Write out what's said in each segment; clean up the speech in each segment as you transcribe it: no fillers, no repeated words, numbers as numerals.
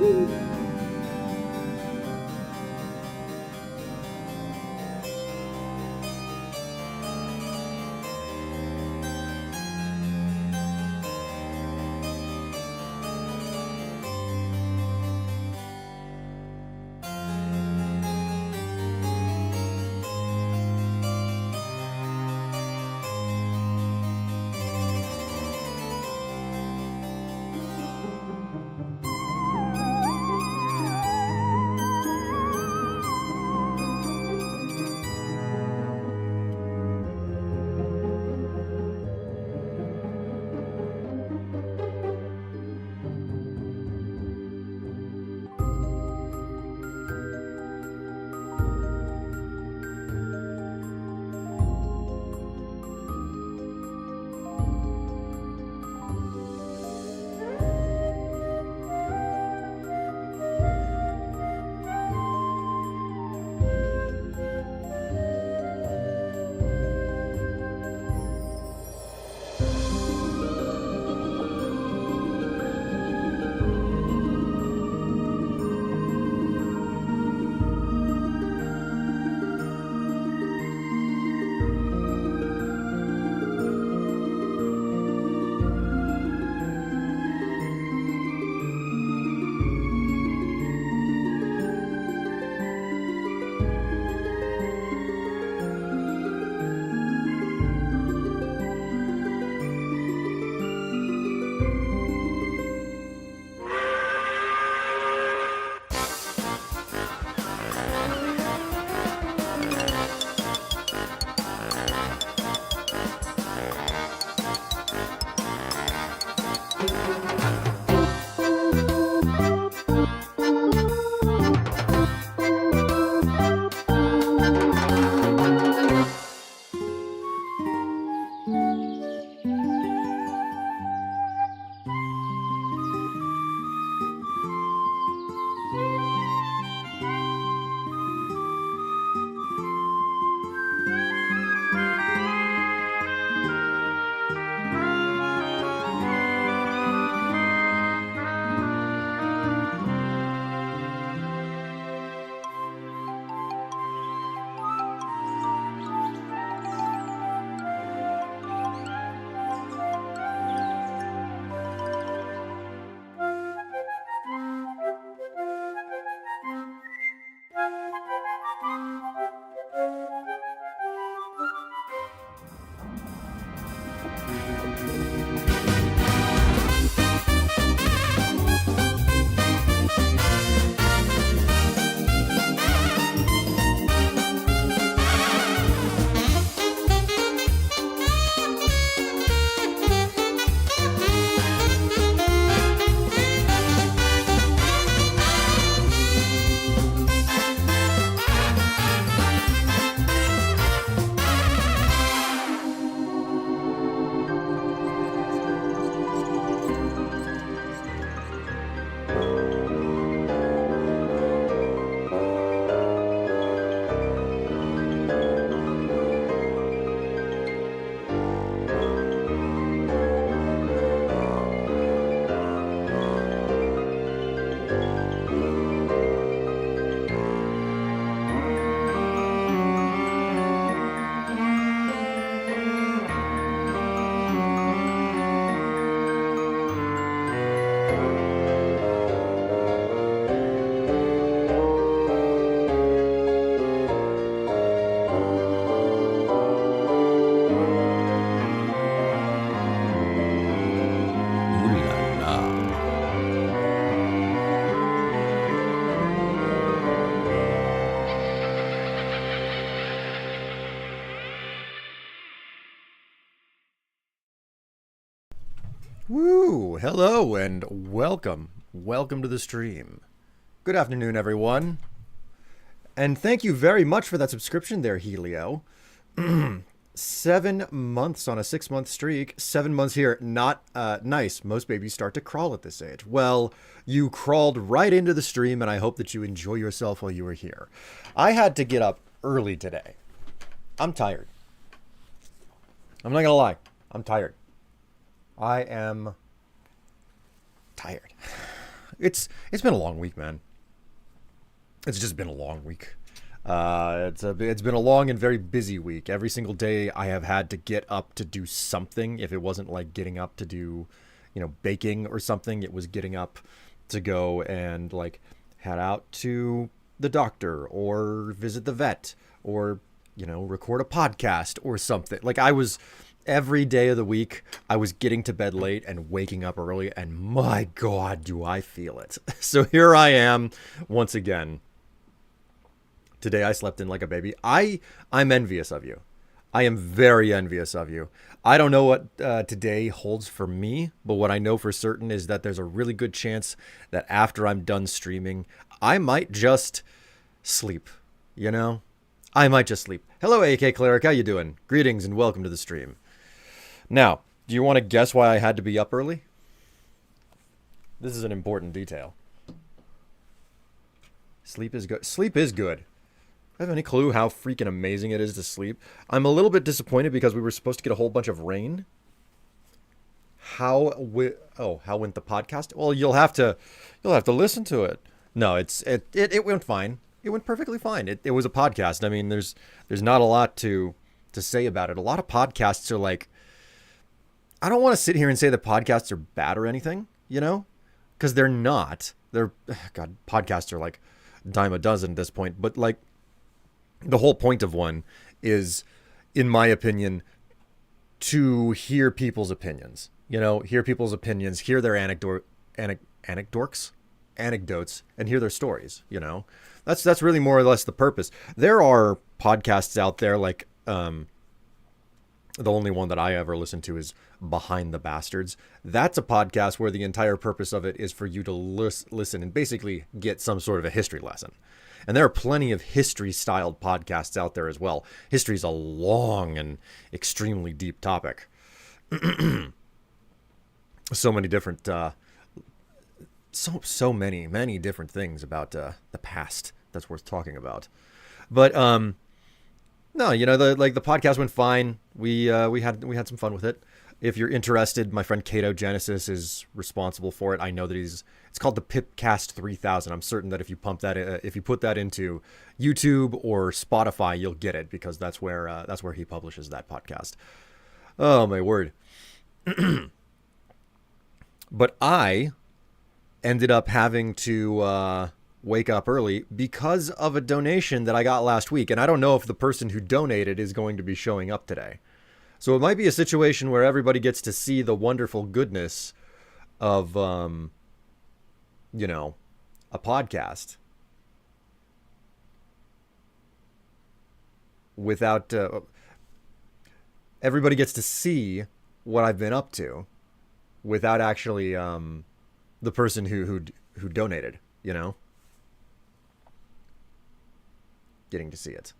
Woo! Hello and welcome. Welcome to the stream. Good afternoon, everyone. And thank you very much for that subscription there, Helio. 7 months on a 6-month streak. 7 months here. Not nice. Most babies start to crawl at this age. Well, you crawled right into the stream, and I hope that you enjoy yourself while you were here. I had to get up early today. I'm tired. I'm not gonna lie. I'm tired. I am tired. It's been a long week, man. It's just been a long week. It's been a long and very busy week. Every single day I have had to get up to do something. If it wasn't like getting up to do, baking or something, it was getting up to go and like head out to the doctor or visit the vet or, record a podcast or something. Like every day of the week, I was getting to bed late and waking up early, and my God, do I feel it. So here I am once again. Today I slept in like a baby. I'm envious of you. I am very envious of you. I don't know what today holds for me, but what I know for certain is that there's a really good chance that after I'm done streaming, I might just sleep, I might just sleep. Hello, AK Cleric. How you doing? Greetings and welcome to the stream. Now, do you want to guess why I had to be up early? This is an important detail. Sleep is good. Sleep is good. I have any clue how freaking amazing it is to sleep? I'm a little bit disappointed because we were supposed to get a whole bunch of rain. How went the podcast? Well, you'll have to listen to it. No, it went fine. It went perfectly fine. It was a podcast. I mean, there's not a lot to say about it. A lot of podcasts are like, I don't want to sit here and say that podcasts are bad or anything, because they're not. God, podcasts are like a dime a dozen at this point, but like the whole point of one is, in my opinion, to hear people's opinions, hear people's opinions, hear their anecdotes, and hear their stories, That's really more or less the purpose. There are podcasts out there like, the only one that I ever listen to is Behind the Bastards. That's a podcast where the entire purpose of it is for you to listen and basically get some sort of a history lesson. And there are plenty of history-styled podcasts out there as well. History is a long and extremely deep topic. So many different, so many different things about the past that's worth talking about. But no, the podcast went fine. We had some fun with it. If you're interested, my friend Kato Genesis is responsible for it. I know that it's called the Pipcast 3000. I'm certain that if you put that into YouTube or Spotify, you'll get it because that's where he publishes that podcast. Oh my word. But I ended up having to wake up early because of a donation that I got last week. And I don't know if the person who donated is going to be showing up today. So it might be a situation where everybody gets to see the wonderful goodness of, a podcast without, everybody gets to see what I've been up to without actually, the person who donated, getting to see it.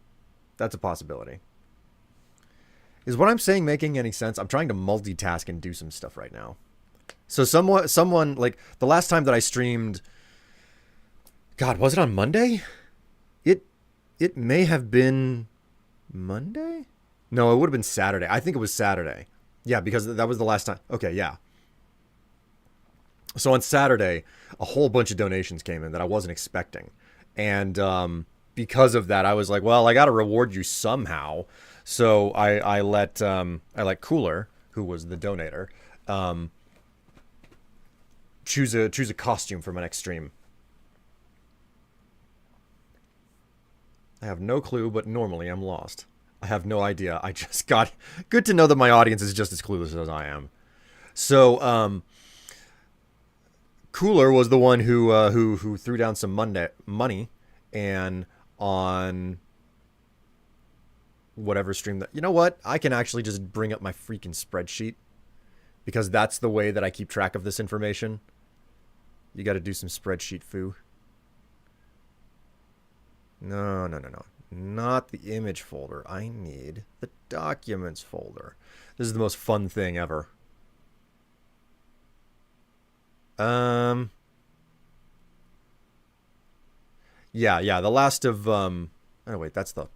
That's a possibility. Is what I'm saying making any sense? I'm trying to multitask and do some stuff right now. So someone like the last time that I streamed, God, was it on Monday? It may have been Monday? No, it would have been Saturday. I think it was Saturday. Yeah, because that was the last time. Okay, yeah. So on Saturday, a whole bunch of donations came in that I wasn't expecting. And because of that, I was like, well, I got to reward you somehow. So I let Cooler, who was the donator, choose a costume for my next stream. I have no clue, but normally I'm lost. I have no idea. I just got good to know that my audience is just as clueless as I am. So Cooler was the one who threw down some money, and on whatever stream that, you know what? I can actually just bring up my freaking spreadsheet because that's the way that I keep track of this information. You got to do some spreadsheet foo. No. Not the image folder. I need the documents folder. This is the most fun thing ever. Yeah, the last of oh wait, that's the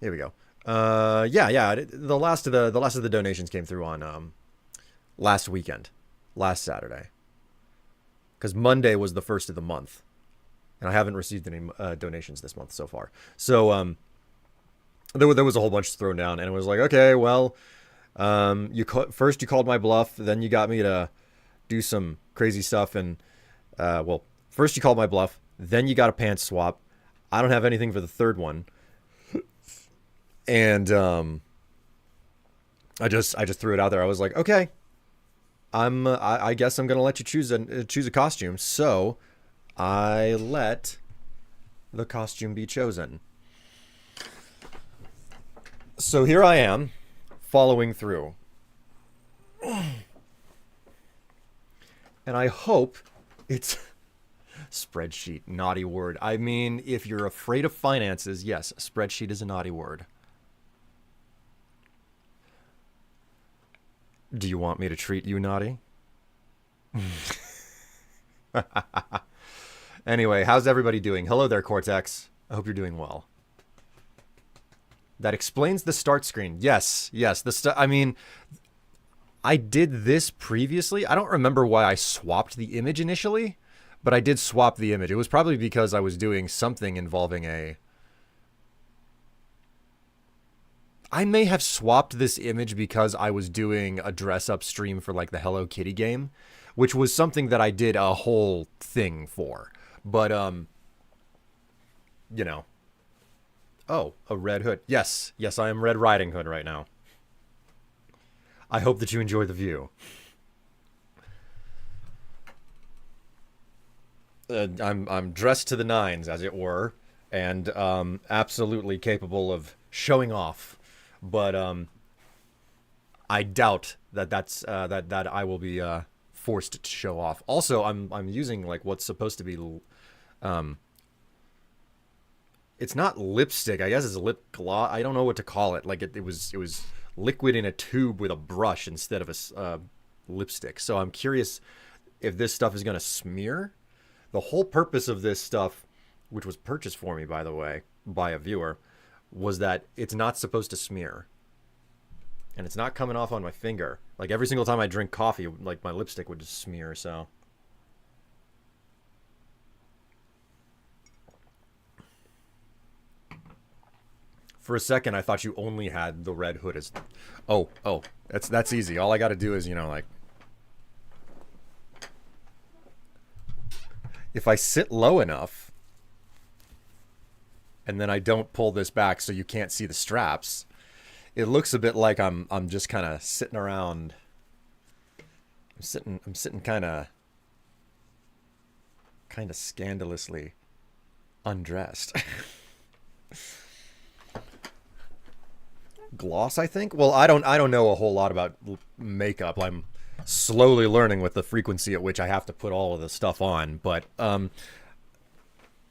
here we go. Yeah, the last of the donations came through on last weekend, last Saturday. because Monday was the first of the month, and I haven't received any donations this month so far. So there was a whole bunch thrown down, and it was like, okay, well, first you called my bluff, then you got me to do some crazy stuff, and well, first you called my bluff, then you got a pants swap. I don't have anything for the third one, and I just threw it out there. I was like, okay, I guess I'm gonna let you choose a costume. So I let the costume be chosen. So here I am, following through, and I hope it's spreadsheet, naughty word. I mean, if you're afraid of finances, yes, spreadsheet is a naughty word. Do you want me to treat you naughty? Anyway, how's everybody doing? Hello there, Cortex. I hope you're doing well. That explains the start screen. Yes. I mean, I did this previously. I don't remember why I swapped the image initially, but I did swap the image. It was probably because I was doing something involving I may have swapped this image because I was doing a dress-up stream for, like, the Hello Kitty game, which was something that I did a whole thing for. But, you know. Oh, a Red Hood. Yes, I am Red Riding Hood right now. I hope that you enjoy the view. I'm dressed to the nines, as it were, and absolutely capable of showing off. But I doubt that I will be forced to show off. Also, I'm using like what's supposed to be it's not lipstick. I guess it's a lip gloss. I don't know what to call it. Like it was liquid in a tube with a brush instead of a lipstick. So I'm curious if this stuff is going to smear. The whole purpose of this stuff, which was purchased for me, by the way, by a viewer, was that it's not supposed to smear. And it's not coming off on my finger. Like every single time I drink coffee, like my lipstick would just smear, so. For a second, I thought you only had the Red Hood as... Oh, that's easy. All I got to do is, you know, like... If I sit low enough, and then I don't pull this back so you can't see the straps, it looks a bit like I'm just kind of sitting around. I'm sitting kind of scandalously undressed. Gloss, I think. Well, I don't know a whole lot about makeup. I'm slowly learning with the frequency at which I have to put all of the stuff on, but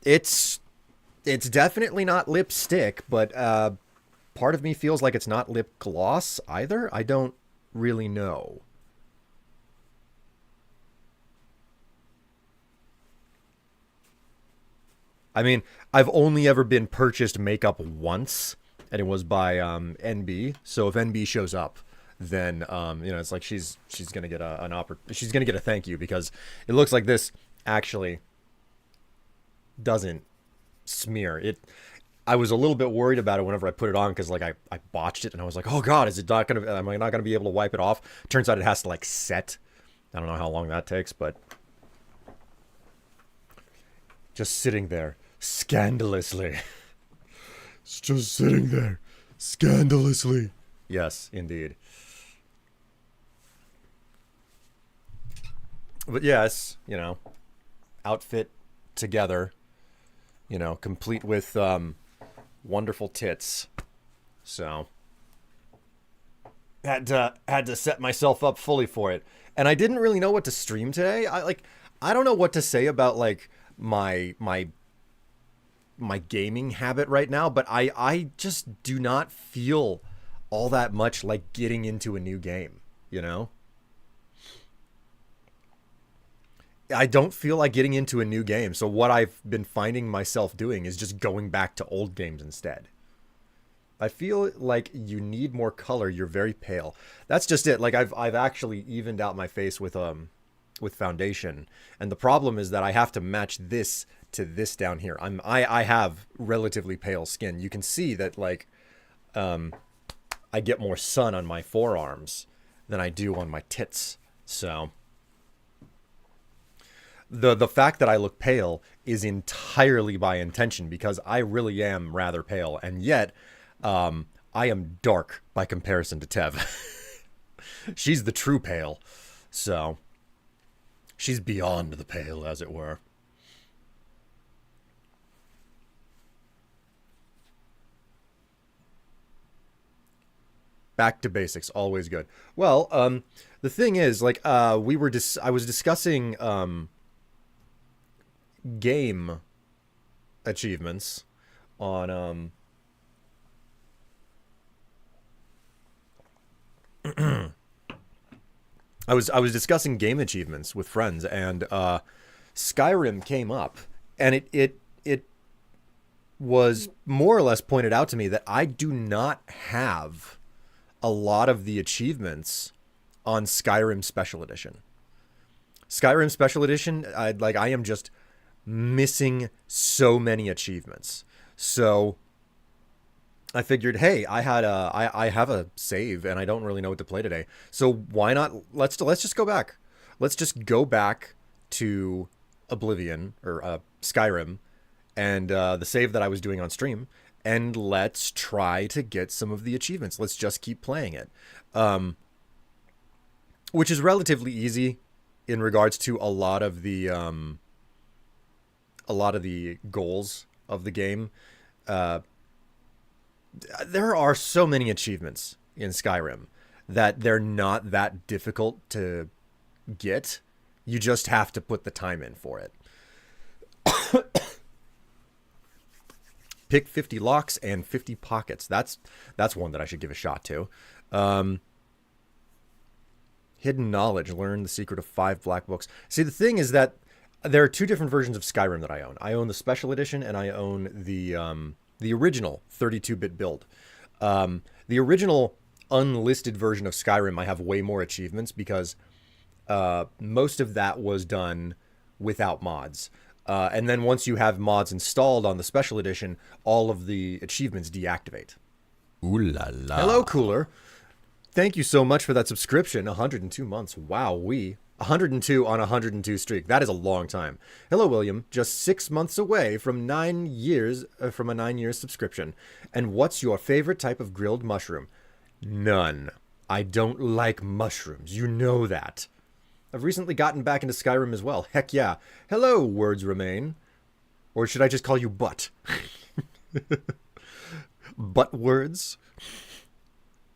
it's definitely not lipstick, but part of me feels like it's not lip gloss either. I don't really know. I mean, I've only ever been purchased makeup once, and it was by NB. So if NB shows up, then you know, it's like she's gonna get she's gonna get a thank you, because it looks like this actually doesn't smear it. I was a little bit worried about it whenever I put it on, because like I botched it, and I was like, oh god, am I not gonna be able to wipe it off? Turns out it has to like set. I don't know how long that takes, but just sitting there scandalously. It's just sitting there scandalously. Yes, indeed. But yes, you know, outfit together, you know, complete with wonderful tits. So had to set myself up fully for it. And I didn't really know what to stream today. I don't know what to say about like my gaming habit right now, but I just do not feel all that much like getting into a new game, you know? I don't feel like getting into a new game. So what I've been finding myself doing is just going back to old games instead. I feel like you need more color. You're very pale. That's just it. Like I've actually evened out my face with with foundation. And the problem is that I have to match this to this down here. I have relatively pale skin. You can see that like I get more sun on my forearms than I do on my tits. So the fact that I look pale is entirely by intention because I really am rather pale, and yet I am dark by comparison to Tev. She's the true pale, so she's beyond the pale, as it were. Back to basics, always good. Well, the thing is, like, I was discussing game achievements on I was discussing game achievements with friends, and Skyrim came up, and it was more or less pointed out to me that I do not have a lot of the achievements on Skyrim Special Edition. Skyrim Special Edition, I am just missing so many achievements. So I figured, hey, I have a save and I don't really know what to play today. So why not let's just go back. Let's just go back to Oblivion or Skyrim and the save that I was doing on stream, and let's try to get some of the achievements. Let's just keep playing it. Which is relatively easy in regards to a lot of the goals of the game. There are so many achievements in Skyrim that they're not that difficult to get. You just have to put the time in for it. Pick 50 locks and 50 pockets. That's one that I should give a shot to. Hidden knowledge. Learn the secret of 5 black books. See, the thing is that there are 2 different versions of Skyrim that I own. I own the special edition and I own the original 32-bit build. The original unlisted version of Skyrim, I have way more achievements because most of that was done without mods. And then once you have mods installed on the special edition, all of the achievements deactivate. Ooh la la. Hello, Cooler. Thank you so much for that subscription. 102 months. Wow-wee. 102 on a 102 streak. That is a long time. Hello, William. Just 6 months away from 9 years from a 9-year subscription. And what's your favorite type of grilled mushroom? None. I don't like mushrooms. You know that. I've recently gotten back into Skyrim as well. Heck yeah. Hello, words remain. Or should I just call you Butt? Butt words?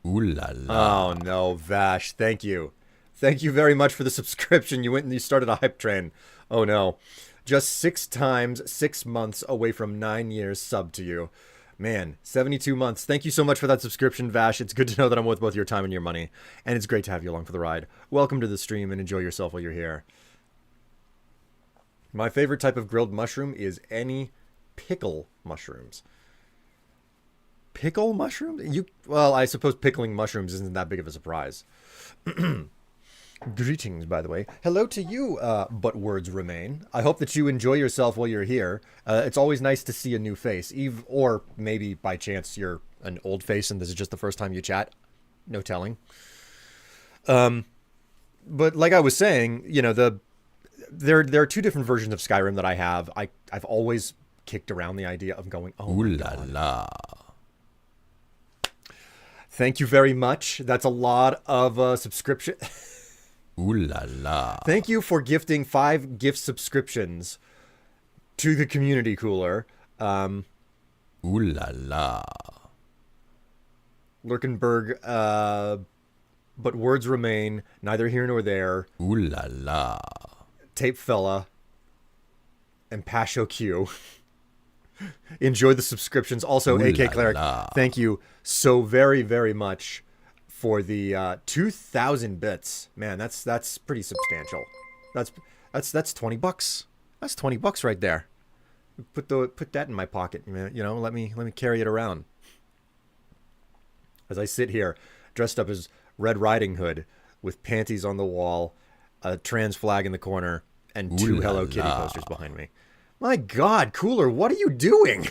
Ooh la la. Oh no, Vash. Thank you. Thank you very much for the subscription. You went and you started a hype train. Oh no. Just 6 times 6 months away from 9 years sub to you. Man, 72 months. Thank you so much for that subscription, Vash. It's good to know that I'm worth both your time and your money. And it's great to have you along for the ride. Welcome to the stream and enjoy yourself while you're here. My favorite type of grilled mushroom is any pickle mushrooms. Pickle mushrooms? Well, I suppose pickling mushrooms isn't that big of a surprise. Greetings, by the way. Hello to you, but words remain. I hope that you enjoy yourself while you're here. It's always nice to see a new face, or maybe by chance you're an old face and this is just the first time you chat. No telling. But like I was saying, you know, there are 2 different versions of Skyrim that I have. I've always kicked around the idea of going, oh Ooh my la God. la. Thank you very much. That's a lot of subscription. Ooh la la. Thank you for gifting 5 gift subscriptions to the community, Cooler. Ooh la la. Lurkenberg, but words remain, neither here nor there. Ooh la la. Tape Fella, and Pasho Q. Enjoy the subscriptions. Also, Ooh AK la Cleric, la. thank you so very, very much for the 2,000 bits. Man, that's pretty substantial. That's 20 bucks. That's 20 bucks right there. Put that in my pocket. You know, let me carry it around as I sit here dressed up as Red Riding Hood with panties on the wall a trans flag in the corner, and 2 Ooh la Hello Kitty la. posters behind me. My God, Cooler, what are you doing?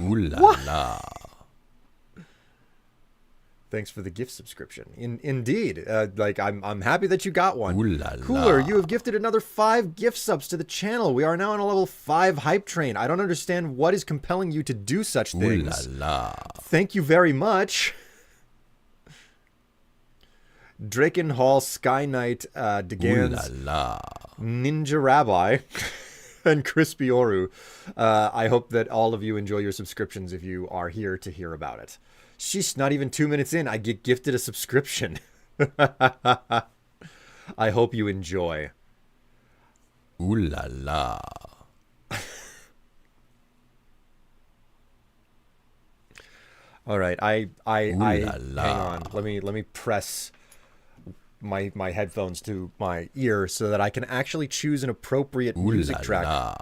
Ooh la What? la. Thanks for the gift subscription. Indeed, like I'm happy that you got one. Ooh la Cooler, la. you have gifted another 5 gift subs to the channel. We are now on a level 5 hype train. I don't understand what is compelling you to do such Ooh things. la la. Thank you very much. Drakenhall, Sky Knight, Ooh la Degans, la. Ninja Rabbi, and Crispy Oru. I hope that all of you enjoy your subscriptions if you are here to hear about it. Sheesh, not even 2 minutes in, I get gifted a subscription. I hope you enjoy. Ooh la la. All right, I Ooh la hang la. on. Let me press my headphones to my ear so that I can actually choose an appropriate Ooh music la track. la.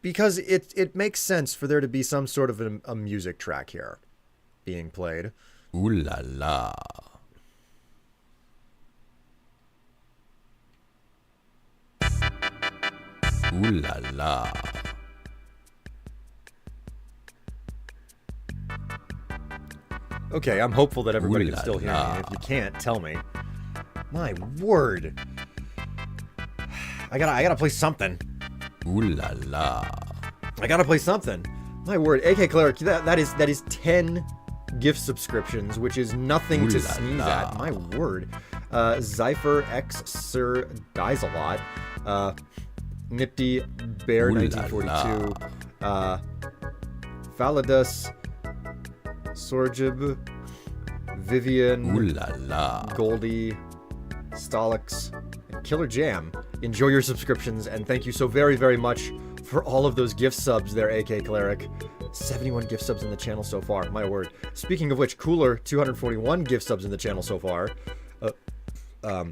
Because it makes sense for there to be some sort of a music track here being played. Ooh la la. Ooh la la. Okay, I'm hopeful that everybody Ooh can la still hear la. me. If you can't, tell me. My word. I gotta play something. Ooh la la. I gotta play something. My word. AK Cleric, that is 10 gift subscriptions, which is nothing to Ooh la sneeze la. at. My word. Zypher X Sir Dies a Lot. Nifty Bear Ooh la 1942. Faladus. Sorjib. Vivian. Ooh la la. Goldie, Stolix, and Killer Jam. Enjoy your subscriptions, and thank you so very, very much for all of those gift subs there, AK Cleric. 71 gift subs in the channel so far, my word. Speaking of which, Cooler, 241 gift subs in the channel so far.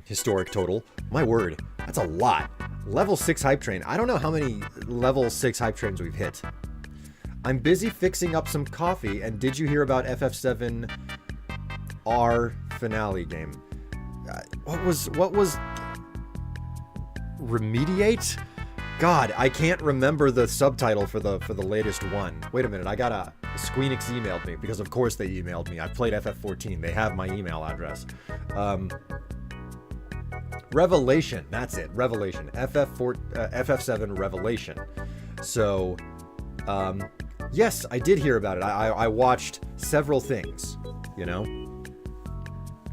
Historic total. My word, that's a lot. Level 6 hype train. I don't know how many level 6 hype trains we've hit. I'm busy fixing up some coffee, and did you hear about FF7 R finale game? What was Remediate? God, I can't remember the subtitle for the latest one. Wait a minute, I got a Squeenix emailed me, because of course they emailed me. I've played FF14. They have my email address. Revelation, that's it. Revelation. FF7 Revelation. So, yes, I did hear about it. I watched several things, you know?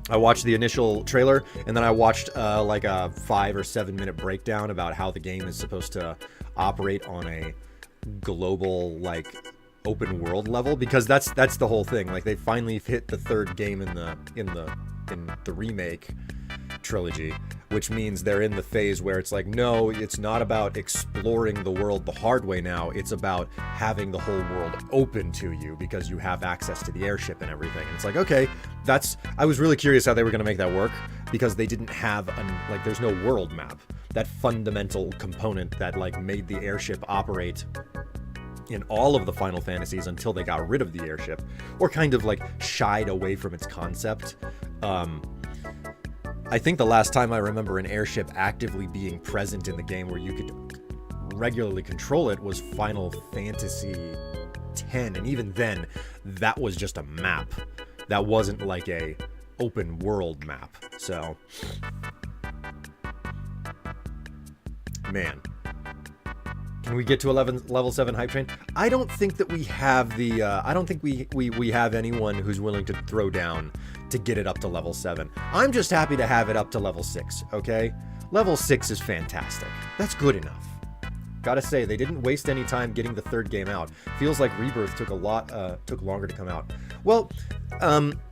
I watched the initial trailer, and then I watched like a 5 or 7 minute breakdown about how the game is supposed to operate on a global, like, open world level, because that's the whole thing. Like, they finally hit the 3rd game in the remake trilogy, which means they're in the phase where it's like, no, it's not about exploring the world the hard way now. It's about having the whole world open to you because you have access to the airship and everything. And it's like, okay, I was really curious how they were going to make that work, because they didn't have there's no world map. That fundamental component that like made the airship operate in all of the Final Fantasies until they got rid of the airship, or kind of like shied away from its concept. I think the last time I remember an airship actively being present in the game where you could regularly control it was Final Fantasy X, and even then, that was just a map. That wasn't like a open world map. So, man. Can we get to level 7 hype train? I don't think that we have the, I don't think we have anyone who's willing to throw down to get it up to level 7. I'm just happy to have it up to level 6, okay? Level 6 is fantastic. That's good enough. Gotta say, they didn't waste any time getting the 3rd game out. Feels like Rebirth took longer to come out. Well,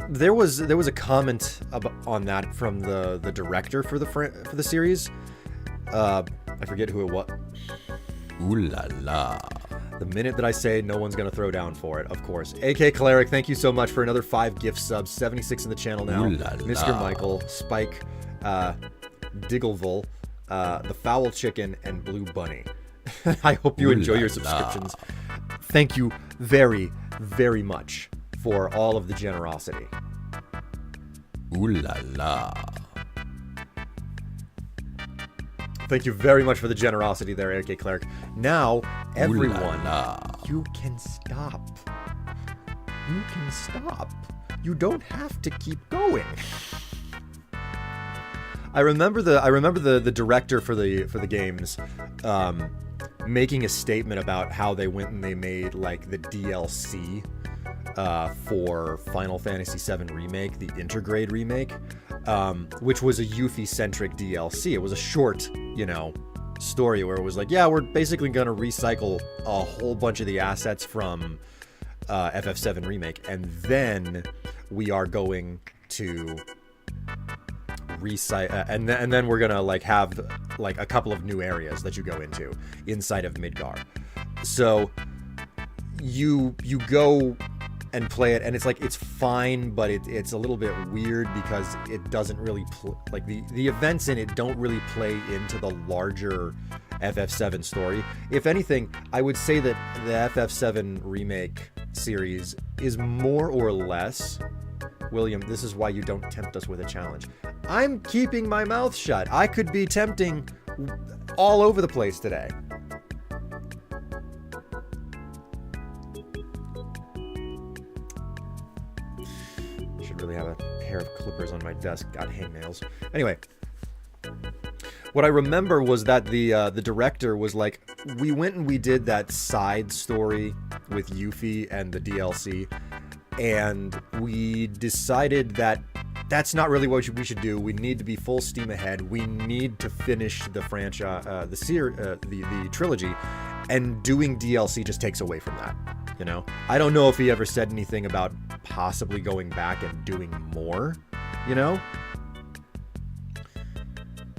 there was a comment on that from the director for the series. I forget who it was. Ooh la la. The minute that I say no one's going to throw down for it, of course. AK Cleric, thank you so much for another 5 gift subs. 76 in the channel now. Ooh la la. Mr. Michael, Spike, Diggleville, The Foul Chicken, and Blue Bunny. I hope you Ooh enjoy la your subscriptions. Thank you very, very much for all of the generosity. Ooh la la. Thank you very much for the generosity there, AK Cleric. Now, everyone, la. you can stop. You can stop. You don't have to keep going. I remember the director for the games making a statement about how they went and they made like the DLC for Final Fantasy VII Remake, the Intergrade remake, which was a Yuffie-centric DLC. It was a short, story where it was like, yeah, we're basically going to recycle a whole bunch of the assets from FF7 Remake, and then we are going to and then we're gonna like have like a couple of new areas that you go into inside of Midgar. So you go and play it, and it's like it's fine, but it's a little bit weird because it doesn't really like the events in it don't really play into the larger FF7 story. If anything, I would say that the FF7 remake series is more or less, William, this is why you don't tempt us with a challenge. I'm keeping my mouth shut. I could be tempting all over the place today. Should really have a pair of clippers on my desk. Got hangnails. Anyway, what I remember was that the director was like, we went and we did that side story with Yuffie and the DLC, and we decided that that's not really what we should do. We need to be full steam ahead. We need to finish the franchise, the trilogy, and doing DLC just takes away from that. I don't know if he ever said anything about possibly going back and doing more.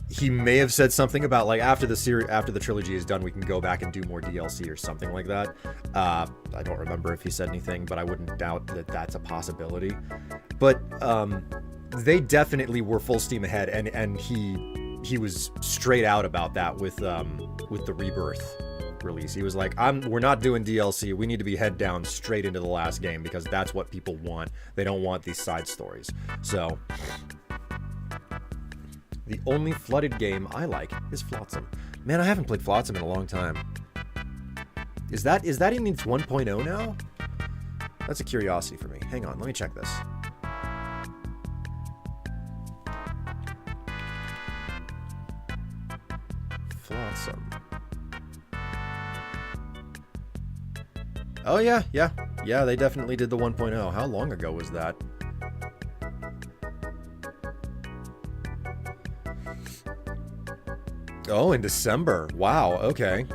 He may have said something about like after the trilogy is done, we can go back and do more DLC or something like that. I don't remember if he said anything, but I wouldn't doubt that that's a possibility. But they definitely were full steam ahead, and he was straight out about that with the Rebirth release. He was like, we're not doing DLC. We need to be head down straight into the last game because that's what people want. They don't want these side stories. So the only flooded game I like is Flotsam. Man, I haven't played Flotsam in a long time. Is that in its 1.0 now? That's a curiosity for me. Hang on, let me check this. Flotsam. Oh yeah, they definitely did the 1.0. How long ago was that? Oh, in December. Wow, okay.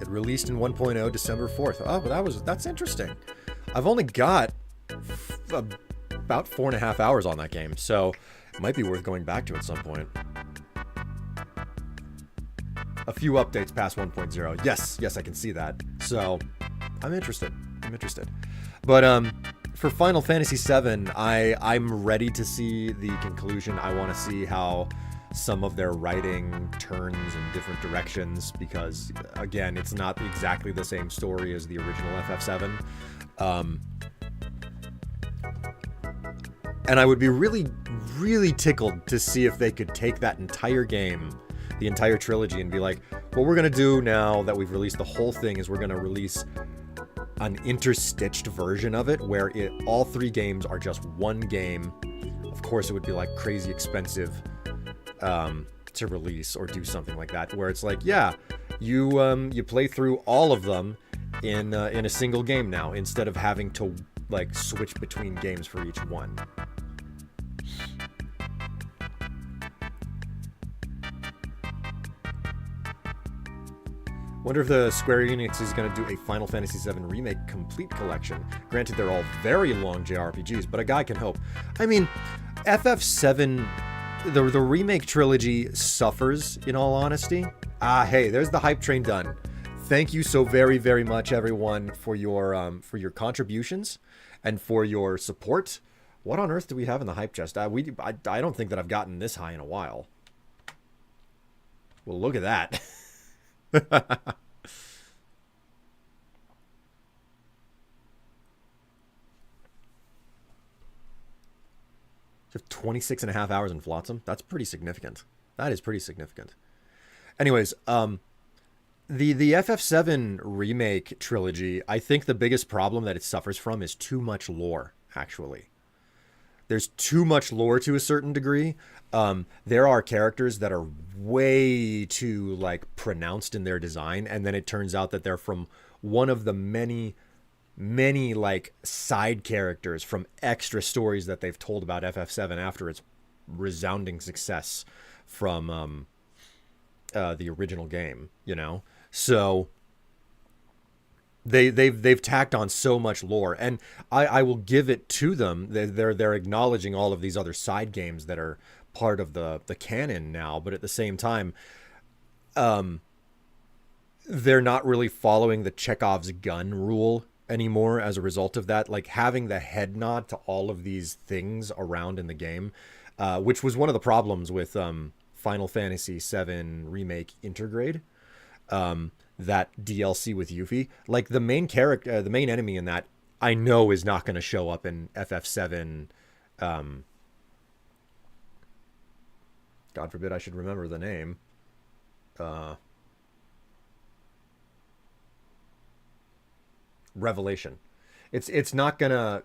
It released in 1.0 December 4th. Oh, that's interesting. I've only got about 4.5 hours on that game, so it might be worth going back to at some point. A few updates past 1.0. Yes, I can see that. So, I'm interested. But for Final Fantasy VII, I'm ready to see the conclusion. I want to see how some of their writing turns in different directions because, again, it's not exactly the same story as the original FF7. And I would be really, really tickled to see if they could take that entire game, the entire trilogy, and be like, what we're going to do now that we've released the whole thing is we're going to release an interstitched version of it where all three games are just one game. Of course, it would be like crazy expensive to release or do something like that, where it's like, yeah, you play through all of them in a single game now instead of having to like switch between games for each one. Wonder if the Square Enix is going to do a Final Fantasy VII Remake Complete Collection. Granted, they're all very long JRPGs, but a guy can hope. I mean, FF7, the remake trilogy suffers, in all honesty. Hey, there's the hype train done. Thank you so very, very much, everyone, for your contributions and for your support. What on earth do we have in the hype chest? I don't think that I've gotten this high in a while. Well, look at that. So 26 and a half hours in Flotsam. That's pretty significant. That is pretty significant. Anyways, the FF7 remake trilogy, I think the biggest problem that it suffers from is too much lore, actually. There's too much lore to a certain degree. There are characters that are way too like pronounced in their design, and then it turns out that they're from one of the many like side characters from extra stories that they've told about FF7 after its resounding success from the original game, you know. So they've tacked on so much lore, and I will give it to them. They're acknowledging all of these other side games that are part of the canon now, but at the same time, they're not really following the Chekhov's gun rule anymore as a result of that. Like having the head nod to all of these things around in the game, which was one of the problems with Final Fantasy VII Remake Intergrade. That DLC with Yuffie, like the main character, the main enemy in that, I know is not going to show up in FF7. God forbid I should remember the name. Revelation. It's not gonna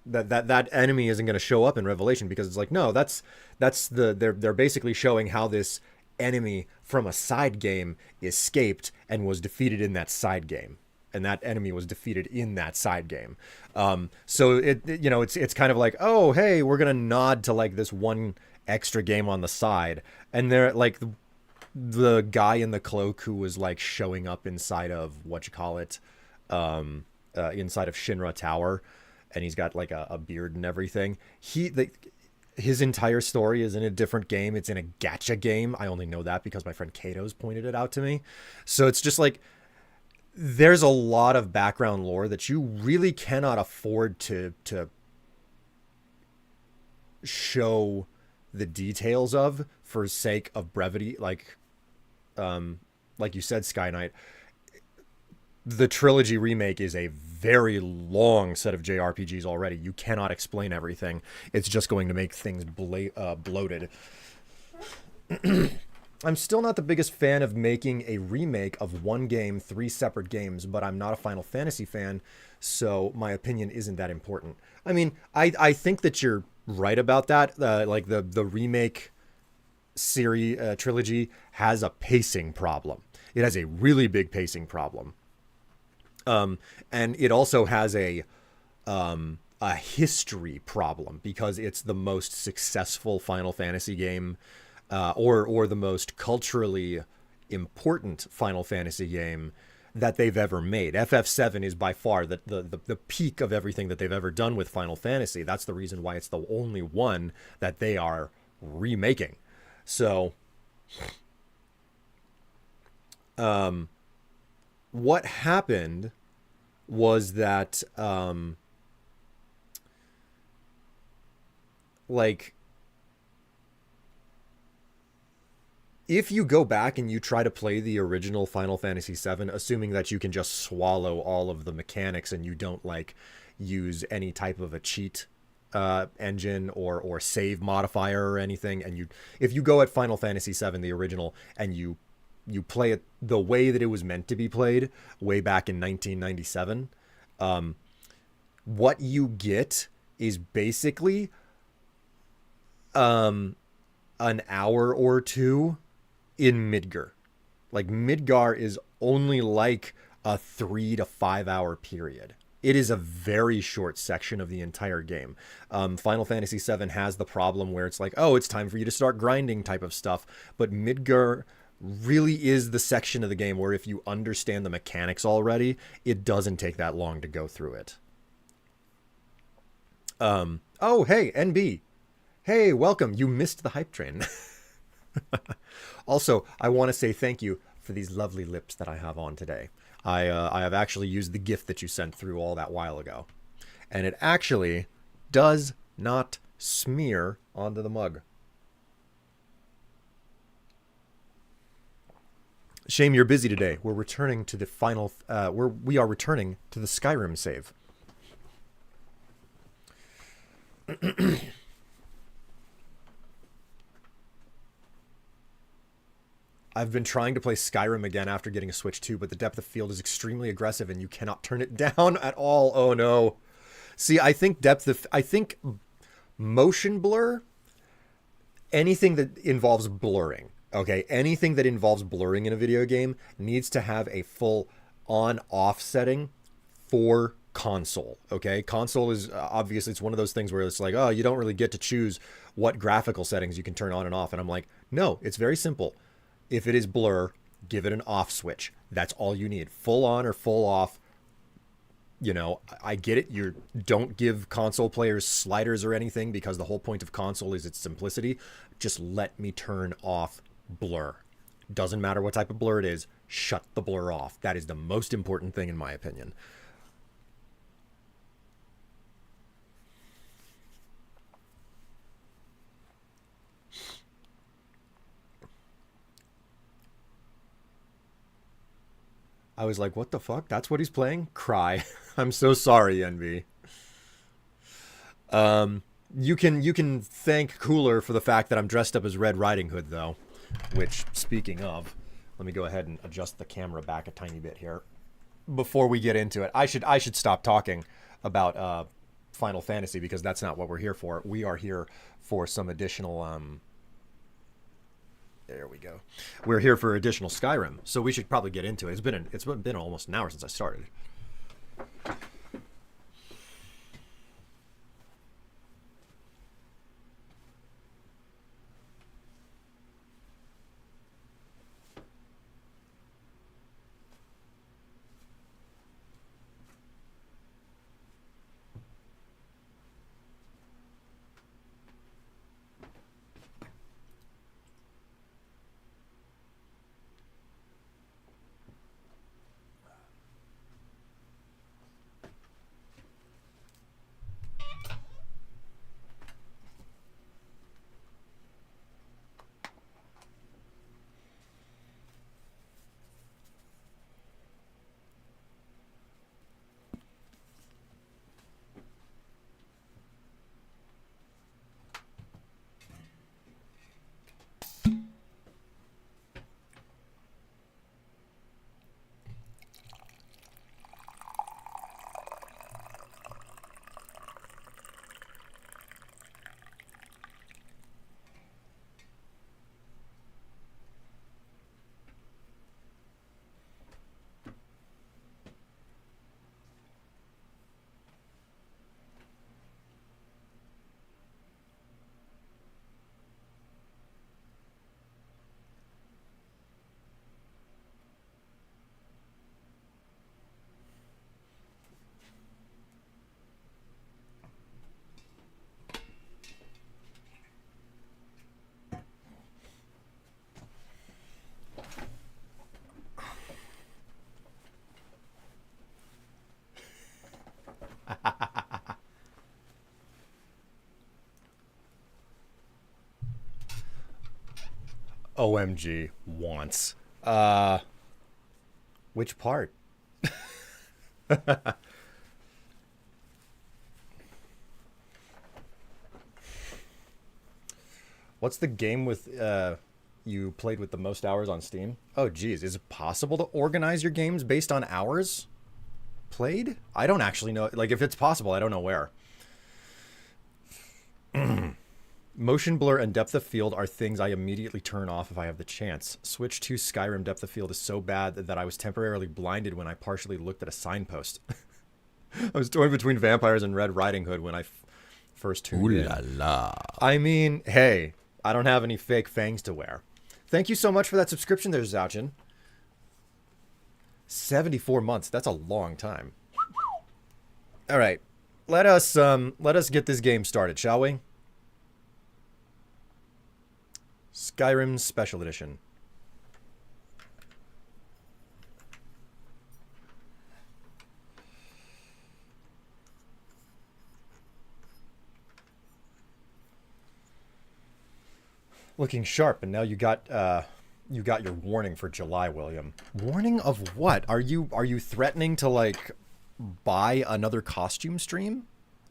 that enemy isn't gonna show up in Revelation, because it's like, no, they're basically showing how this enemy from a side game escaped and was defeated in that side game, and that enemy was defeated in that side game. So it's kind of like, oh hey, we're gonna nod to like this one extra game on the side, and they're like the guy in the cloak who was like showing up inside of inside of Shinra Tower, and he's got like a beard and everything. His entire story is in a different game. It's in a gacha game. I only know that because my friend Kato's pointed it out to me. So it's just like, there's a lot of background lore that you really cannot afford to show the details of for sake of brevity. Like you said, Sky Knight, the trilogy remake is a very long set of JRPGs already. You cannot explain everything. It's just going to make things bloated. I'm still not the biggest fan of making a remake of one game, 3 separate games, but I'm not a Final Fantasy fan, so my opinion isn't that important. I mean, I think that you're right about that. Like the remake series trilogy has a pacing problem. It has a really big pacing problem. And it also has a history problem, because it's the most successful Final Fantasy game, or the most culturally important Final Fantasy game that they've ever made. FF7 is by far the peak of everything that they've ever done with Final Fantasy. That's the reason why it's the only one that they are remaking. So, what happened was that, like, if you go back and you try to play the original Final Fantasy VII, assuming that you can just swallow all of the mechanics and you don't like use any type of a cheat engine or save modifier or anything, and if you go at Final Fantasy VII, the original, and you play it the way that it was meant to be played way back in 1997, what you get is basically an hour or two in Midgar. Like, Midgar is only like a 3 to 5 hour period. It is a very short section of the entire game. Final Fantasy VII has the problem where it's like, oh, it's time for you to start grinding type of stuff. But Midgar really is the section of the game where if you understand the mechanics already, it doesn't take that long to go through it. Oh, hey, NB. Hey, welcome. You missed the hype train. Also, I want to say thank you for these lovely lips that I have on today. I have actually used the gift that you sent through all that while ago, and it actually does not smear onto the mug. Shame you're busy today. We're returning to the final. We are returning to the Skyrim save. I've been trying to play Skyrim again after getting a Switch 2, but the depth of field is extremely aggressive and you cannot turn it down at all. Oh no. See, I think I think motion blur, anything that involves blurring, okay? Anything that involves blurring in a video game needs to have a full on-off setting for console, okay? Console is obviously, it's one of those things where it's like, oh, you don't really get to choose what graphical settings you can turn on and off. And I'm like, no, it's very simple. If it is blur, give it an off switch. That's all you need. Full on or full off. You know, I get it. You don't give console players sliders or anything because the whole point of console is its simplicity. Just let me turn off blur. Doesn't matter what type of blur it is. Shut the blur off. That is the most important thing in my opinion. I was like, what the fuck? That's what he's playing? Cry. I'm so sorry, Envy. You can thank Cooler for the fact that I'm dressed up as Red Riding Hood, though. Which, speaking of, let me go ahead and adjust the camera back a tiny bit here. Before we get into it, I should stop talking about Final Fantasy because that's not what we're here for. We are here for some additional there we go. We're here for additional Skyrim, so we should probably get into it. It's been almost an hour since I started. OMG once. Which part? What's the game with you played with the most hours on Steam? Oh geez, is it possible to organize your games based on hours played? I don't actually know. Like if it's possible, I don't know where. Motion blur and depth of field are things I immediately turn off if I have the chance. Switch to Skyrim depth of field is so bad that I was temporarily blinded when I partially looked at a signpost. I was torn between vampires and Red Riding Hood when I first tuned Ooh in. la la. I mean, hey, I don't have any fake fangs to wear. Thank you so much for that subscription there, Zouchin. 74 months. That's a long time. All right. Let us get this game started, shall we? Skyrim Special Edition. Looking sharp, and now you got your warning for July, William. Warning of what? Are you threatening to like buy another costume stream?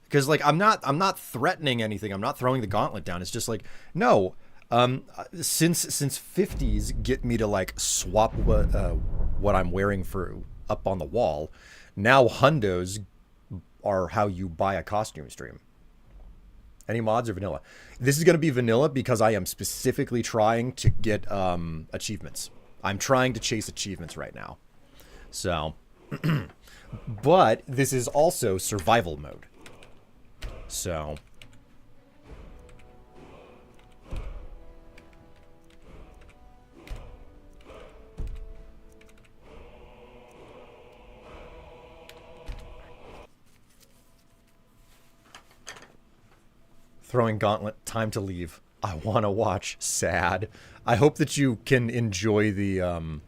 Because like I'm not threatening anything. I'm not throwing the gauntlet down. It's just like no. Since 50s get me to like swap what I'm wearing for up on the wall. Now hundos are how you buy a costume stream. Any mods or vanilla? This is going to be vanilla because I am specifically trying to get achievements. I'm trying to chase achievements right now. So, but this is also survival mode. So, throwing gauntlet, time to leave. I want to watch. Sad. I hope that you can enjoy the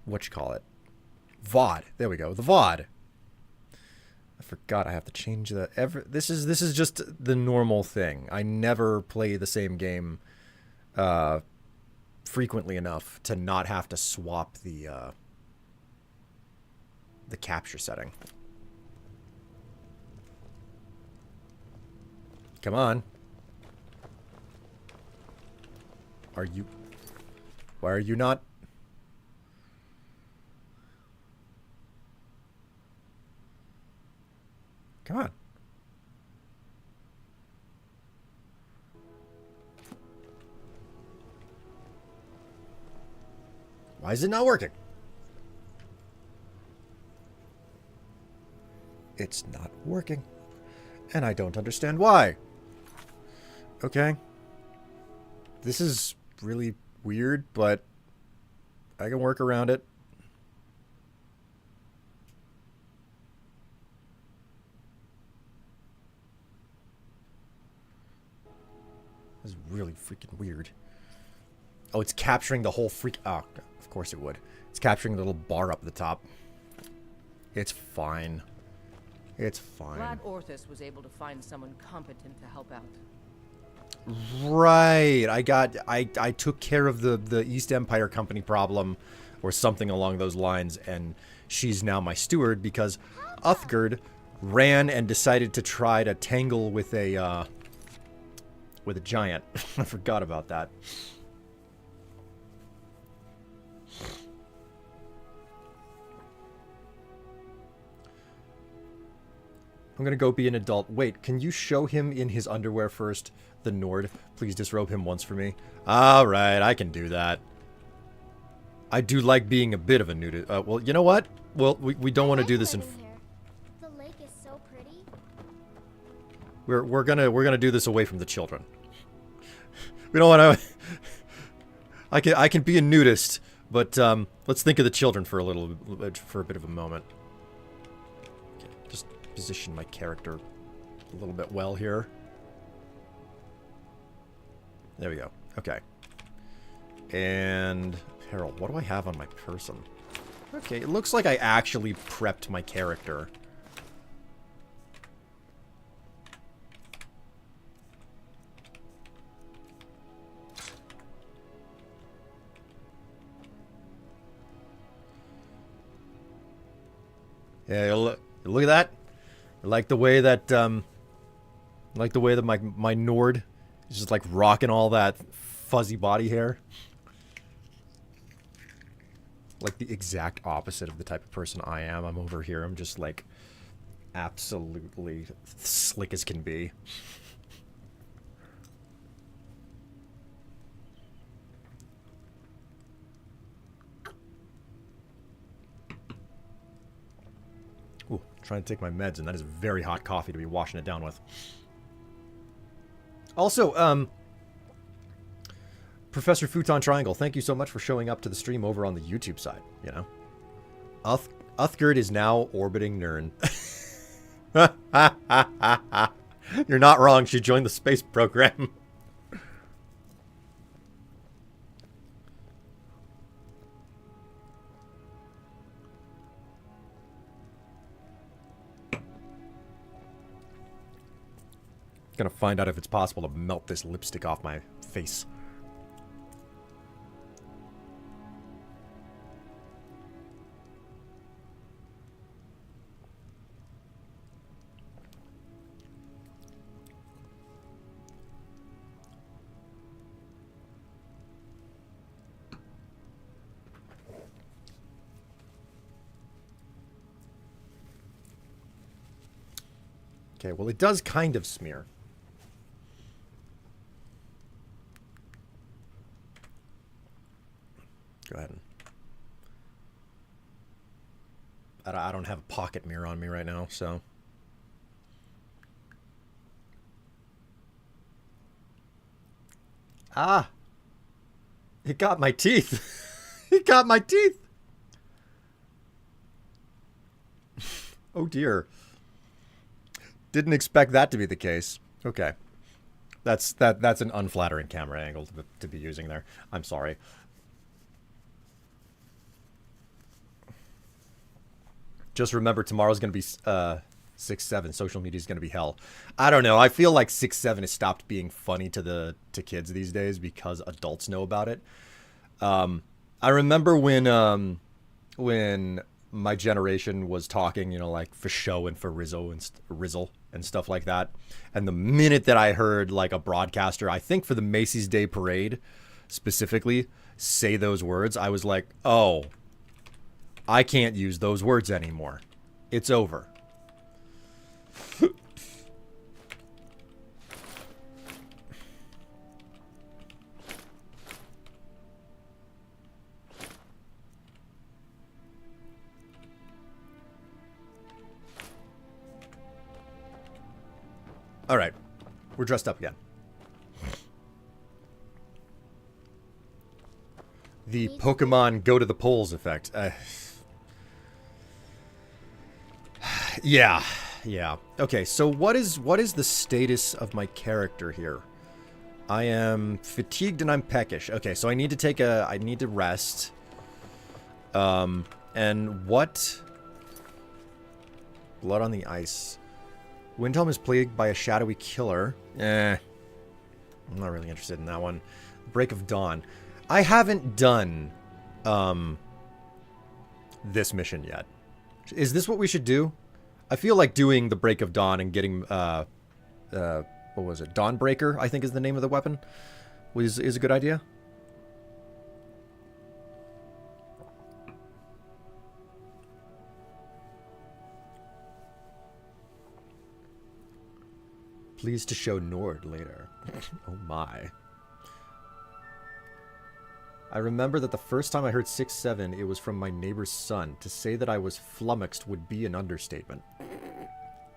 what you call it? VOD. There we go. The VOD. I forgot I have to change the this is just the normal thing. I never play the same game frequently enough to not have to swap the capture setting. Come on. Are you... Why are you not... Come on. Why is it not working? It's not working. And I don't understand why. Okay. This is really weird, but I can work around it. This is really freaking weird. Oh, it's capturing the whole freak... Oh, of course it would. It's capturing the little bar up at the top. It's fine. It's fine. Glad Orthus was able to find someone competent to help out. Right. I took care of the East Empire Company problem or something along those lines, and she's now my steward because Uthgerd ran and decided to try to tangle with a giant. I forgot about that. I'm gonna go be an adult. Wait, can you show him in his underwear first? The Nord. Please disrobe him once for me. Alright, I can do that. I do like being a bit of a nudist. Well, you know what? Well, we don't want to do this in... The lake is so pretty. We're gonna do this away from the children. We don't want to... I can be a nudist, but let's think of the children for a bit of a moment. Okay, just position my character a little bit well here. There we go. Okay. And apparel. What do I have on my person? Okay, it looks like I actually prepped my character. Yeah, look at that. I like the way that my Nord is just like rocking all that fuzzy body hair. Like the exact opposite of the type of person I am. I'm over here. I'm just like absolutely slick as can be. Ooh, trying to take my meds, and that is very hot coffee to be washing it down with. Also, Professor Futon Triangle, thank you so much for showing up to the stream over on the YouTube side, you know. Uthgerd is now orbiting Nirn. You're not wrong, she joined the space program. Gonna find out if it's possible to melt this lipstick off my face. Okay, well, it does kind of smear. Go ahead. I don't have a pocket mirror on me right now, so... Ah! It got my teeth! It got my teeth! Oh dear. Didn't expect that to be the case. Okay. That's an unflattering camera angle to be using there. I'm sorry. Just remember, tomorrow's going to be 6-7. Social media is going to be hell. I don't know. I feel like 6-7 has stopped being funny to kids these days because adults know about it. I remember when my generation was talking, you know, like for show and for Rizzo and Rizzle and stuff like that. And the minute that I heard like a broadcaster, I think for the Macy's Day Parade specifically, say those words, I was like, oh, I can't use those words anymore. It's over. All right, we're dressed up again. The Pokemon go to the polls effect. Yeah. Okay, so what is the status of my character here? I am fatigued and I'm peckish. Okay, so I need to rest. And what? Blood on the ice. Windhelm is plagued by a shadowy killer. I'm not really interested in that one. Break of Dawn. I haven't done this mission yet. Is this what we should do? I feel like doing the Break of Dawn and getting what was it? Dawnbreaker, I think is the name of the weapon. Is a good idea. Pleased to show Nord later. Oh my. I remember that the first time I heard 6-7, it was from my neighbor's son. To say that I was flummoxed would be an understatement.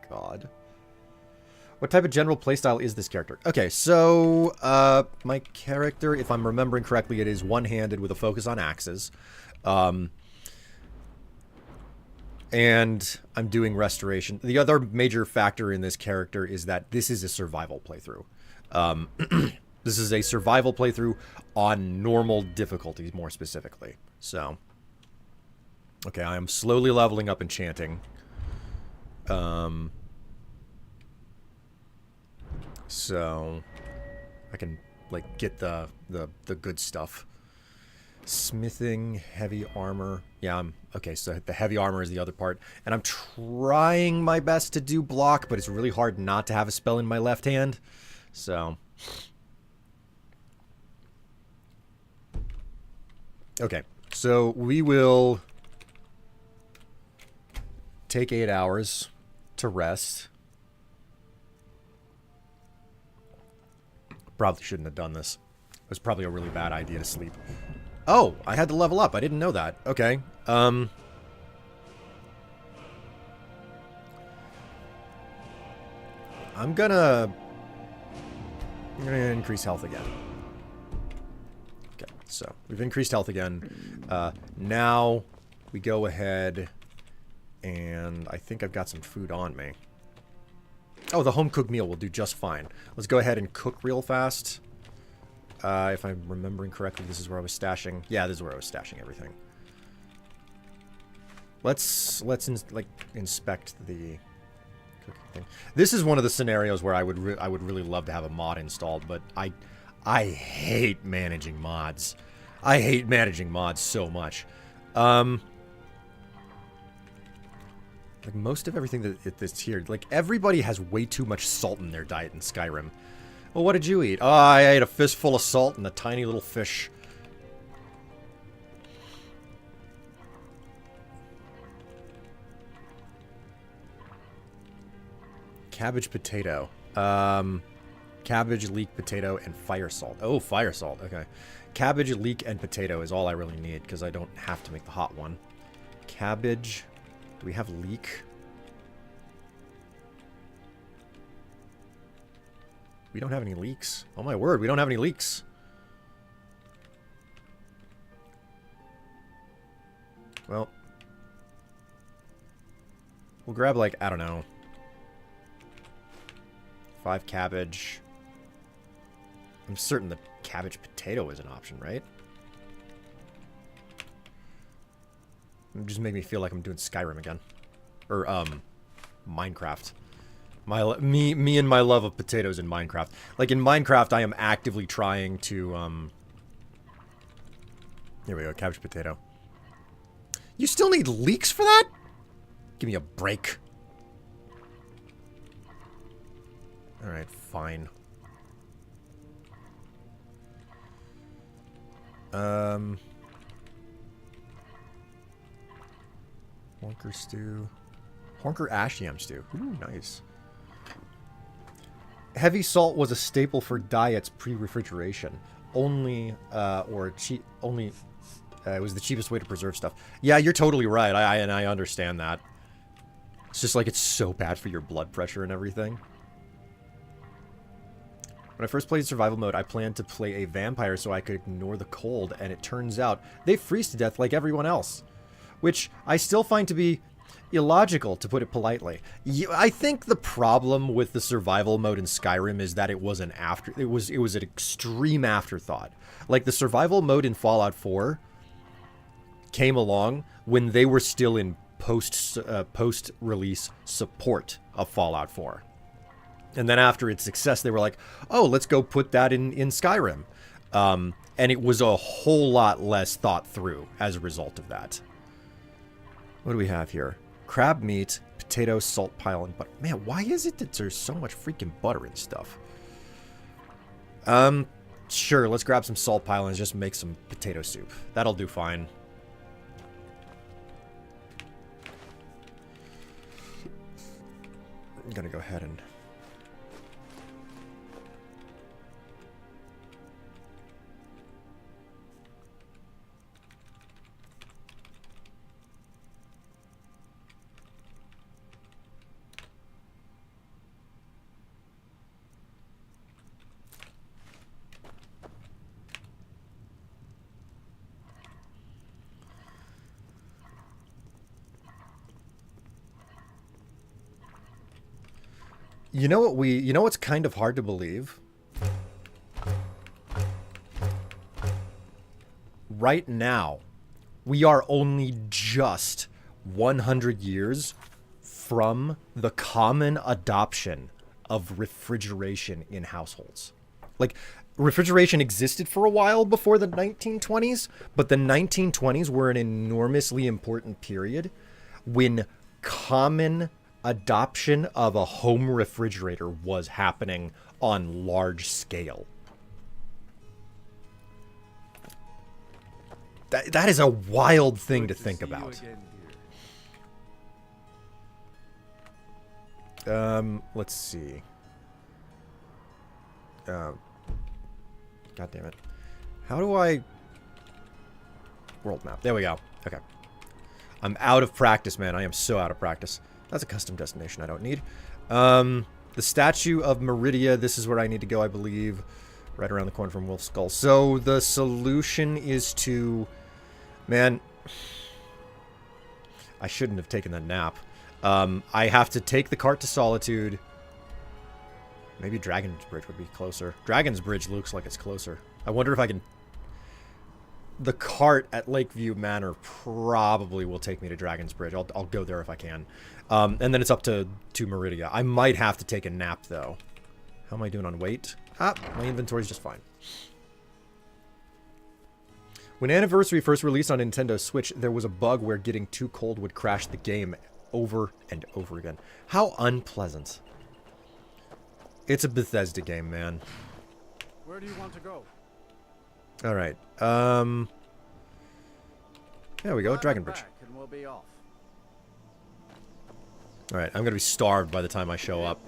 God. What type of general playstyle is this character? Okay, so, my character, if I'm remembering correctly, it is one-handed with a focus on axes. And I'm doing restoration. The other major factor in this character is that this is a survival playthrough. This is a survival playthrough on normal difficulty, more specifically. So, okay, I am slowly leveling up enchanting. So I can like get the good stuff. Smithing, heavy armor. Yeah, okay, so the heavy armor is the other part. And I'm trying my best to do block, but it's really hard not to have a spell in my left hand. So, okay, so we will take 8 hours to rest. Probably shouldn't have done this. It was probably a really bad idea to sleep. Oh, I had to level up. I didn't know that. Okay. I'm gonna increase health again. Okay, so we've increased health again. Now we go ahead and I think I've got some food on me. Oh, the home-cooked meal will do just fine. Let's go ahead and cook real fast. If I'm remembering correctly, this is where I was stashing. Yeah, this is where I was stashing everything. Let's inspect the cooking thing. This is one of the scenarios where I would really love to have a mod installed, but I hate managing mods. I hate managing mods so much. Like most of everything that's here, like everybody has way too much salt in their diet in Skyrim. Well, what did you eat? Oh, I ate a fistful of salt and a tiny little fish. Cabbage potato. Cabbage, leek, potato, and fire salt. Oh, fire salt. Okay. Cabbage, leek, and potato is all I really need because I don't have to make the hot one. Cabbage. Do we have leek? We don't have any leeks. Oh my word, we don't have any leeks. Well. We'll grab like, I don't know. 5 cabbage. I'm certain the cabbage potato is an option, right? It just make me feel like I'm doing Skyrim again. Or, Minecraft. Me and my love of potatoes in Minecraft. Like, in Minecraft, I am actively trying to, Here we go, cabbage potato. You still need leeks for that? Give me a break. Alright, fine. Honker stew. Honker ash yam stew. Ooh, nice. Heavy salt was a staple for diets pre-refrigeration. Only, it was the cheapest way to preserve stuff. Yeah, you're totally right. I understand that. It's just like it's so bad for your blood pressure and everything. When I first played survival mode, I planned to play a vampire so I could ignore the cold, and it turns out they freeze to death like everyone else. Which I still find to be illogical, to put it politely. I think the problem with the survival mode in Skyrim is that it was an extreme afterthought. Like, the survival mode in Fallout 4 came along when they were still in post-release support of Fallout 4. And then after its success, they were like, oh, let's go put that in Skyrim. And it was a whole lot less thought through as a result of that. What do we have here? Crab meat, potato, salt pile, and butter. Man, why is it that there's so much freaking butter and stuff? Sure, let's grab some salt pile and just make some potato soup. That'll do fine. I'm gonna go ahead and... You know what's kind of hard to believe? Right now, we are only just 100 years from the common adoption of refrigeration in households. Like, refrigeration existed for a while before the 1920s, but the 1920s were an enormously important period when common adoption of a home refrigerator was happening on large scale. That is a wild thing to think about. Let's see. God damn it. How do I... World map. There we go. Okay. I'm out of practice, man. I am so out of practice. That's a custom destination I don't need. The Statue of Meridia. This is where I need to go, I believe. Right around the corner from Wolf Skull. So the solution is to... Man, I shouldn't have taken that nap. I have to take the cart to Solitude. Maybe Dragon's Bridge would be closer. Dragon's Bridge looks like it's closer. I wonder if I can... The cart at Lakeview Manor probably will take me to Dragon's Bridge. I'll go there if I can. And then it's up to Meridia. I might have to take a nap, though. How am I doing on weight? Ah, my inventory's just fine. When Anniversary first released on Nintendo Switch, there was a bug where getting too cold would crash the game over and over again. How unpleasant. It's a Bethesda game, man. Where do you want to go? Alright. There we go, Dragon Bridge. And we'll be off. Alright, I'm gonna be starved by the time I show up.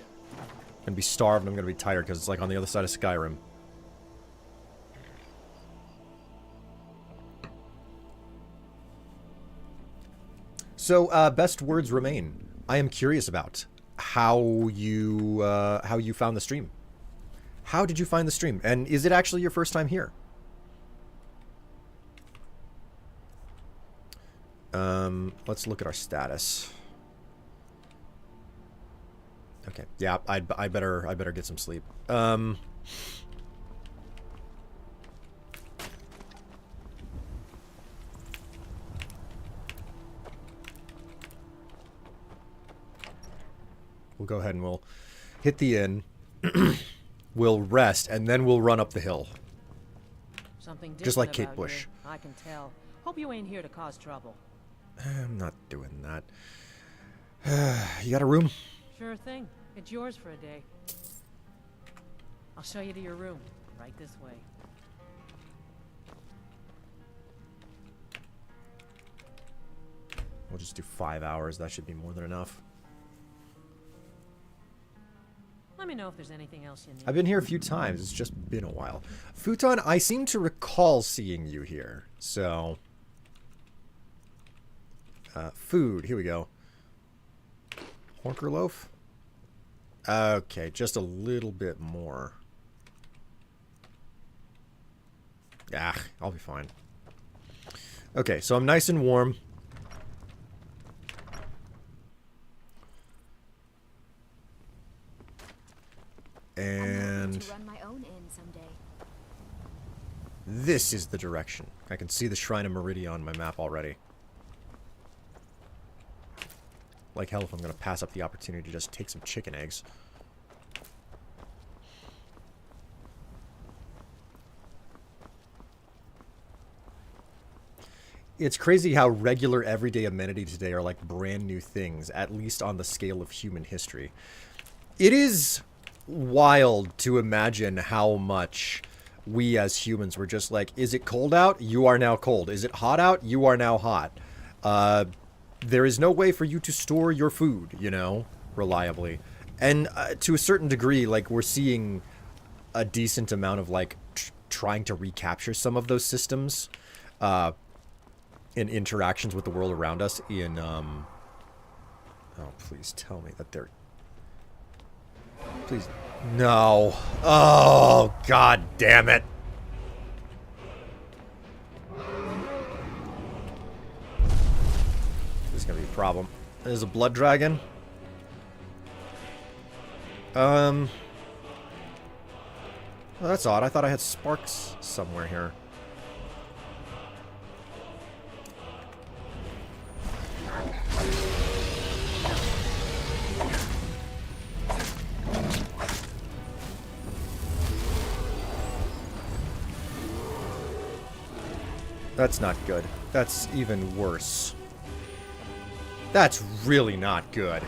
gonna be starved and I'm gonna be tired because it's like on the other side of Skyrim. So, best words remain. I am curious about how you found the stream. How did you find the stream? And is it actually your first time here? Let's look at our status. Okay, yeah, I better get some sleep. We'll go ahead and we'll hit the inn. We'll rest, and then we'll run up the hill. Something Just like different Kate about Bush. you, I can tell. Hope you ain't here to cause trouble. I'm not doing that. You got a room? Sure thing. It's yours for a day. I'll show you to your room. Right this way. We'll just do 5 hours. That should be more than enough. Let me know if there's anything else you need. I've been here a few times. It's just been a while. Futon, I seem to recall seeing you here. So... food. Here we go. Horker loaf? Okay, just a little bit more. Ah, I'll be fine. Okay, so I'm nice and warm. And to run my own inn someday. this is the direction. I can see the Shrine of Meridia on my map already. Like hell if I'm going to pass up the opportunity to just take some chicken eggs. It's crazy how regular everyday amenities today are like brand new things, at least on the scale of human history. It is wild to imagine how much we as humans were just like, is it cold out? You are now cold. Is it hot out? You are now hot. There is no way for you to store your food, you know, reliably. And to a certain degree, like, we're seeing a decent amount of, like, trying to recapture some of those systems in interactions with the world around us in, oh, please tell me that they're... Please. No. Oh, god damn it. This is gonna be a problem. There's a blood dragon. Well, that's odd. I thought I had sparks somewhere here. That's not good. That's even worse. That's really not good.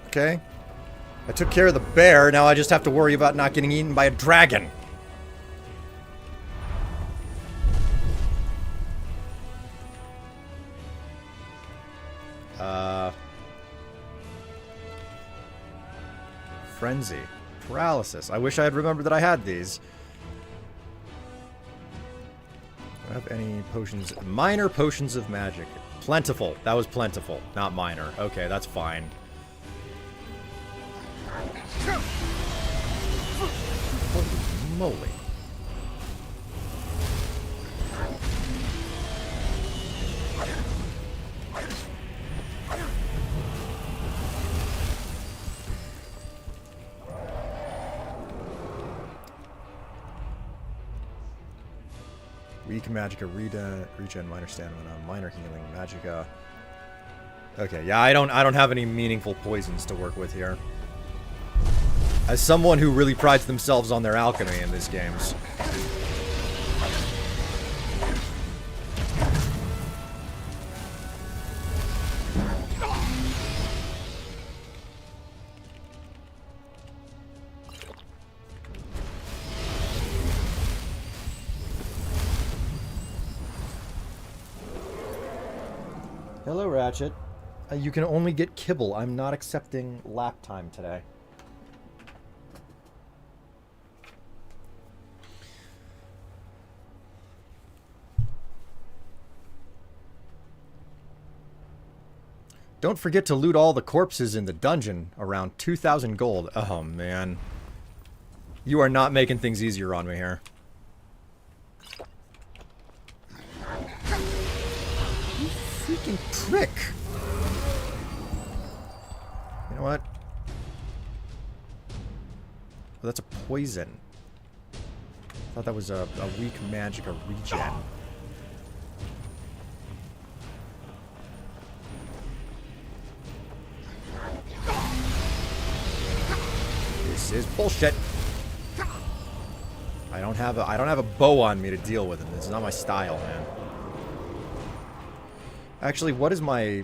Okay. I took care of the bear, now I just have to worry about not getting eaten by a dragon. Frenzy. Paralysis. I wish I had remembered that I had these. Do I have any potions? Minor potions of magic. Plentiful. That was plentiful, not minor. Okay, that's fine. Holy moly. Weak magicka, regen, minor stamina, minor healing, magicka. Okay, yeah, I don't have any meaningful poisons to work with here. As someone who really prides themselves on their alchemy in these games. Hello, Ratchet. You can only get kibble. I'm not accepting lap time today. Don't forget to loot all the corpses in the dungeon. Around 2,000 gold. Oh, man. You are not making things easier on me here. You freaking prick. You know what? Oh, that's a poison. I thought that was a weak magic, a regen. This is bullshit. I don't have a bow on me to deal with him. This is not my style, man. Actually, what is my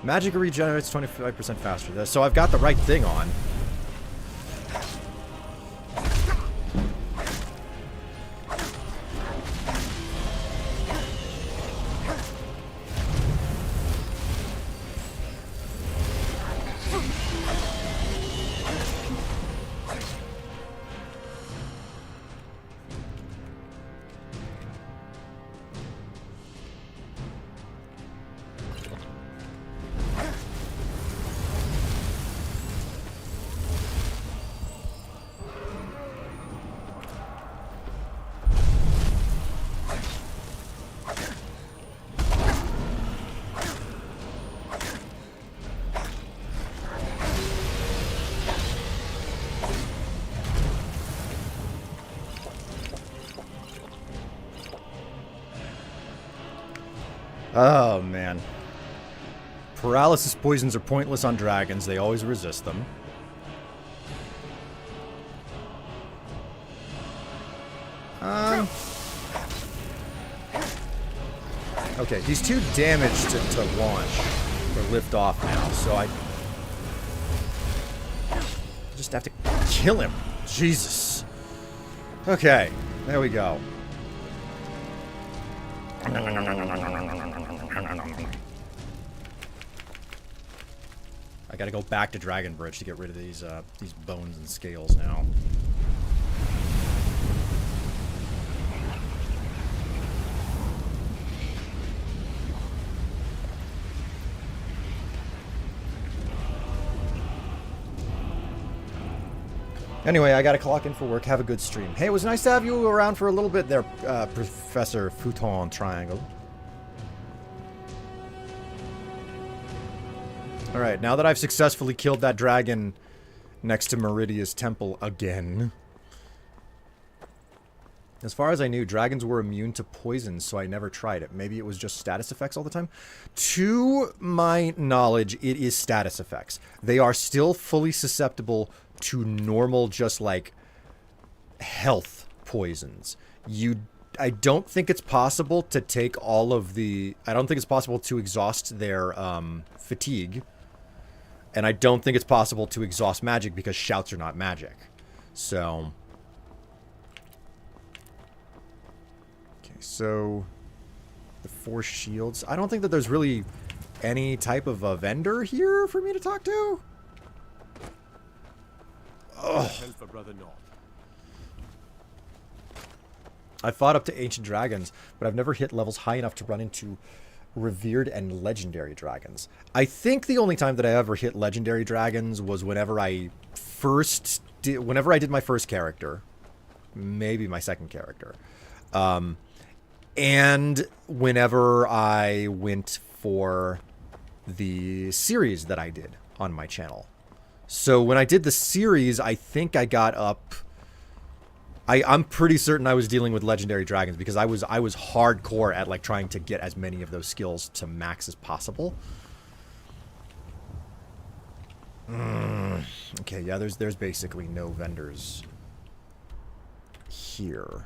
magic regenerates 25% faster. So I've got the right thing on. Oh, man. Paralysis poisons are pointless on dragons. They always resist them. Okay, he's too damaged to launch or lift off now, so I just have to kill him. Jesus. Okay, there we go. I gotta go back to Dragon Bridge to get rid of these bones and scales now. Anyway, I gotta clock in for work. Have a good stream. Hey, it was nice to have you around for a little bit there, Professor Futon Triangle. Alright, now that I've successfully killed that dragon next to Meridia's temple again. As far as I knew, dragons were immune to poison, so I never tried it. Maybe it was just status effects all the time. To my knowledge, it is status effects. They are still fully susceptible to normal, just like, health poisons. I don't think it's possible to take all of the... I don't think it's possible to exhaust their fatigue. And I don't think it's possible to exhaust magic because shouts are not magic. So... Okay, so... The 4 shields. I don't think that there's really any type of a vendor here for me to talk to. Ugh. I fought up to ancient dragons, but I've never hit levels high enough to run into revered and legendary dragons. I think the only time that I ever hit legendary dragons was whenever I did my first character, maybe my second character, and whenever I went for the series that I did on my channel. So when I did the series, I think I got up... I'm pretty certain I was dealing with legendary dragons because I was hardcore at like trying to get as many of those skills to max as possible. Okay, yeah, there's basically no vendors here.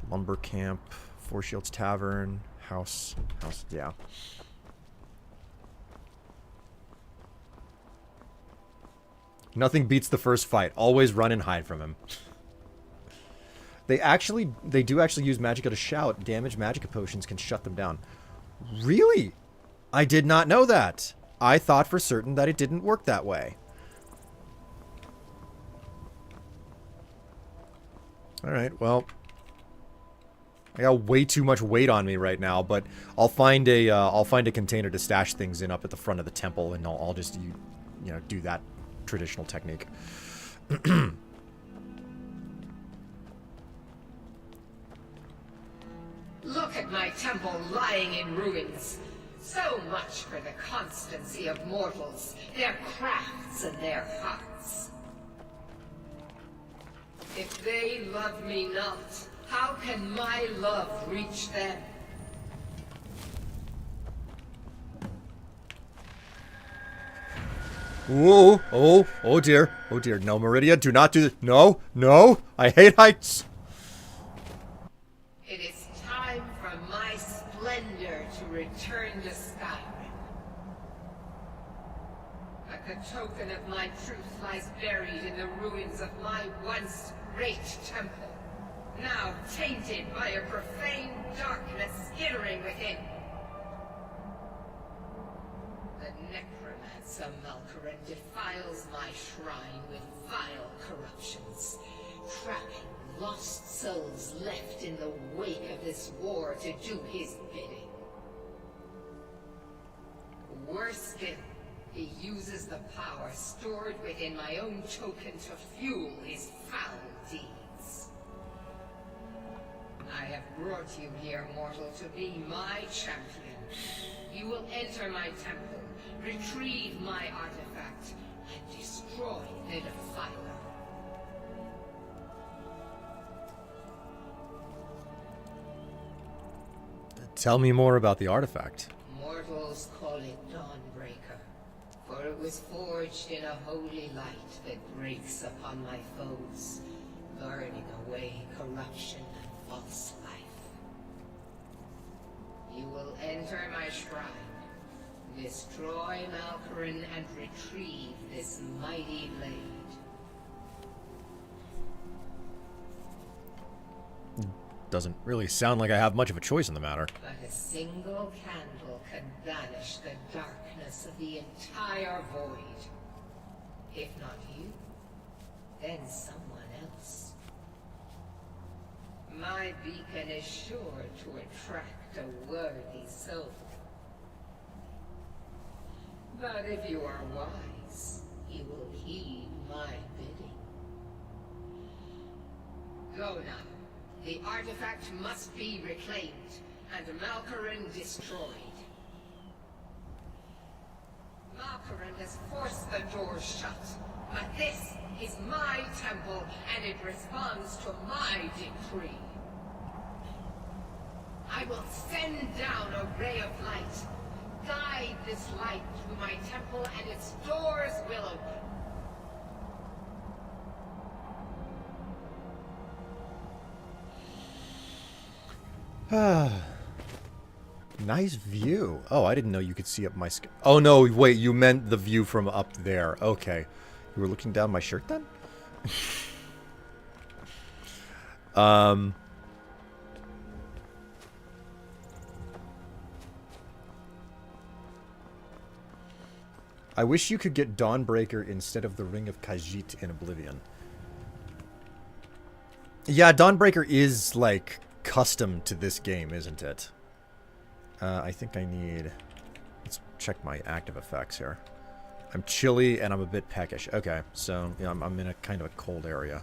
Lumber Camp, Four Shields Tavern, house, yeah. Nothing beats the first fight. Always run and hide from him. They do actually use Magicka to shout. Damage Magicka potions can shut them down. Really? I did not know that. I thought for certain that it didn't work that way. Alright, well. I got way too much weight on me right now, but I'll find a container to stash things in up at the front of the temple, and I'll just you know, do that traditional technique. Look at my temple lying in ruins. So much for the constancy of mortals, their crafts and their hearts. If they love me not, how can my love reach them? Whoa, oh dear, oh dear. No, Meridia, do not do this. No, no, I hate heights. It is time for my splendor to return to Skyrim. But the token of my truth lies buried in the ruins of my once great temple, now tainted by a profane darkness skittering within. The necromancer Malkaran defiles my shrine with vile corruptions, trapping lost souls left in the wake of this war to do his bidding. Worse still, he uses the power stored within my own token to fuel his foul deeds. I have brought you here, mortal, to be my champion. You will enter my temple, retrieve my artifact, and destroy the Defiler. Tell me more about the artifact. Mortals call it Dawnbreaker, for it was forged in a holy light that breaks upon my foes, burning away corruption and false life. You will enter my shrine, destroy Malkaran, and retrieve this mighty blade. Doesn't really sound like I have much of a choice in the matter. But a single candle can banish the darkness of the entire void. If not you, then someone else. My beacon is sure to attract a worthy soul. But if you are wise, you will heed my bidding. Go now. The artifact must be reclaimed, and Malkaran destroyed. Malkaran has forced the doors shut, but this is my temple, and it responds to my decree. I will send down a ray of light. Guide this light through my temple, and its doors will open. Nice view. Oh, I didn't know you could see up my sky. Oh, no, wait, you meant the view from up there. Okay. You were looking down my shirt then? I wish you could get Dawnbreaker instead of the Ring of Khajiit in Oblivion. Yeah, Dawnbreaker is, like, custom to this game, isn't it? I think I need... Let's check my active effects here. I'm chilly and I'm a bit peckish. Okay, so yeah, I'm in a kind of a cold area.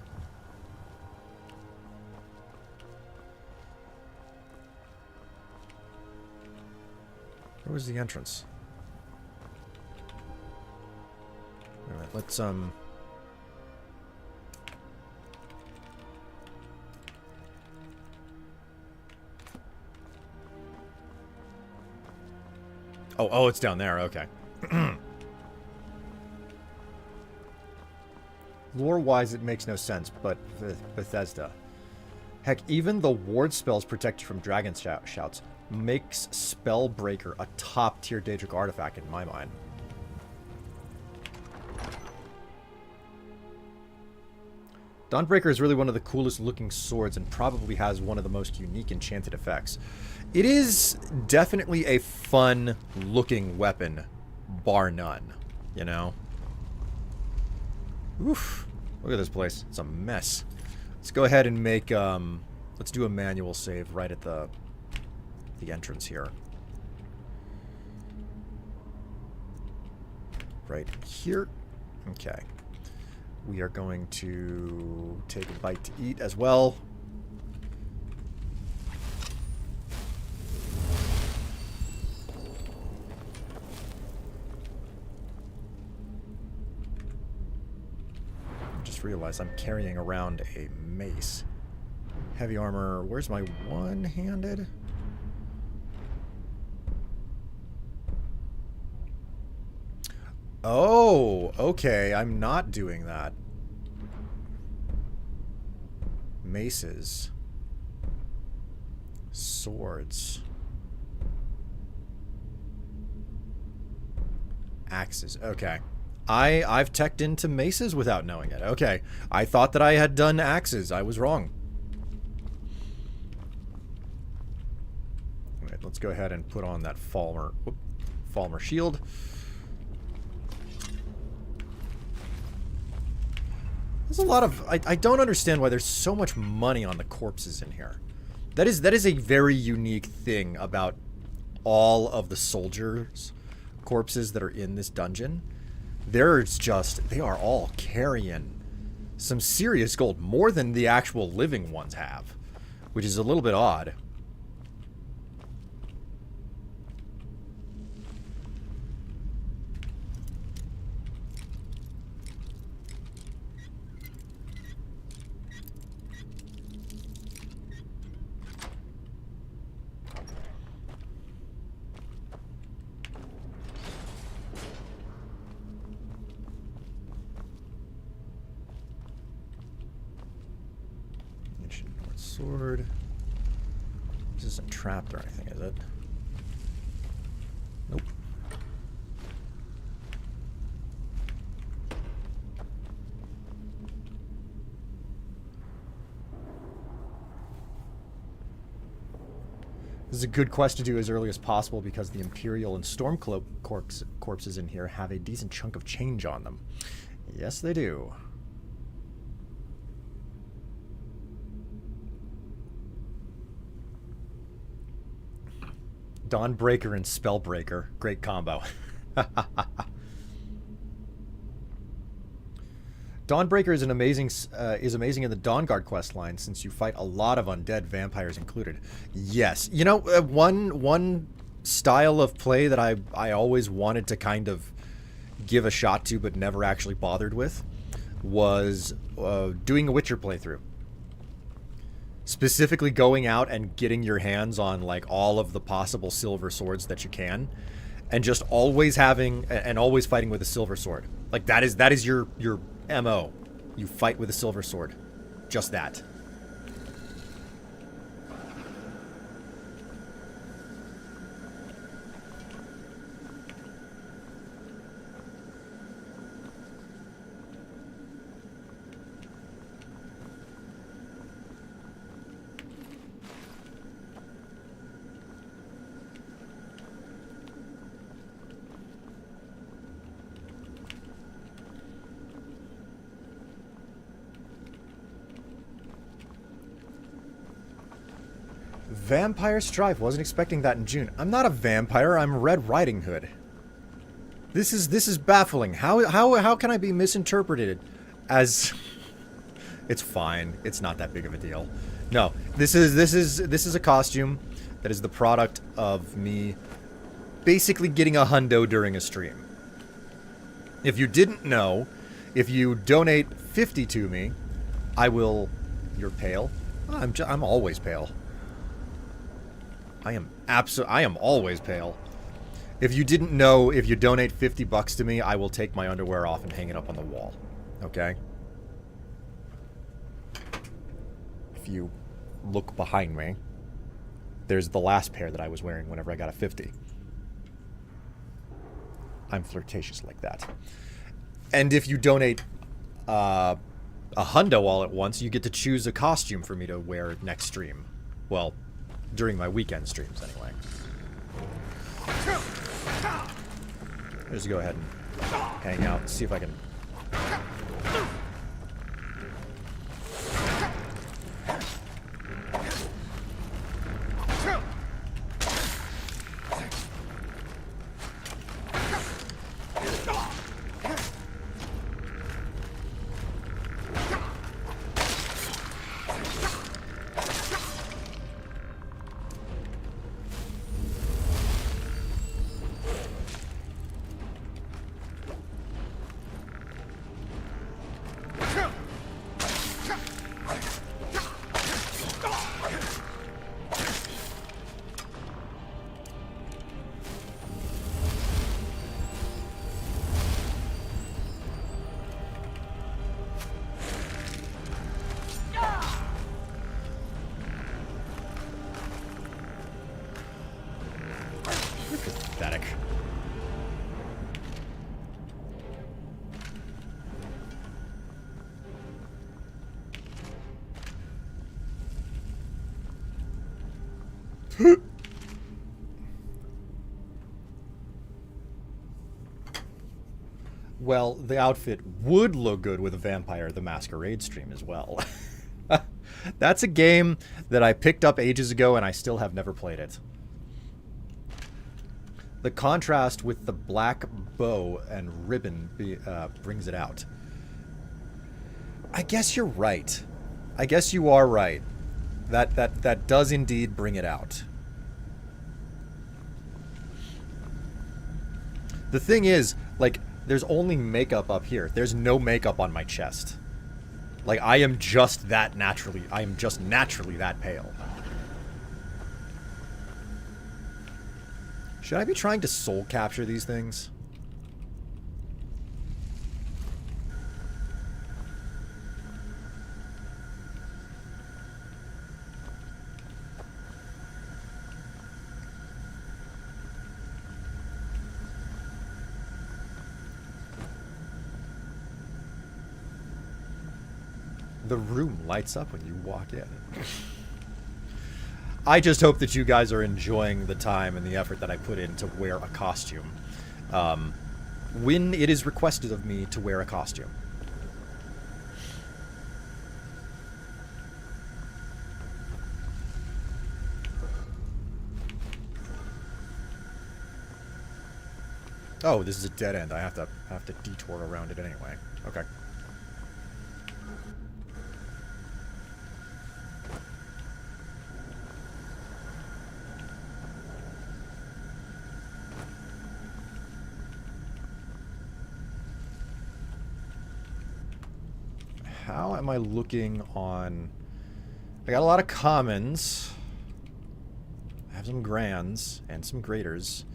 Where was the entrance? Alright, let's Oh, it's down there. Okay. Lore-wise, it makes no sense, but Bethesda. Heck, even the ward spells protect you from dragon shouts. Makes Spellbreaker a top-tier Daedric artifact in my mind. Dawnbreaker is really one of the coolest looking swords and probably has one of the most unique enchanted effects. It is definitely a fun looking weapon, bar none, you know? Oof. Look at this place. It's a mess. Let's go ahead and make, let's do a manual save right at the entrance here. Right here. Okay. We are going to take a bite to eat as well. Just realized I'm carrying around a mace. Heavy armor. Where's my one-handed? Oh, okay. I'm not doing that. Maces. Swords. Axes. Okay. I've teched into maces without knowing it. Okay. I thought that I had done axes. I was wrong. Alright, let's go ahead and put on that Falmer shield. There's a lot of... I don't understand why there's so much money on the corpses in here. That is a very unique thing about all of the soldiers' corpses that are in this dungeon. There's just... They are all carrying some serious gold. More than the actual living ones have. Which is a little bit odd. Sword. This isn't trapped or anything, is it? Nope. This is a good quest to do as early as possible because the Imperial and Stormcloak corpses in here have a decent chunk of change on them. Yes, they do. Dawnbreaker and Spellbreaker. Great combo. Dawnbreaker is amazing in the Dawnguard quest line since you fight a lot of undead, vampires included. Yes. You know, one style of play that I always wanted to kind of give a shot to but never actually bothered with was doing a Witcher playthrough. Specifically going out and getting your hands on like all of the possible silver swords that you can, and just always having and always fighting with a silver sword. Like that is your MO. You fight with a silver sword. Just that. Vampire Strife. Wasn't expecting that in June. I'm not a vampire. I'm Red Riding Hood. This is baffling. How can I be misinterpreted as? It's fine. It's not that big of a deal. No, this is a costume that is the product of me basically getting a hundo during a stream. If you didn't know, if you donate 50 to me, I will. You're pale. I'm always pale. I am always pale. If you didn't know, if you donate $50 to me, I will take my underwear off and hang it up on the wall. Okay? If you look behind me, there's the last pair that I was wearing whenever I got a 50. I'm flirtatious like that. And if you donate a hundo all at once, you get to choose a costume for me to wear next stream. Well, during my weekend streams, anyway. Just go ahead and hang out and see if I can... Pathetic. Well, the outfit would look good with a Vampire the Masquerade stream as well. That's a game that I picked up ages ago and I still have never played it. The contrast with the black bow and ribbon brings it out. I guess you're right. I guess you are right. That does indeed bring it out. The thing is, like, there's only makeup up here. There's no makeup on my chest. Like, I am just naturally that pale. Should I be trying to soul capture these things? The room lights up when you walk in. I just hope that you guys are enjoying the time and the effort that I put in to wear a costume. When it is requested of me to wear a costume. Oh, this is a dead end. I have to detour around it anyway. Okay. How am I looking on... I got a lot of commons. I have some grands and some greaters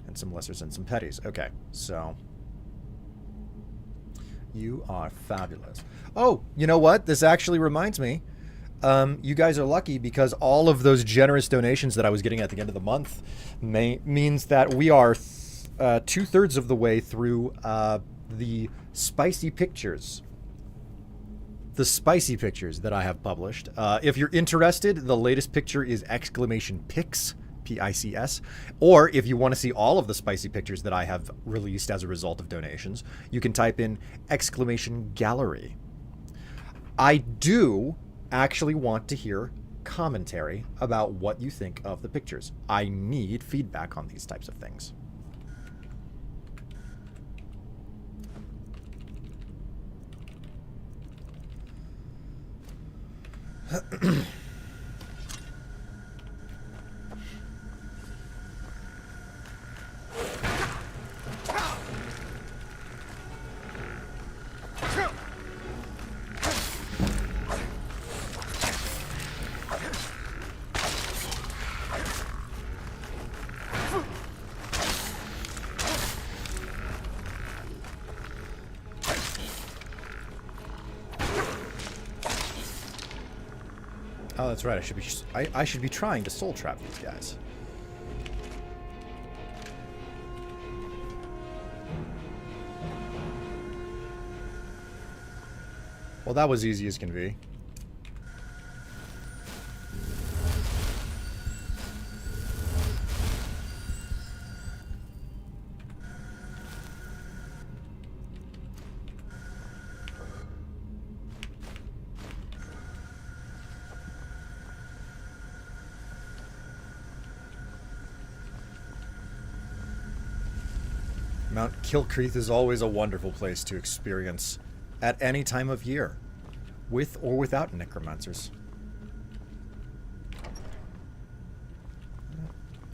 and some lessers and some petties. Okay, so... You are fabulous. Oh, you know what? This actually reminds me. You guys are lucky because all of those generous donations that I was getting at the end of the month means that we are 2/3 of the way through the spicy pictures. The spicy pictures that I have published. If you're interested, the latest picture is !pics, P-I-C-S. Or if you want to see all of the spicy pictures that I have released as a result of donations, you can type in !gallery. I do actually want to hear commentary about what you think of the pictures. I need feedback on these types of things. Oh, that's right. I should be trying to soul trap these guys. Well, that was easy as can be. Mount Kilcreath is always a wonderful place to experience at any time of year, with or without necromancers.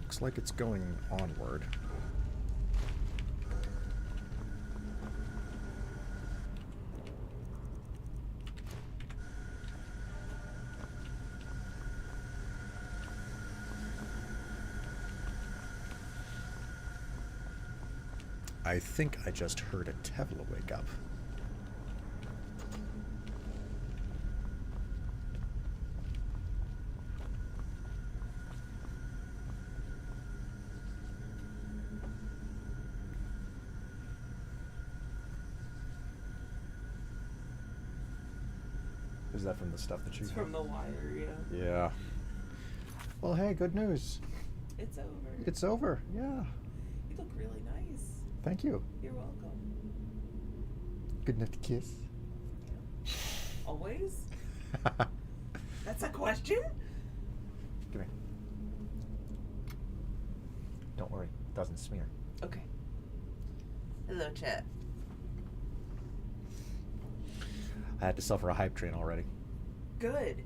Looks like it's going onward. I think I just heard a Tevla wake up. Is that from the stuff that you... It's from The Wire, yeah. Yeah. Well, hey, good news. It's over. It's over, yeah. You look really nice. Thank you. You're welcome. Good enough to kiss? Always? That's a question? Come here. Don't worry, it doesn't smear. Okay. Hello, chat. I had to suffer a hype train already. Good.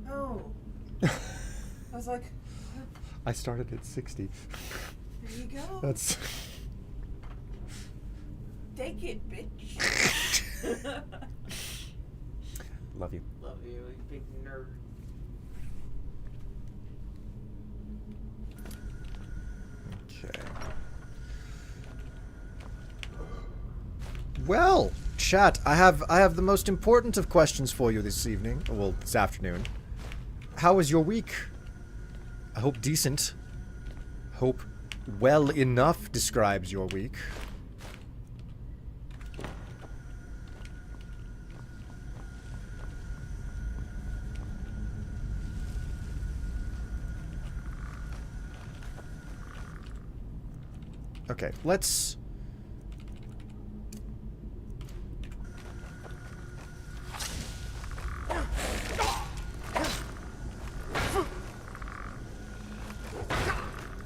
Oh. I was like, I started at 60. there you go. That's... Take it, bitch. Love you. Love you, you big nerd. Okay. Well, chat, I have the most important of questions for you this evening. Well, this afternoon. How was your week? I hope decent. Hope well enough describes your week. Okay, let's...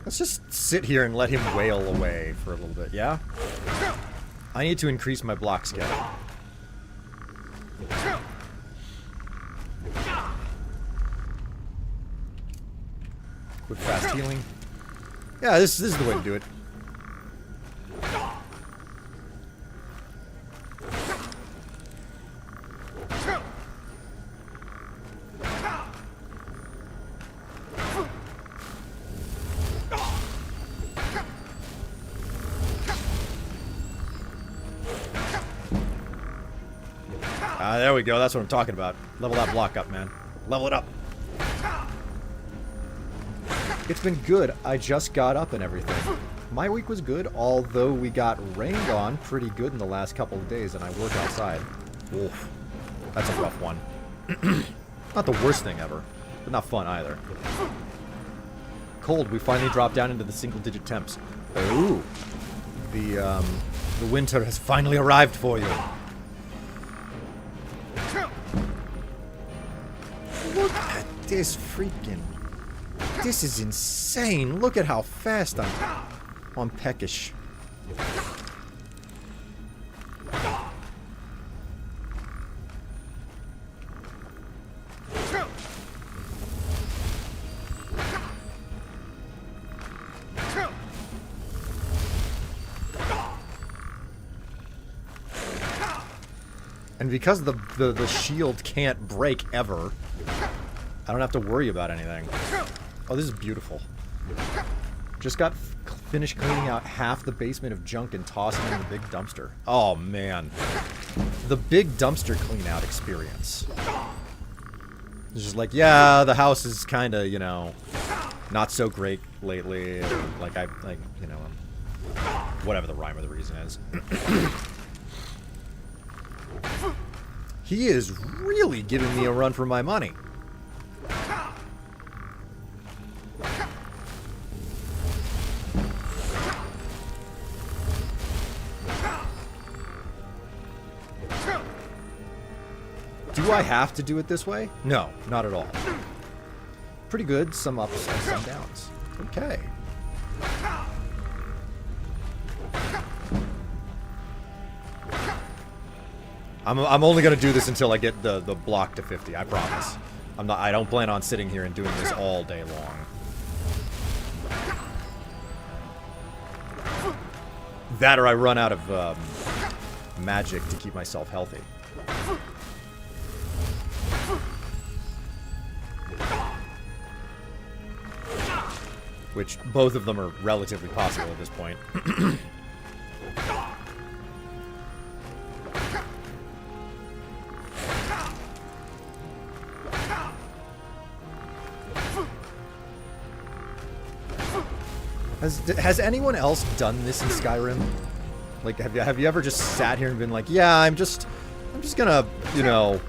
Let's just sit here and let him wail away for a little bit, yeah? I need to increase my block scale. Quick fast healing. Yeah, this is the way to do it. There we go. That's what I'm talking about. Level that block up, man. Level it up. It's been good. I just got up and everything. My week was good, although we got rained on pretty good in the last couple of days, and I work outside. Oof. That's a rough one. Not the worst thing ever, but not fun either. Cold. We finally dropped down into the single-digit temps. Ooh. The winter has finally arrived for you. Look at this freaking... This is insane. Look at how fast I'm peckish. And because the shield can't break ever, I don't have to worry about anything. Oh, this is beautiful. Just got finished cleaning out half the basement of junk and tossing it in the big dumpster. Oh, man. The big dumpster clean-out experience. It's just like, yeah, the house is kind of, you know, not so great lately. Like, you know, Whatever the rhyme or the reason is. He is really giving me a run for my money. Do I have to do it this way? No, not at all. Pretty good, some ups and some downs. Okay. I'm only gonna do this until I get the block to 50. I promise. I don't plan on sitting here and doing this all day long. That or I run out of magic to keep myself healthy. Which both of them are relatively possible at this point. Has anyone else done this in Skyrim? Like, have you ever just sat here and been like, yeah, I'm just gonna, you know,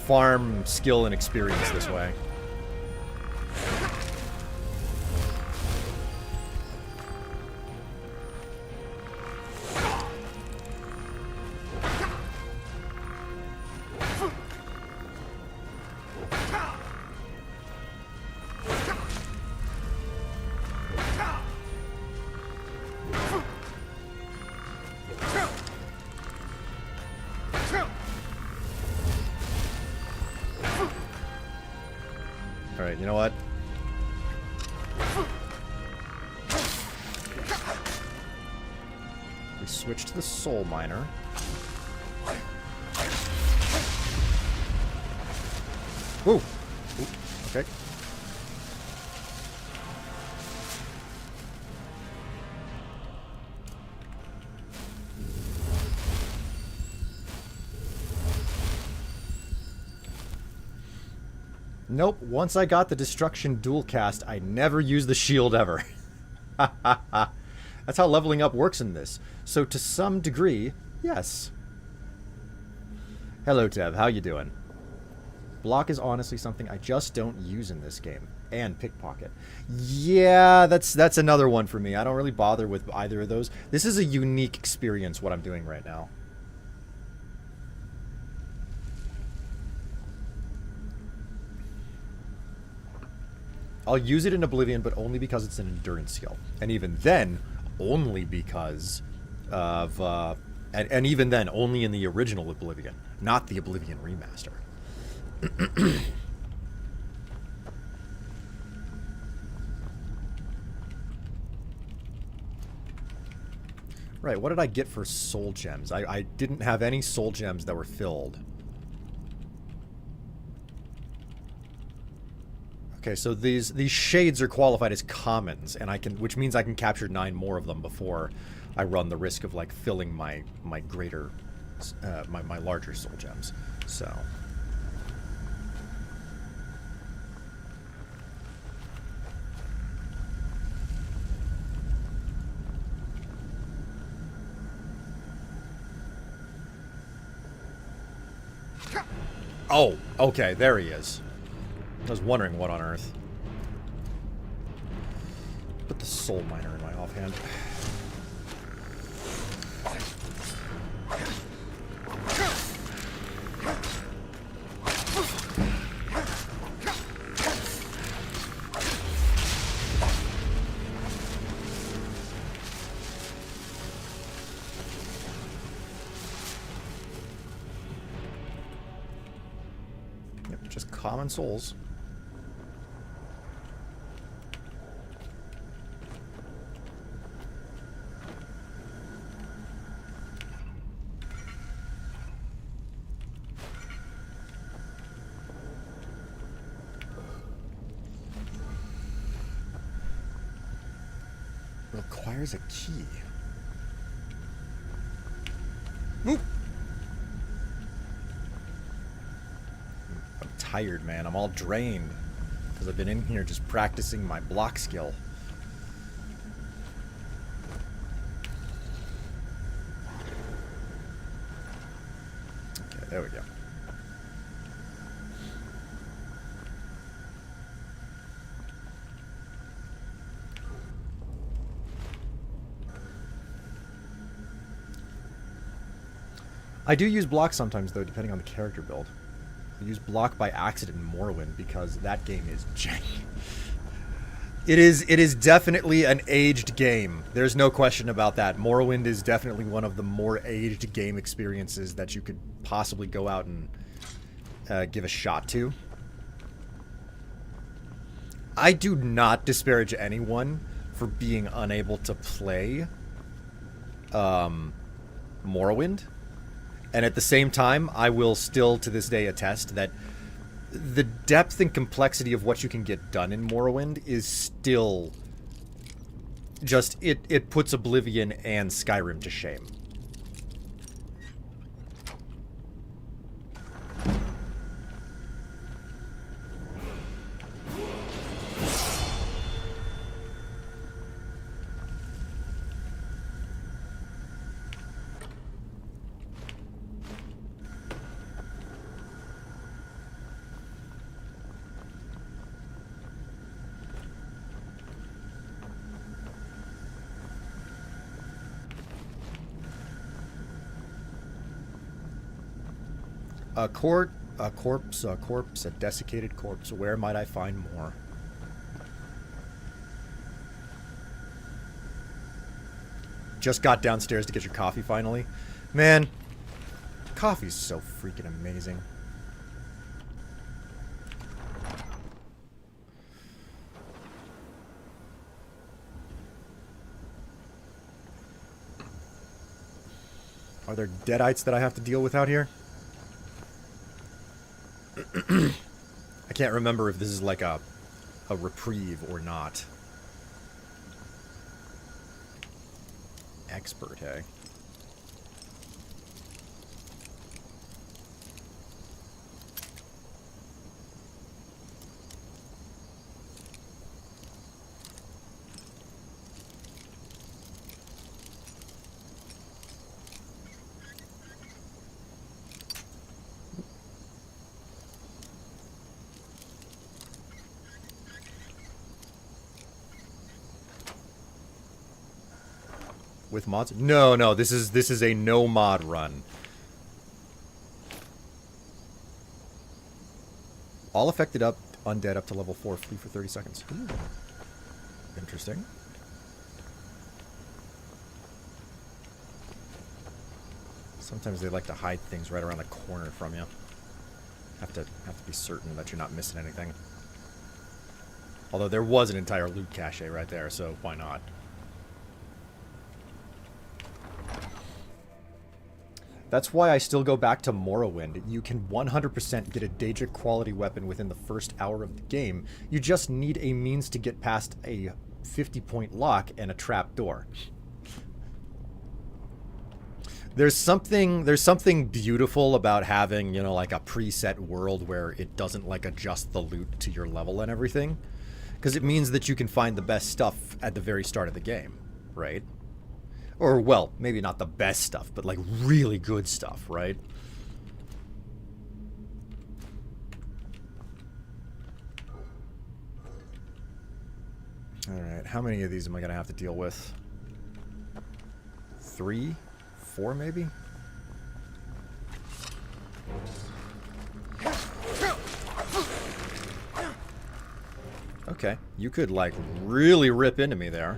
farm skill and experience this way? Alright, you know what? We switch to the soul miner. Woo! Ooh, okay. Nope, once I got the destruction dual cast, I never used the shield ever. That's how leveling up works in this. So to some degree, yes. Hello, Tev. How you doing? Block is honestly something I just don't use in this game. And pickpocket. Yeah, that's another one for me. I don't really bother with either of those. This is a unique experience, what I'm doing right now. I'll use it in Oblivion, but only because it's an endurance skill. And even then, only because of... and even then, only in the original Oblivion, not the Oblivion remaster. Right, what did I get for soul gems? I didn't have any soul gems that were filled. Okay, so these shades are qualified as commons, and which means I can capture 9 more of them before I run the risk of like filling my greater, my larger soul gems. So. Oh, okay, there he is. I was wondering what on earth. Put the soul miner in my offhand. Yep, just common souls. Requires a key. Oop. I'm tired, man. I'm all drained because I've been in here just practicing my block skill. there we go. I do use block sometimes, though, depending on the character build. I use block by accident in Morrowind because that game is jank. It is definitely an aged game. There's no question about that. Morrowind is definitely one of the more aged game experiences that you could possibly go out and give a shot to. I do not disparage anyone for being unable to play Morrowind. And at the same time, I will still to this day attest that the depth and complexity of what you can get done in Morrowind is still just, it puts Oblivion and Skyrim to shame. A corpse, a desiccated corpse. Where might I find more? Just got downstairs to get your coffee finally. Man, coffee's so freaking amazing. Are there deadites that I have to deal with out here? I can't remember if this is like a reprieve or not. Expert, hey? With mods? No, this is a no mod run. All affected undead up to level 4 flee for 30 seconds. Ooh. Interesting. Sometimes they like to hide things right around the corner from you. Have to be certain that you're not missing anything. Although there was an entire loot cache right there, so why not? That's why I still go back to Morrowind. You can 100% get a Daedric quality weapon within the first hour of the game. You just need a means to get past a 50-point lock and a trap door. There's something beautiful about having, you know, like a preset world where it doesn't like adjust the loot to your level and everything. Because it means that you can find the best stuff at the very start of the game, right? Or, well, maybe not the best stuff, but, like, really good stuff, right? Alright, how many of these am I going to have to deal with? 3? 4, maybe? Okay, you could, like, really rip into me there.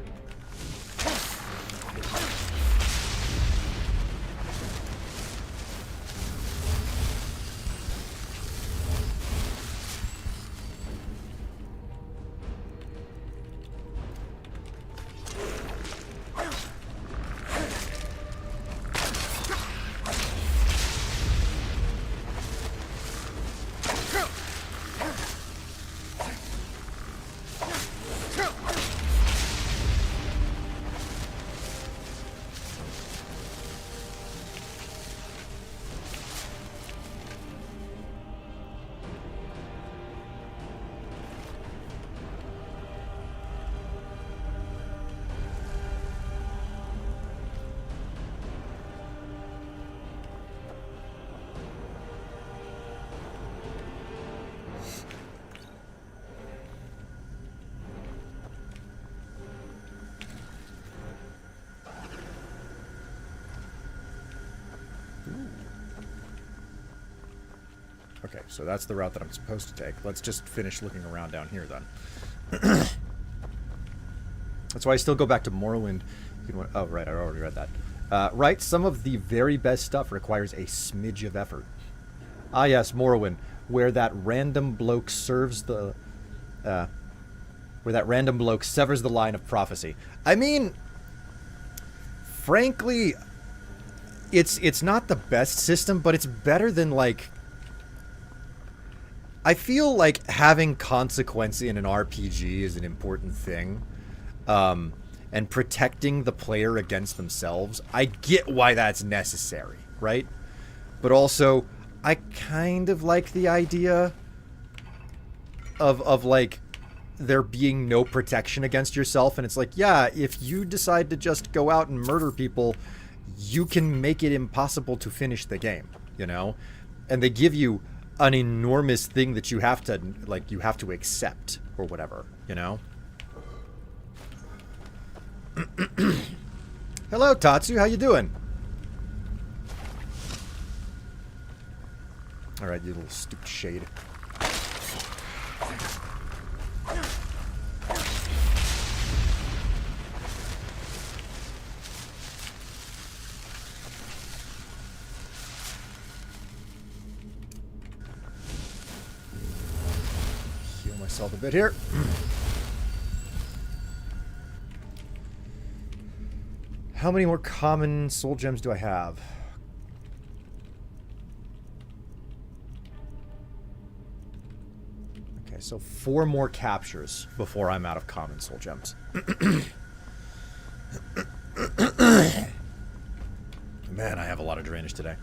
Okay, so that's the route that I'm supposed to take. Let's just finish looking around down here, then. That's why I still go back to Morrowind. Oh, right, I already read that. Right, some of the very best stuff requires a smidge of effort. Ah, yes, Morrowind, where that random bloke serves the... where that random bloke severs the line of prophecy. I mean, frankly, it's not the best system, but it's better than, like... I feel like having consequence in an RPG is an important thing. And protecting the player against themselves. I get why that's necessary, right? But also, I kind of like the idea of like, there being no protection against yourself. And it's like, yeah, if you decide to just go out and murder people, you can make it impossible to finish the game, you know? And they give you an enormous thing that you have to, like, you have to accept or whatever, you know? Hello, Tatsu. How you doing? All right, you little stupid shade. Heal myself a bit here. How many more common soul gems do I have? Okay, so 4 more captures before I'm out of common soul gems. Man, I have a lot of drainage today.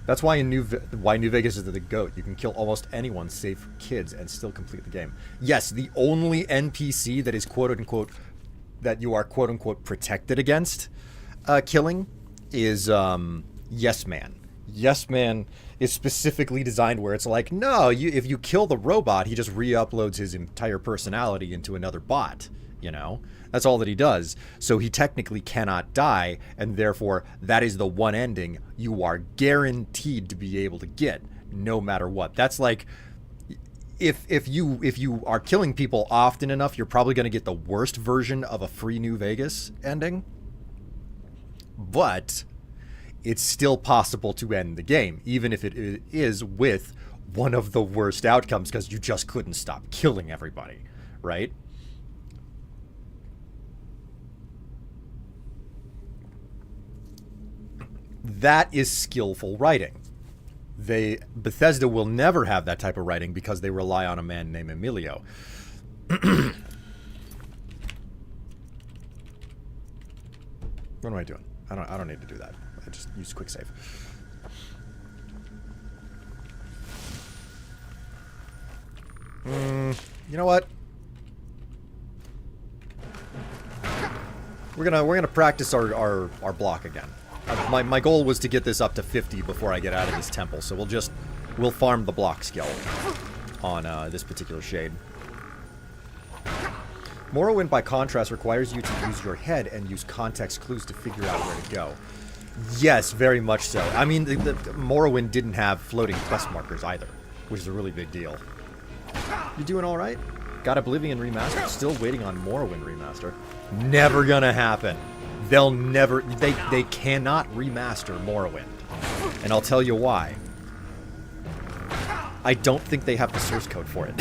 That's why New Vegas is the GOAT. You can kill almost anyone save kids and still complete the game. Yes, the only NPC that is quote-unquote, that you are quote-unquote protected against killing is Yes Man. Yes Man is specifically designed where it's like, no, if you kill the robot, he just re-uploads his entire personality into another bot, you know? That's all that he does. So he technically cannot die, and therefore that is the one ending you are guaranteed to be able to get, no matter what. That's like, if you are killing people often enough, you're probably going to get the worst version of a free New Vegas ending. But it's still possible to end the game, even if it is with one of the worst outcomes, because you just couldn't stop killing everybody, right? That is skillful writing. Bethesda will never have that type of writing because they rely on a man named Emilio. What am I doing? I don't need to do that. I just use quick save. You know what? We're gonna practice our block again. My goal was to get this up to 50 before I get out of this temple, so we'll farm the block skill on this particular shade. Morrowind, by contrast, requires you to use your head and use context clues to figure out where to go. Yes, very much so. I mean, the Morrowind didn't have floating quest markers either, which is a really big deal. You doing all right? Got Oblivion Remastered? Still waiting on Morrowind Remaster. Never gonna happen. They'll never... They cannot remaster Morrowind. And I'll tell you why. I don't think they have the source code for it.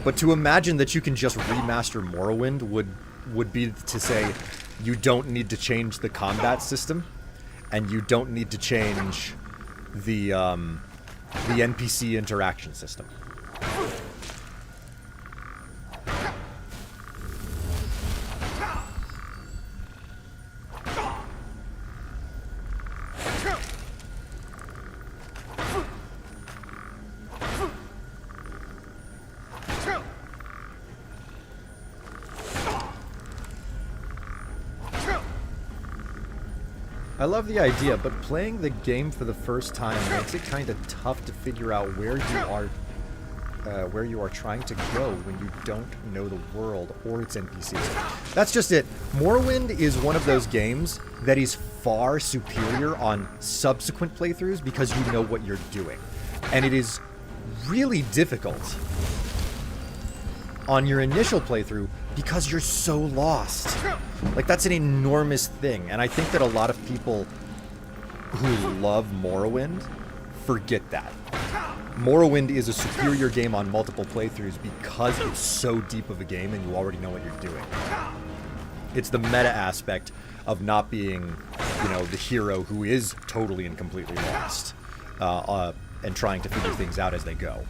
But to imagine that you can just remaster Morrowind would be to say you don't need to change the combat system, and you don't need to change the NPC interaction system. I love the idea, but playing the game for the first time makes it kind of tough to figure out where you are where you are trying to go when you don't know the world or its NPCs. That's just it. Morrowind is one of those games that is far superior on subsequent playthroughs because you know what you're doing. And it is really difficult on your initial playthrough because you're so lost. Like, that's an enormous thing. And I think that a lot of people who love Morrowind forget that. Morrowind is a superior game on multiple playthroughs because it's so deep of a game and you already know what you're doing. It's the meta aspect of not being, you know, the hero who is totally and completely lost and trying to figure things out as they go.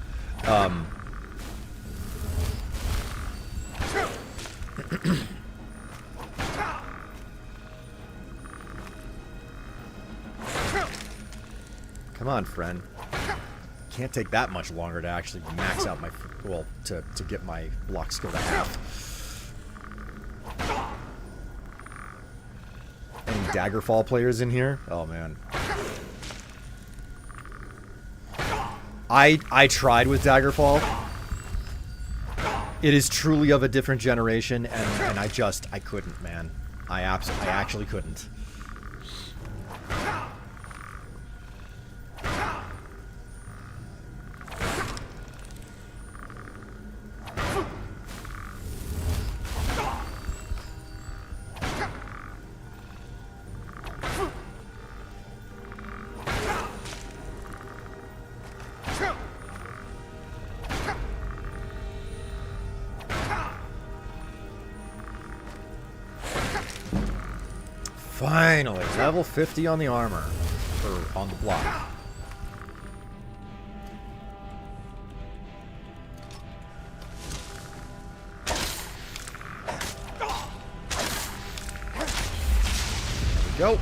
Come on, friend. Can't take that much longer to actually max out my... Well, to get my block skill to half. Any Daggerfall players in here? Oh, man. I tried with Daggerfall. It is truly of a different generation, and I couldn't, man. I actually couldn't. Finally, level 50 on the armor. Or on the block. There we go.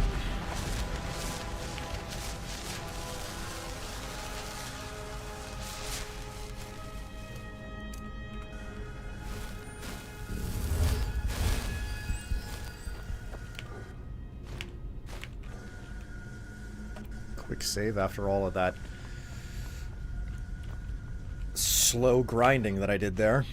Quick save after all of that slow grinding that I did there.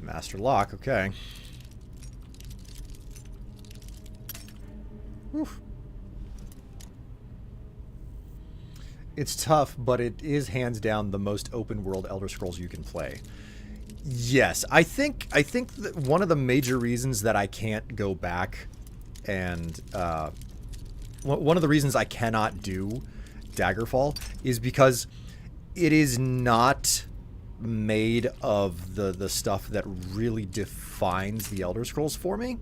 Master lock, okay. Whew. It's tough, but it is hands down the most open world Elder Scrolls you can play. Yes, I think that one of the major reasons that I can't go back and one of the reasons I cannot do Daggerfall is because it is not made of the stuff that really defines the Elder Scrolls for me.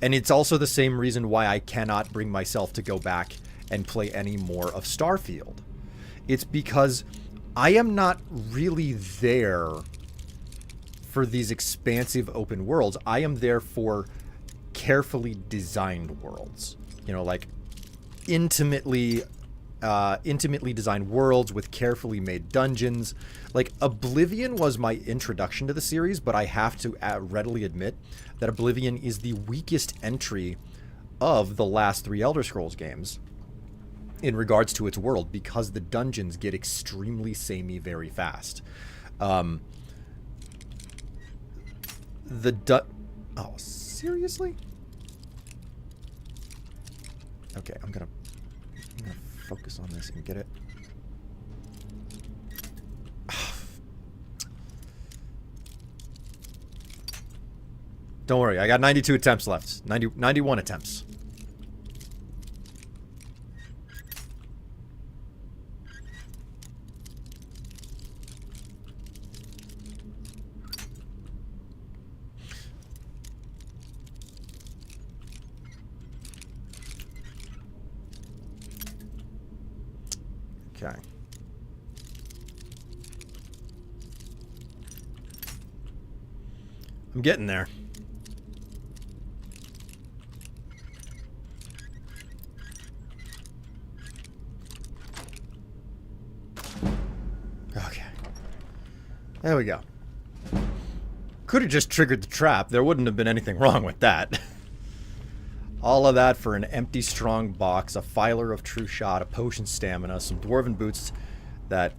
And it's also the same reason why I cannot bring myself to go back and play any more of Starfield. It's because I am not really there for these expansive open worlds. I am there for carefully designed worlds. You know, like intimately designed worlds with carefully made dungeons. Like, Oblivion was my introduction to the series, but I have to readily admit that Oblivion is the weakest entry of the last 3 Elder Scrolls games in regards to its world, because the dungeons get extremely samey very fast. Oh, seriously? Okay, I'm gonna focus on this and get it. Don't worry, I got 92 attempts left. 91 attempts. Okay. I'm getting there. There we go. Could have just triggered the trap. There wouldn't have been anything wrong with that. All of that for an empty strong box, a filer of true shot, a potion stamina, some dwarven boots that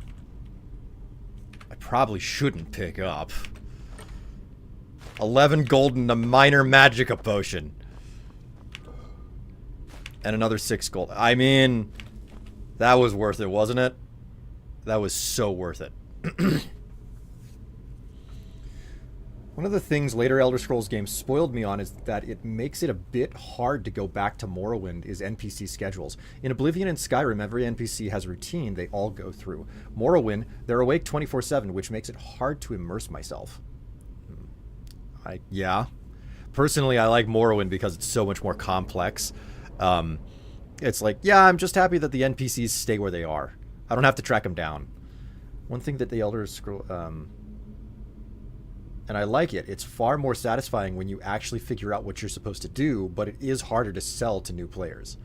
I probably shouldn't pick up. 11 gold and a minor magicka potion. And another 6 gold. I mean, that was worth it, wasn't it? That was so worth it. One of the things later Elder Scrolls games spoiled me on is that it makes it a bit hard to go back to Morrowind is NPC schedules. In Oblivion and Skyrim, every NPC has a routine they all go through. Morrowind, they're awake 24/7, which makes it hard to immerse myself. Yeah. Personally, I like Morrowind because it's so much more complex. It's like, yeah, I'm just happy that the NPCs stay where they are. I don't have to track them down. One thing that the Elder Scrolls... and I like it. It's far more satisfying when you actually figure out what you're supposed to do, but it is harder to sell to new players.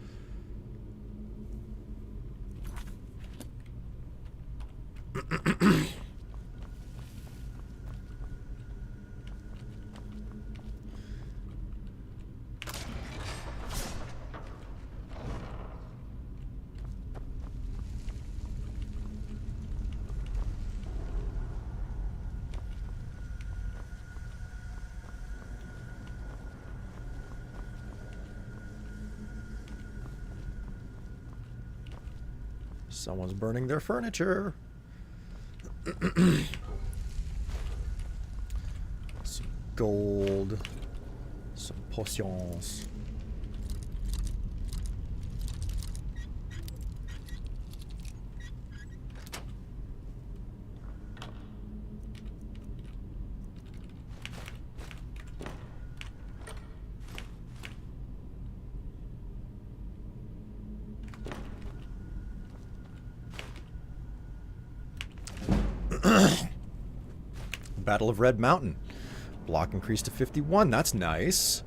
Someone's burning their furniture. Some gold. Some potions. Battle of Red Mountain. Block increased to 51. That's nice.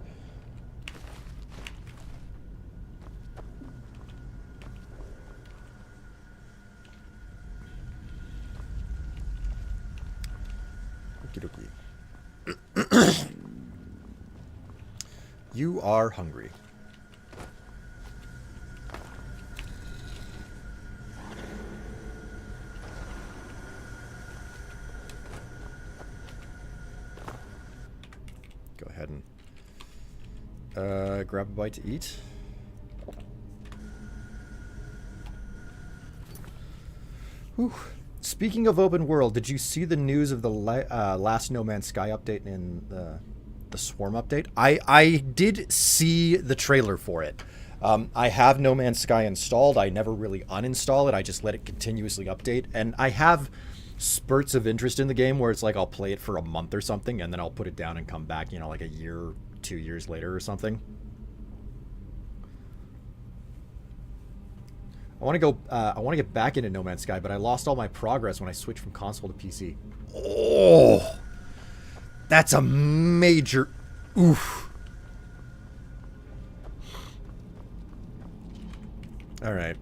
Okey-dokey. You are hungry. Grab a bite to eat. Whew. Speaking of open world, did you see the news of the last No Man's Sky update in the Swarm update? I did see the trailer for it. I have No Man's Sky installed. I never really uninstall it. I just let it continuously update. And I have spurts of interest in the game where it's like I'll play it for a month or something and then I'll put it down and come back, you know, like a year, 2 years later or something. I want to go. I want to get back into No Man's Sky, but I lost all my progress when I switched from console to PC. Oh, that's a major oof. All right.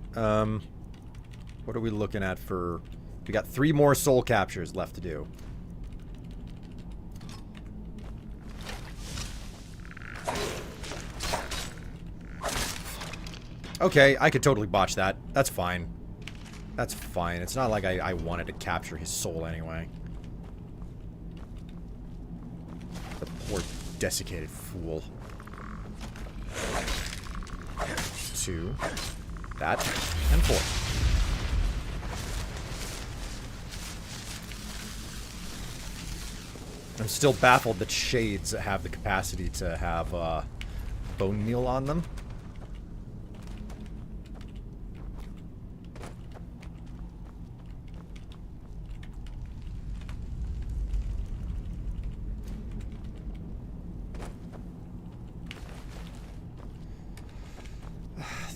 What are we looking at for? We got 3 more soul captures left to do. Okay, I could totally botch that. That's fine. That's fine. It's not like I wanted to capture his soul anyway. The poor desiccated fool. 2. That. And 4. I'm still baffled that shades have the capacity to have bone meal on them.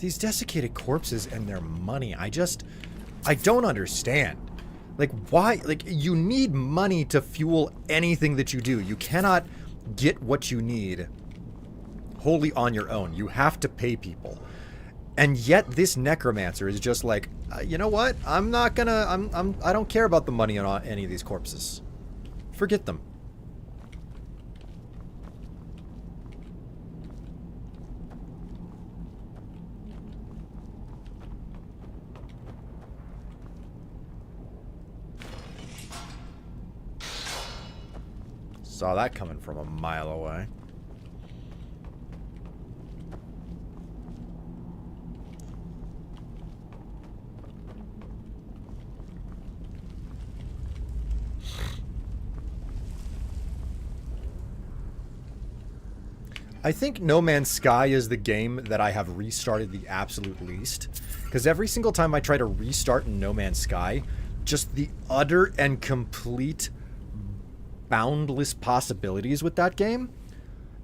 These desiccated corpses and their money, I don't understand. Like, why? Like, you need money to fuel anything that you do. You cannot get what you need wholly on your own. You have to pay people. And yet this necromancer is just like, you know what? I'm not gonna, I don't care about the money on any of these corpses. Forget them. Saw that coming from a mile away. I think No Man's Sky is the game that I have restarted the absolute least. Because every single time I try to restart in No Man's Sky, just the utter and complete boundless possibilities with that game,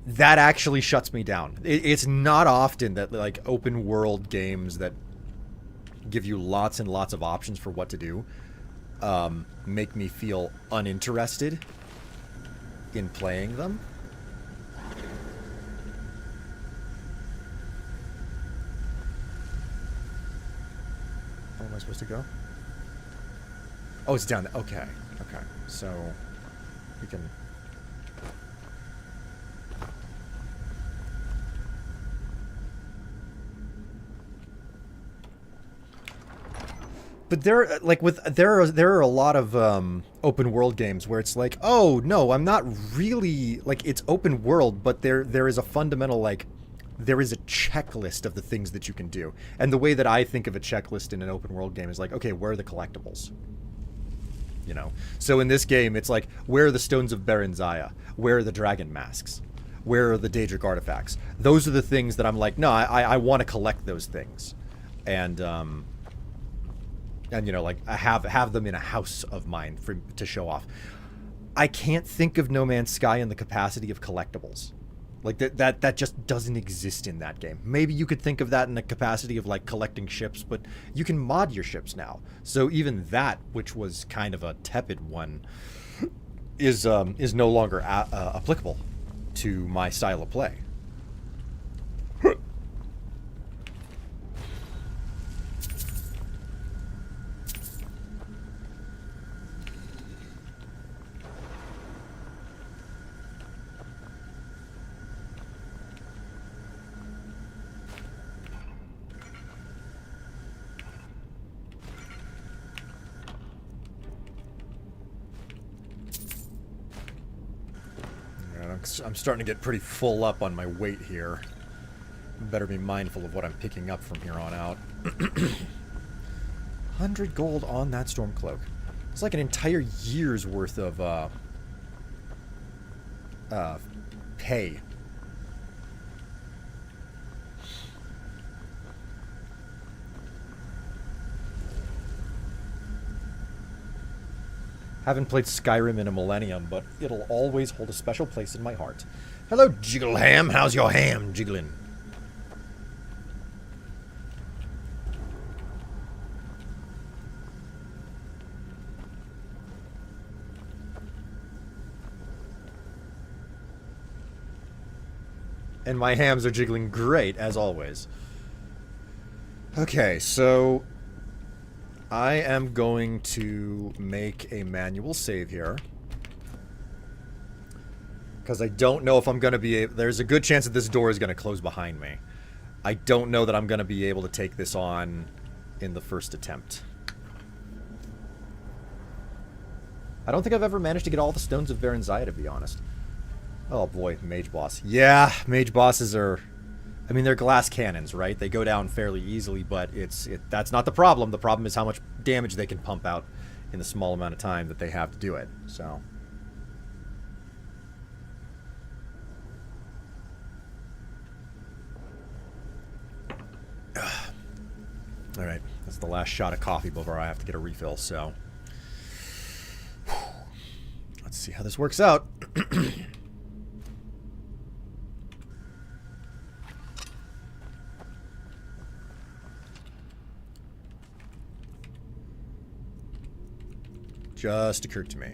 that actually shuts me down. It's not often that like open world games that give you lots and lots of options for what to do make me feel uninterested in playing them. Where am I supposed to go? Oh, it's down there. Okay. Okay. So we can... But there are a lot of open world games where it's like, oh no, I'm not really like, it's open world, but there is a fundamental like, there is a checklist of the things that you can do. And the way that I think of a checklist in an open world game is like, okay, where are the collectibles? You know? So in this game, it's like, where are the Stones of Berenziah? Where are the dragon masks? Where are the Daedric artifacts? Those are the things that I'm like, no, I want to collect those things. And you know, like, I have them in a house of mine to show off. I can't think of No Man's Sky in the capacity of collectibles. Like, that just doesn't exist in that game. Maybe you could think of that in the capacity of, like, collecting ships, but you can mod your ships now. So even that, which was kind of a tepid one, is no longer applicable to my style of play. I'm starting to get pretty full up on my weight here. Better be mindful of what I'm picking up from here on out. 100 gold on that storm cloak. It's like an entire year's worth of pay. Haven't played Skyrim in a millennium, but it'll always hold a special place in my heart. Hello, Jiggleham. How's your ham jiggling? And my hams are jiggling great, as always. Okay, so I am going to make a manual save here. Because I don't know if I'm going to be able... There's a good chance that this door is going to close behind me. I don't know that I'm going to be able to take this on in the first attempt. I don't think I've ever managed to get all the Stones of Berenziah, to be honest. Oh boy, Mage Boss. Yeah, Mage Bosses are... I mean, they're glass cannons, right? They go down fairly easily, but that's not the problem. The problem is how much damage they can pump out in the small amount of time that they have to do it. So, all right, that's the last shot of coffee before I have to get a refill. So, let's see how this works out. Just occurred to me.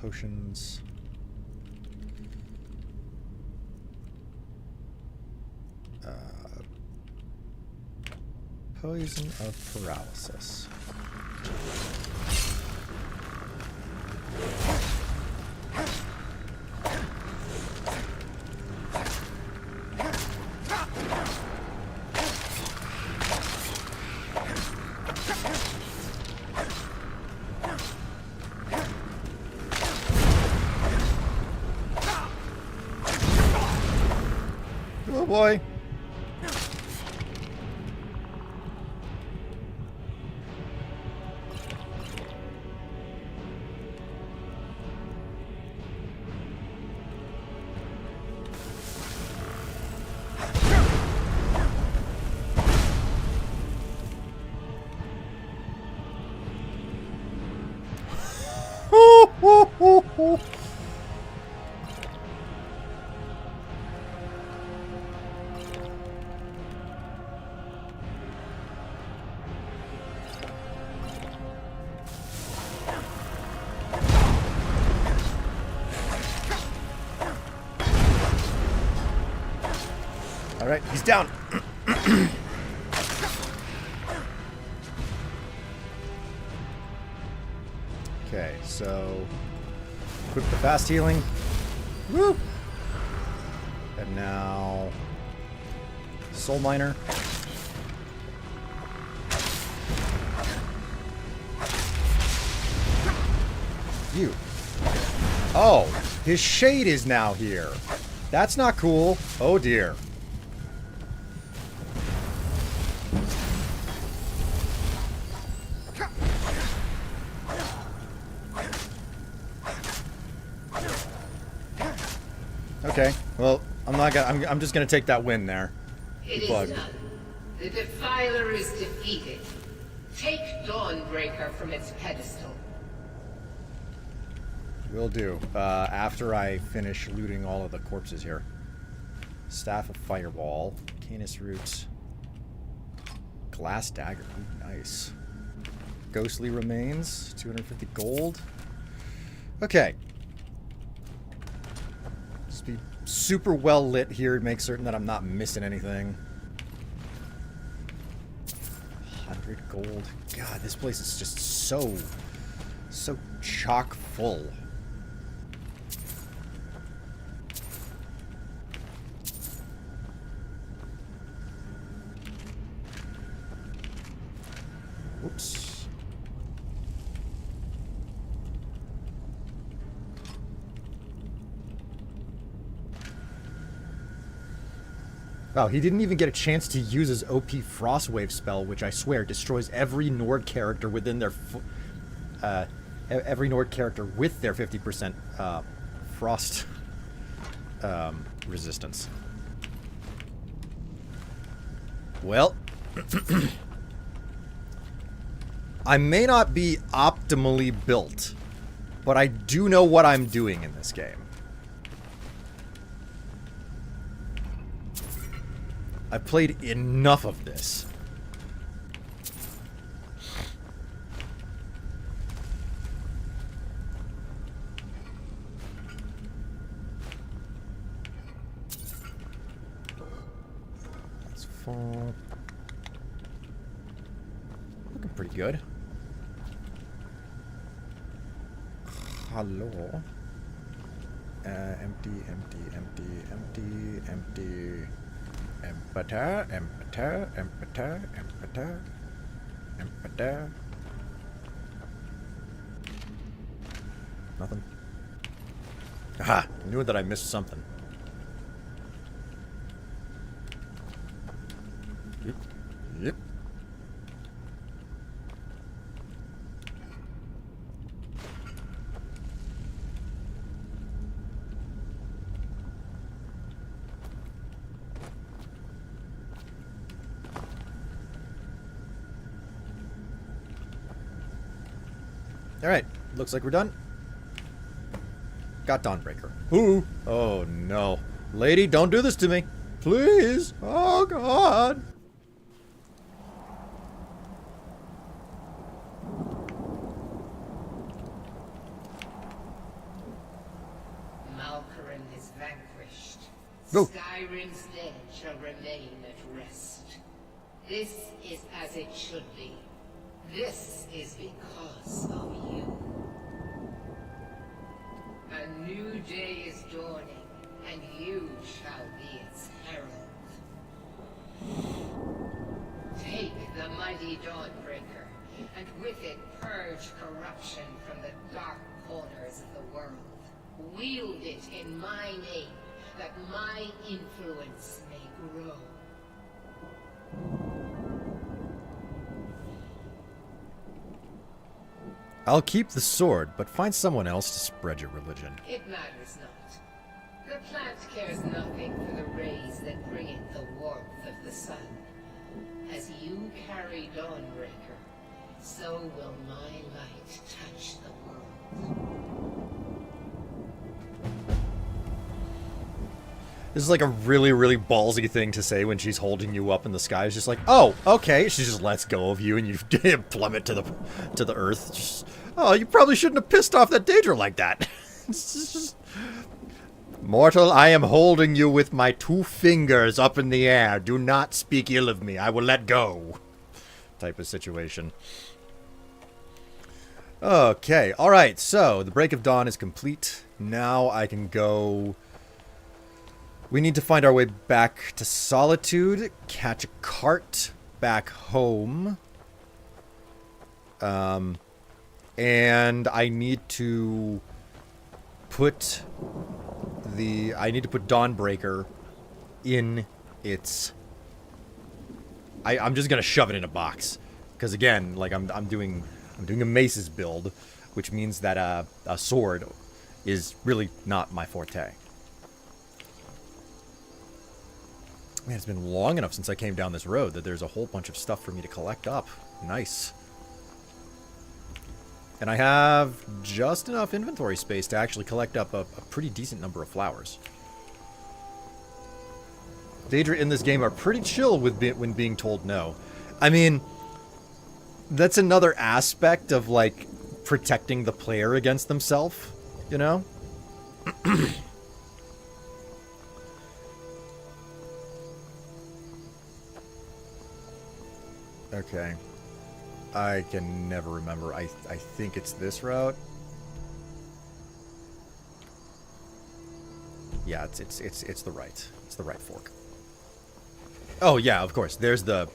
Potions. Poison of paralysis. Oh boy. All right, he's down. Okay, so equip the fast healing. Woo! And now soul miner. You. Oh, his shade is now here. That's not cool. Oh dear. Okay, well, I'm just gonna take that win there. It is Bug. done. The Defiler is defeated. Take Dawnbreaker from its pedestal. Will do. After I finish looting all of the corpses here. Staff of Fireball, Canis Roots, Glass Dagger, ooh, nice. Ghostly Remains, 250 gold. Okay. Just be super well lit here to make certain that I'm not missing anything. 100 gold. God, this place is just so chock full. Whoops. Wow, he didn't even get a chance to use his OP Frostwave spell, which I swear destroys every Nord character within their every Nord character with their 50% frost resistance. Well, I may not be optimally built, but I do know what I'm doing in this game. I've played enough of this. That's fall. Looking pretty good. Hello. Empty, empty, empty, empty, empty. Empata, empata, empata, empata, empata. Nothing. Aha! I knew that I missed something. Yep. Yep. Alright, looks like we're done. Got Dawnbreaker. Ooh! Oh no. Lady, don't do this to me. Please! Oh god! Malkoran is vanquished. Go. Skyrim's dead shall remain at rest. This is as it should be. This is because of you. A new day is dawning, and you shall be its herald. Take the mighty Dawnbreaker, and with it purge corruption from the dark corners of the world. Wield it in my name, that my influence may grow. I'll keep the sword, but find someone else to spread your religion. It matters not. The plant cares nothing for the rays that bring it the warmth of the sun. As you carry Dawnbreaker, so will my light touch the world. This is like a really, really ballsy thing to say when she's holding you up in the sky. It's just like, oh, okay. She just lets go of you and you plummet to the earth. Just, oh, you probably shouldn't have pissed off that Daedra like that. It's just, mortal, I am holding you with my 2 fingers up in the air. Do not speak ill of me. I will let go. Type of situation. Okay. All right. So the Break of Dawn is complete. Now I can go. We need to find our way back to Solitude, catch a cart back home. And I need to put Dawnbreaker in its. I'm just gonna shove it in a box, because again, like I'm doing a mace's build, which means that a sword is really not my forte. Man, it's been long enough since I came down this road that there's a whole bunch of stuff for me to collect up. Nice. And I have just enough inventory space to actually collect up a pretty decent number of flowers. Daedra in this game are pretty chill with when being told no. I mean, that's another aspect of, like, protecting the player against themselves, you know? Okay. I can never remember. I think it's this route. Yeah, it's the right. It's the right fork. Oh yeah, of course. There's the.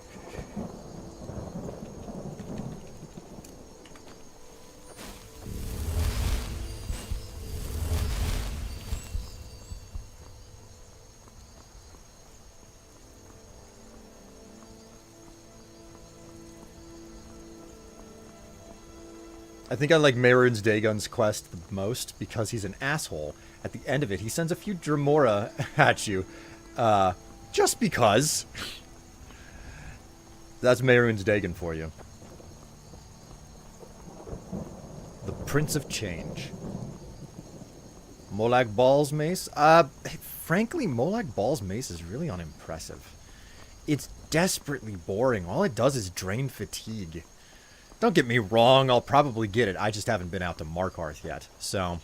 I think I like Mehrunes Dagon's quest the most because he's an asshole. At the end of it, he sends a few Dremora at you. Just because. That's Mehrunes Dagon for you. The Prince of Change. Molag Bal's mace? Frankly, Molag Bal's mace is really unimpressive. It's desperately boring. All it does is drain fatigue. Don't get me wrong, I'll probably get it. I just haven't been out to Markarth yet, so.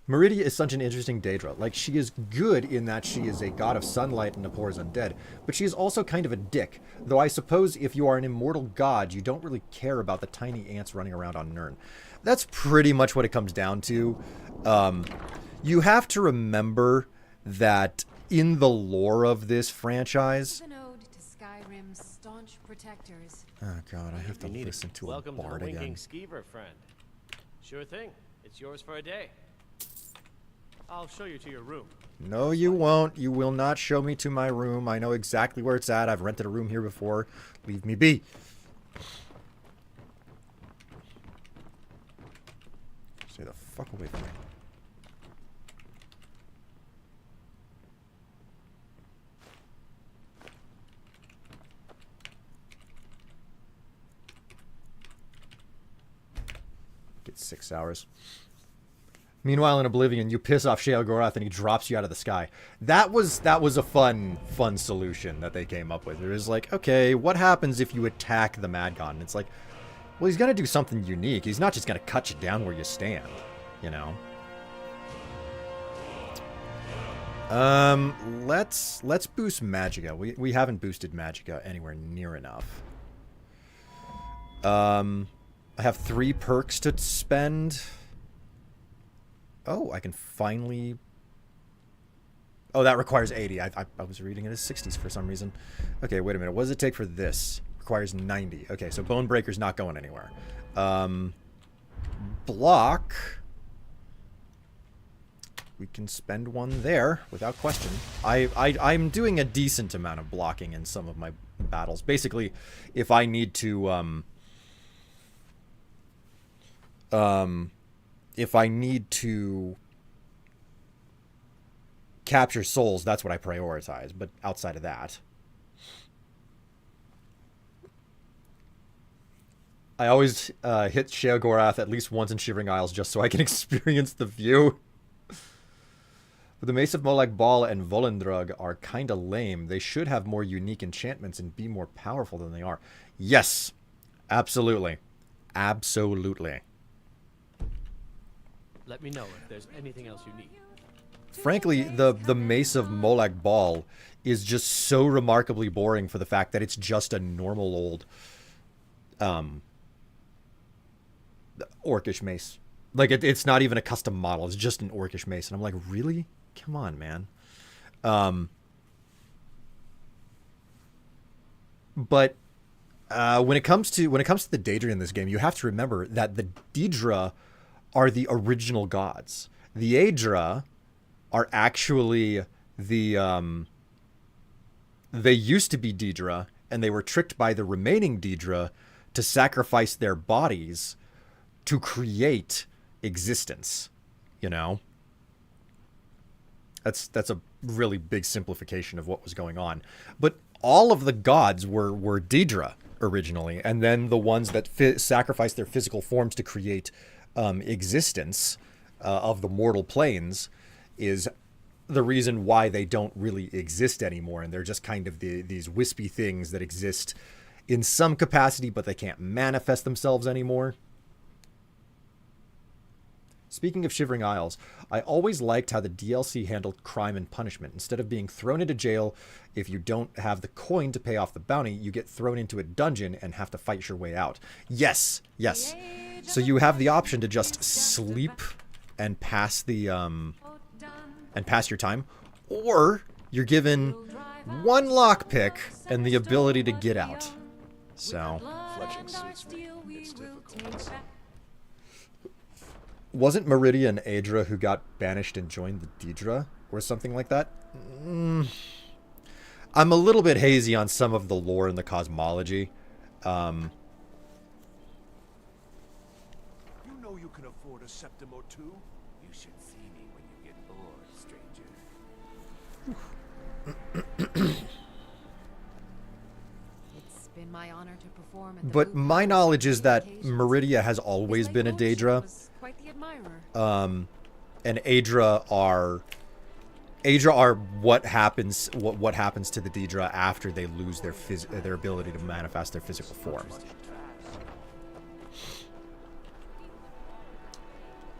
Meridia is such an interesting Daedra. Like, she is good in that she is a god of sunlight and abhors undead, but she is also kind of a dick. Though I suppose if you are an immortal god, you don't really care about the tiny ants running around on Nirn. That's pretty much what it comes down to. You have to remember that in the lore of this franchise... Staunch protectors. Oh god, I have to listen to a Welcome bard to the again. Winking Skeever, friend. Sure thing. It's yours for a day. I'll show you to your room. No, you won't. You will not show me to my room. I know exactly where it's at. I've rented a room here before. Leave me be. Stay the fuck away from me. Get 6 hours. Meanwhile, in Oblivion, you piss off Sheogorath and he drops you out of the sky. That was a fun solution that they came up with. It was like, okay, what happens if you attack the Mad God? And it's like, well, he's gonna do something unique. He's not just gonna cut you down where you stand, you know? Let's boost Magicka. We haven't boosted Magicka anywhere near enough. I have 3 perks to spend. Oh, I can finally... Oh, that requires 80. I was reading it as 60s for some reason. Okay, wait a minute. What does it take for this? Requires 90. Okay, so Bone Breaker's not going anywhere. Block. We can spend 1 there without question. I'm doing a decent amount of blocking in some of my battles. Basically, if I need to capture souls, that's what I prioritize. But outside of that, I always hit Sheogorath at least once in Shivering Isles just so I can experience the view. But the Mace of Molag Bal and Volendrug are kinda lame. They should have more unique enchantments and be more powerful than they are. Yes, absolutely. Absolutely. Let me know if there's anything else you need. Frankly, the Mace of Molag Bal is just so remarkably boring for the fact that it's just a normal old orcish mace. Like, it's not even a custom model. It's just an orcish mace. And I'm like, really? Come on, man. But when it comes to the Daedra in this game, you have to remember that the Daedra are the original gods. The Aedra are actually the they used to be Daedra, and they were tricked by the remaining Daedra to sacrifice their bodies to create existence, you know? That's a really big simplification of what was going on. But all of the gods were Daedra originally, and then the ones that sacrificed their physical forms to create existence of the mortal planes is the reason why they don't really exist anymore, and they're just kind of these wispy things that exist in some capacity, but they can't manifest themselves anymore. Speaking of Shivering Isles, I always liked how the DLC handled crime and punishment. Instead of being thrown into jail, if you don't have the coin to pay off the bounty, you get thrown into a dungeon and have to fight your way out. Yes, yes. So you have the option to just sleep and pass the pass your time, or you're given 1 lockpick and the ability to get out. So Fletching suits me. It's difficult. wasn't Meridia an Aedra who got banished and joined the Daedra or something like that? I'm a little bit hazy on some of the lore and the cosmology. You know you can afford a septim or two. You should see me when you get bored, stranger. It's been my honor to perform at the But Blue my Palace knowledge on is many that occasions. Meridia has always His been a late coach Daedra. was quite the admirer. And Aedra are what happens to the Daedra after they lose their ability to manifest their physical form.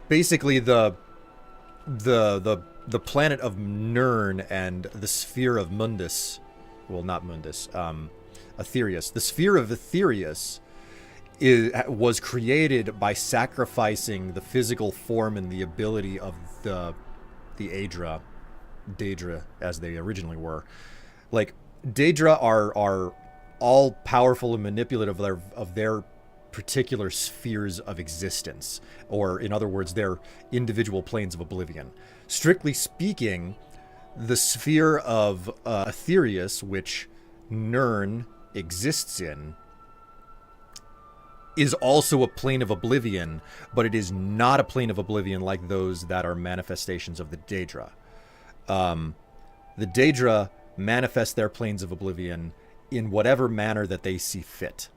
Basically, the planet of Nirn and the sphere of Mundus, well, not Mundus, Aetherius. The sphere of Aetherius was created by sacrificing the physical form and the ability of the Daedra as they originally were. Like, Daedra are all powerful and manipulative of their particular spheres of existence, or in other words, their individual planes of oblivion. Strictly speaking, the sphere of Aetherius, which Nirn exists in, is also a plane of oblivion, but it is not a plane of oblivion like those that are manifestations of the Daedra. The Daedra manifest their planes of oblivion in whatever manner that they see fit.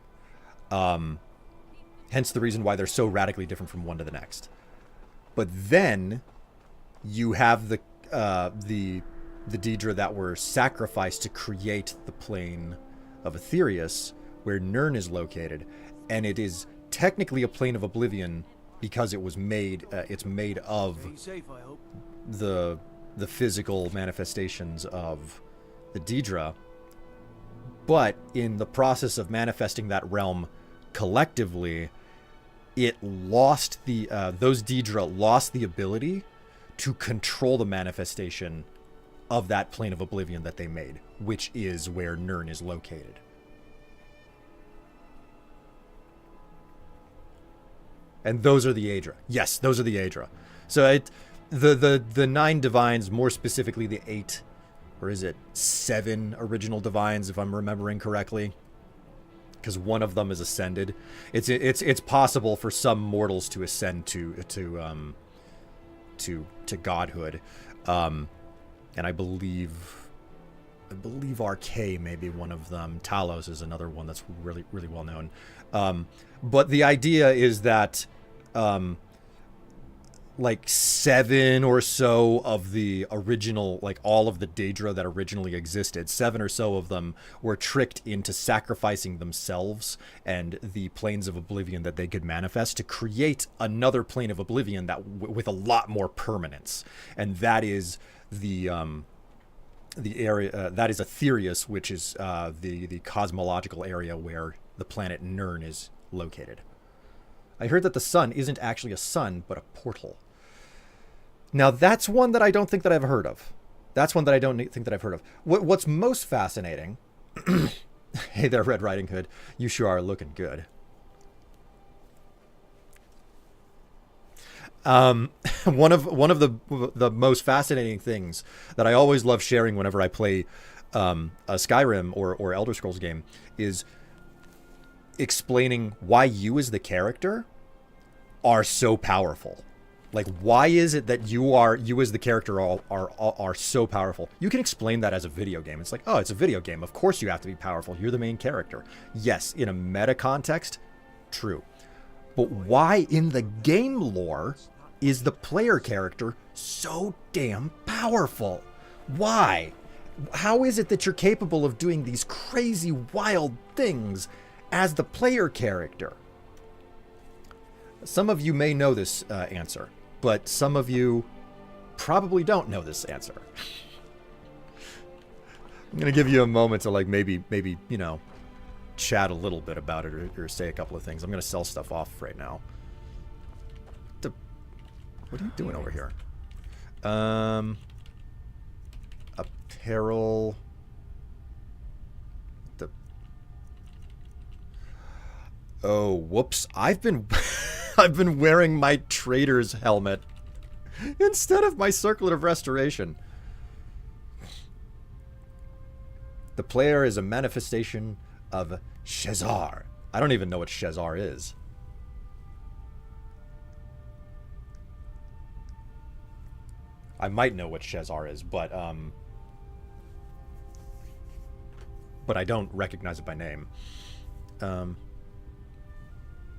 Hence the reason why they're so radically different from one to the next. But then you have the Daedra that were sacrificed to create the plane of Aetherius, where Nirn is located, and it is technically a plane of oblivion because it was made. It's made of Stay safe, I hope. the the physical manifestations of the Daedra. But in the process of manifesting that realm collectively, it lost the those Daedra lost the ability to control the manifestation of that plane of oblivion that they made, which is where Nirn is located. And those are the Aedra. Yes, those are the Aedra. So the 9 divines, more specifically the 8, or is it 7 original divines, if I'm remembering correctly, because one of them is ascended. It's possible for some mortals to ascend to godhood, and I believe RK may be one of them. Talos is another one that's really well known. But the idea is that like 7 or so of the original, like all of the Daedra that originally existed, 7 or so of them were tricked into sacrificing themselves and the planes of oblivion that they could manifest to create another plane of oblivion that with a lot more permanence. And that is the area that is Aetherius, which is the cosmological area where the planet Nirn is located. I heard that the sun isn't actually a sun, but a portal. Now, that's one that I don't think that I've heard of. What's most fascinating... Hey there, Red Riding Hood. You sure are looking good. One of the most fascinating things that I always love sharing whenever I play a Skyrim or Elder Scrolls game is explaining why you as the character are so powerful. Like, why is it that you as the character are so powerful? You can explain that as a video game. It's like, oh, it's a video game. Of course you have to be powerful. You're the main character. Yes, in a meta context, true. But why in the game lore is the player character so damn powerful? Why? How is it that you're capable of doing these crazy, wild things as the player character? Some of you may know this answer, but some of you probably don't know this answer. I'm going to give you a moment to, like, maybe, you know, chat a little bit about it or say a couple of things. I'm going to sell stuff off right now. What are you doing over here? Apparel. Oh, whoops. I've been wearing my trader's helmet instead of my circlet of restoration. The player is a manifestation of Shezar. I don't even know what Shezar is. I might know what Shezar is, but I don't recognize it by name.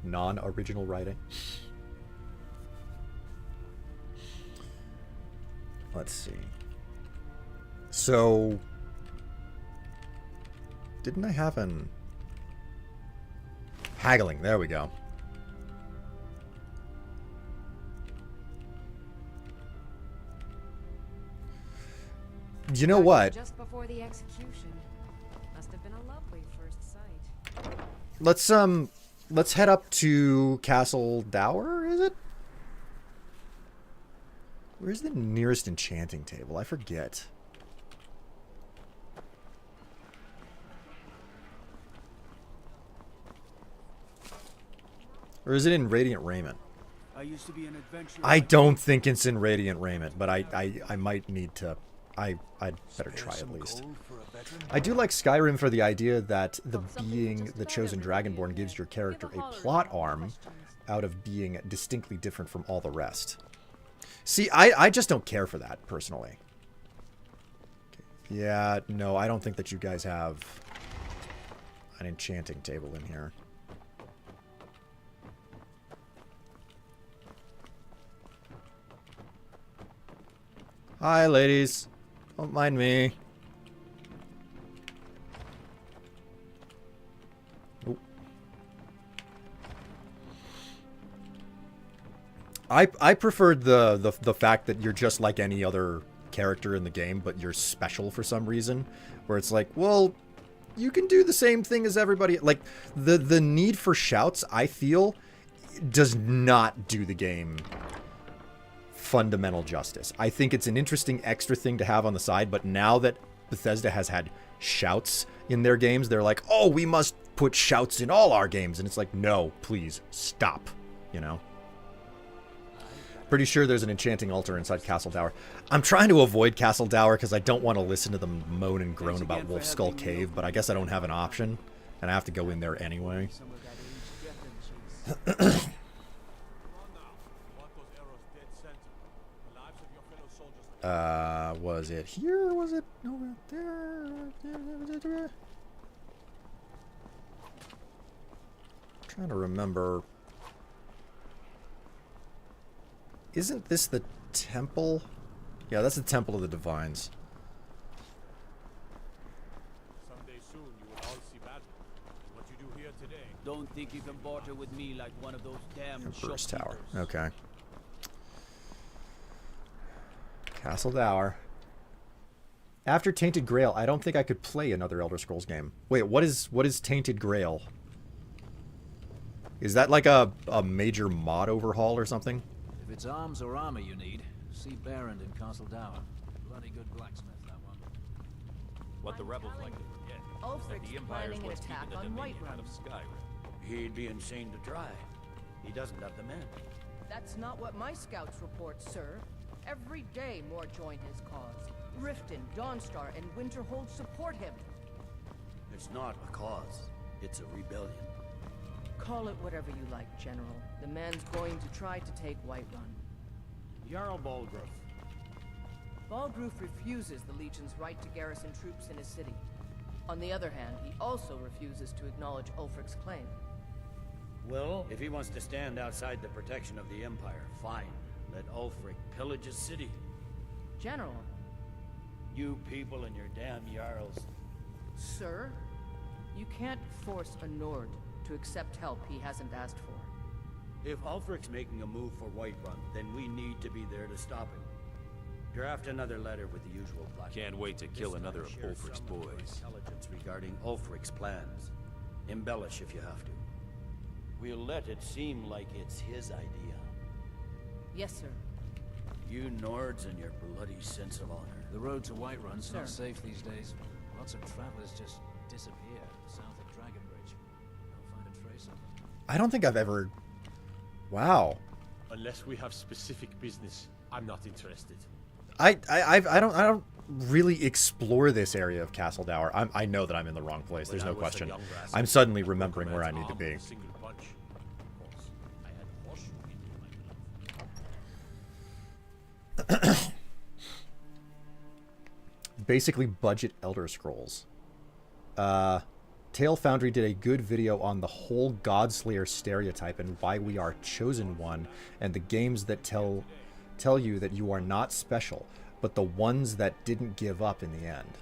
Non-original writing. Let's see. So, didn't I have an haggling? There we go. You know what? Just before the execution. Must have been a lovely first sight. Let's head up to Castle Dower, is it? Where's the nearest enchanting table? I forget. Or is it in Radiant Raiment? I used to be an adventurer. I don't think it's in Radiant Raiment, but I might need to... I'd better try at least. I do like Skyrim for the idea that being the chosen Dragonborn gives your character a plot arm out of being distinctly different from all the rest. See, I just don't care for that, personally. Yeah, no, I don't think that you guys have an enchanting table in here. Hi, ladies. Don't mind me. Oop. I preferred the fact that you're just like any other character in the game, but you're special for some reason. Where it's like, well, you can do the same thing as everybody. Like, the need for shouts, I feel, does not do the game fundamental justice. I think it's an interesting extra thing to have on the side, but now that Bethesda has had shouts in their games, they're like, oh, we must put shouts in all our games. And it's like, no, please, stop, you know? Pretty sure there's an enchanting altar inside Castle Dower. I'm trying to avoid Castle Dower because I don't want to listen to them moan and groan about Wolf Skull Cave, but I guess I don't have an option, and I have to go in there anyway. Was it here? Was it over there? Trying to remember. Isn't this the temple? Yeah, that's the Temple of the Divines. Someday soon you will all see battle. What you do here today. Don't think you can barter with me like one of those damn Emperor's Tower. shopkeepers. Okay. Castle Dower. After Tainted Grail, I don't think I could play another Elder Scrolls game. Wait, what is Tainted Grail? Is that like a major mod overhaul or something? If it's arms or armor you need, see Baron in Castle Dower. Bloody good blacksmith, that one. What the rebels like to forget is that Ulfric's the Empire's planning an what's attack keeping the on Dominion Whiterun. out of Skyrim. He'd be insane to try. He doesn't have the men. That's not what my scouts report, sir. Every day more join his cause. Riften, Dawnstar, and Winterhold support him. It's not a cause. It's a rebellion. Call it whatever you like, General. The man's going to try to take Whiterun. Jarl Balgruuf. Balgruuf refuses the Legion's right to garrison troops in his city. On the other hand, he also refuses to acknowledge Ulfric's claim. Well, if he wants to stand outside the protection of the Empire, fine. Let Ulfric pillage his city. General, You people and your damn Jarls. sir, you can't force a Nord to accept help he hasn't asked for. If Ulfric's making a move for Whiterun, then we need to be there to stop him. Draft another letter with the usual black. Can't wait to kill another of Ulfric's boys. Intelligence regarding Ulfric's plans. Embellish if you have to. We'll let it seem like it's his idea. Yes, sir. You Nords and your bloody sense of honor. The road to Whiterun's Sir. not safe these days. Lots of travelers just disappear south of Dragonbridge. Don't find a trace of them. I don't think I've ever... Wow. Unless we have specific business, I'm not interested. I don't really explore this area of Castle Dower. I know that I'm in the wrong place. There's When I no was a question. young rascal, I'm suddenly I could remembering where I command need to arms be. with a single punch. Of course, I had horse in my blood. Basically budget Elder Scrolls. Tale Foundry did a good video on the whole Godslayer stereotype and why we are chosen one, and the games that tell you that you are not special, but the ones that didn't give up in the end.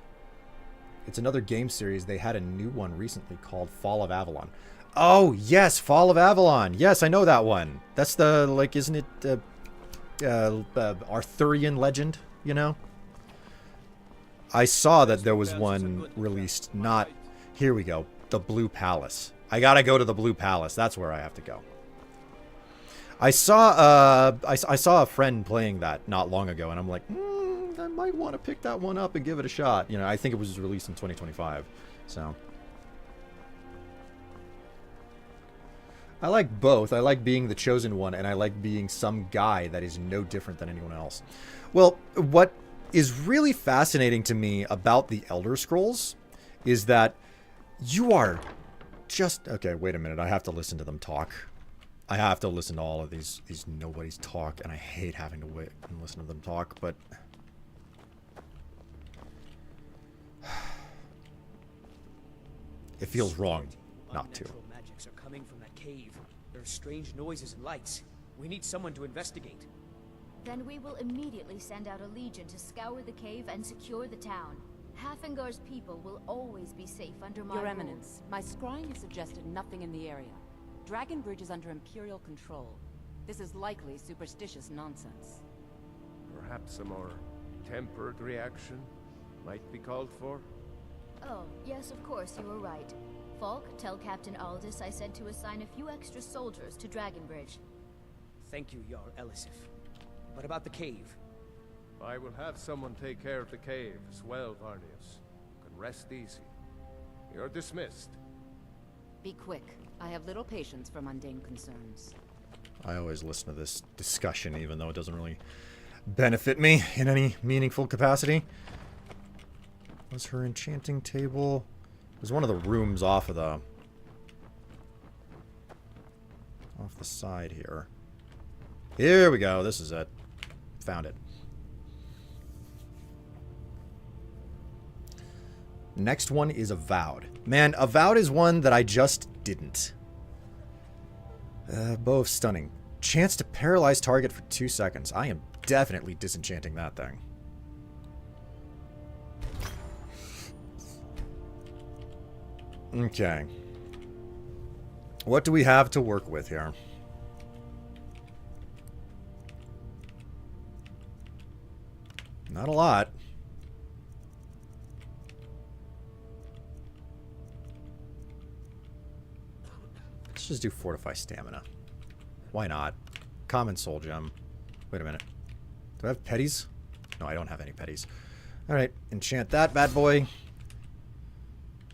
It's another game series. They had a new one recently called Fall of Avalon. Oh, yes, Fall of Avalon. Yes, I know that one. That's the, like, isn't it Arthurian legend, you know? I saw that there was one released, not... Here we go. The Blue Palace. I gotta go to the Blue Palace. That's where I have to go. I saw a friend playing that not long ago, and I'm like, I might want to pick that one up and give it a shot. You know, I think it was released in 2025, so... I like both. I like being the chosen one, and I like being some guy that is no different than anyone else. Well, what is really fascinating to me about the Elder Scrolls is that you are just... Okay, wait a minute. I have to listen to them talk. I have to listen to all of these nobodies talk, and I hate having to wait and listen to them talk, but... It feels wrong not to. Unnatural magics are coming from that cave. There are strange noises and lights. We need someone to investigate. Then we will immediately send out a legion to scour the cave and secure the town. Halfingar's people will always be safe under my Your rule. Eminence, my scrying has suggested nothing in the area. Dragonbridge is under Imperial control. This is likely superstitious nonsense. Perhaps a more tempered reaction might be called for? Oh, yes, of course, you were right. Falk, tell Captain Aldous I said to assign a few extra soldiers to Dragonbridge. Thank you, Yar Elisif. What about the cave? I will have someone take care of the cave as well, Varnius. You can rest easy. You're dismissed. Be quick. I have little patience for mundane concerns. I always listen to this discussion, even though it doesn't really benefit me in any meaningful capacity. Was her enchanting table? It was one of the rooms off the side here. Here we go. This is it. Found it. Next one is Avowed. Man, Avowed is one that I just didn't. Bow of Stunning. Chance to paralyze target for 2 seconds. I am definitely disenchanting that thing. Okay. What do we have to work with here? Not a lot. Let's just do Fortify Stamina. Why not? Common Soul Gem. Wait a minute. Do I have petties? No, I don't have any petties. Alright, enchant that bad boy.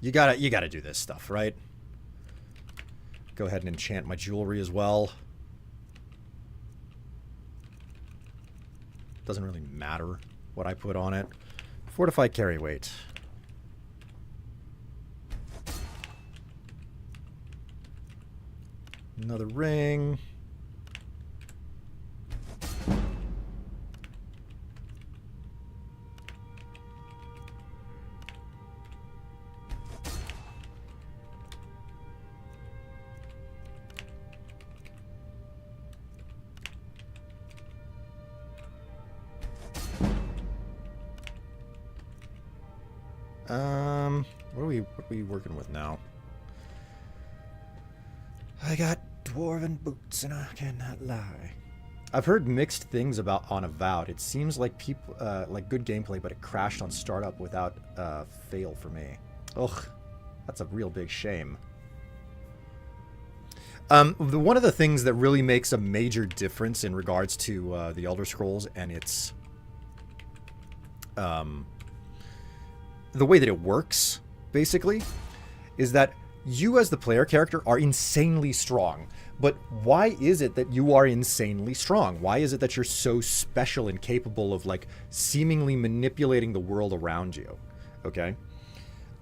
You gotta do this stuff, right? Go ahead and enchant my jewelry as well. Doesn't really matter what I put on it. Fortify carry weight. Another ring. What are we working with now? I got dwarven boots and I cannot lie. I've heard mixed things about on Avowed. It seems like people like good gameplay, but it crashed on startup without fail for me. Ugh, that's a real big shame. One of the things that really makes a major difference in regards to the Elder Scrolls and its the way that it works, basically, is that you as the player character are insanely strong. But why is it that you are insanely strong? Why is it that you're so special and capable of, like, seemingly manipulating the world around you? Okay?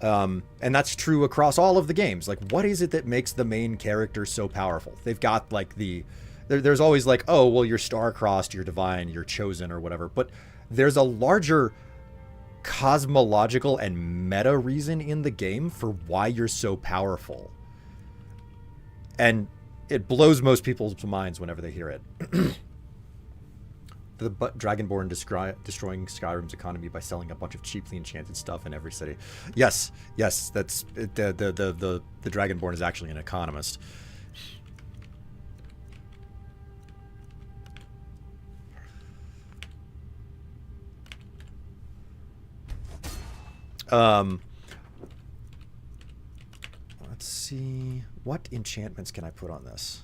And that's true across all of the games. Like, what is it that makes the main character so powerful? They've got, like, there's always, like, oh, well, you're star-crossed, you're divine, you're chosen, or whatever. But there's a larger cosmological and meta reason in the game for why you're so powerful. And it blows most people's minds whenever they hear it. The Dragonborn destroying Skyrim's economy by selling a bunch of cheaply enchanted stuff in every city. Yes, that's the Dragonborn is actually an economist. Let's see. What enchantments can I put on this?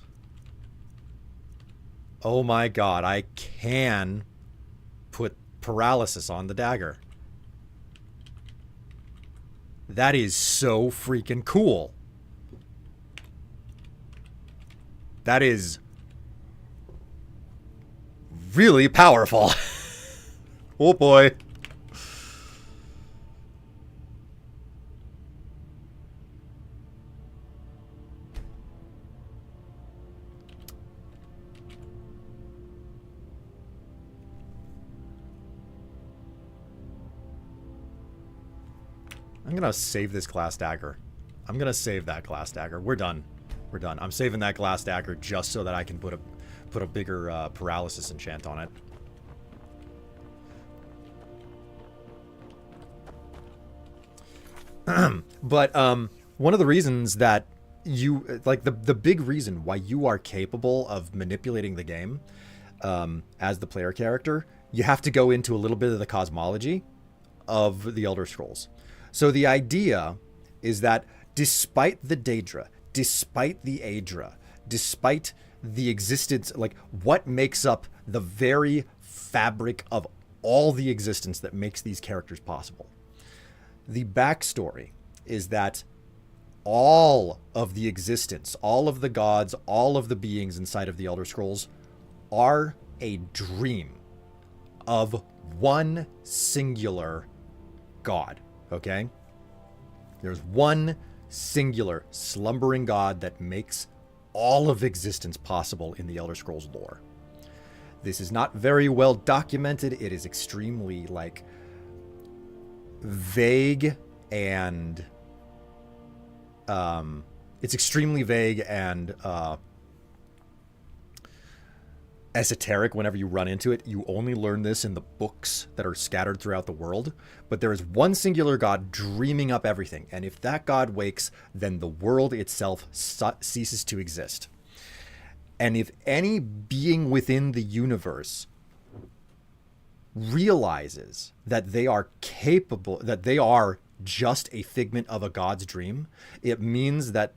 Oh my god, I can put paralysis on the dagger. That is so freaking cool. That is really powerful. Oh boy. I'm gonna save this glass dagger. I'm gonna save that glass dagger. We're done. We're done. I'm saving that glass dagger just so that I can put a bigger paralysis enchant on it. But one of the reasons that you like the big reason why you are capable of manipulating the game as the player character you have to go into a little bit of the cosmology of the Elder Scrolls. So the idea is that despite the Daedra, despite the Aedra, despite the existence, like what makes up the very fabric of all the existence that makes these characters possible, the backstory is that all of the existence, all of the gods, all of the beings inside of the Elder Scrolls are a dream of one singular god, okay? There's one singular slumbering god that makes all of existence possible in the Elder Scrolls lore. This is not very well documented. It is extremely, like, vague and it's extremely vague and esoteric whenever you run into it. You only learn this in the books that are scattered throughout the world. But there is one singular god dreaming up everything. And if that god wakes, then the world itself ceases to exist. And if any being within the universe realizes that they are capable, that they are just a figment of a god's dream, it means that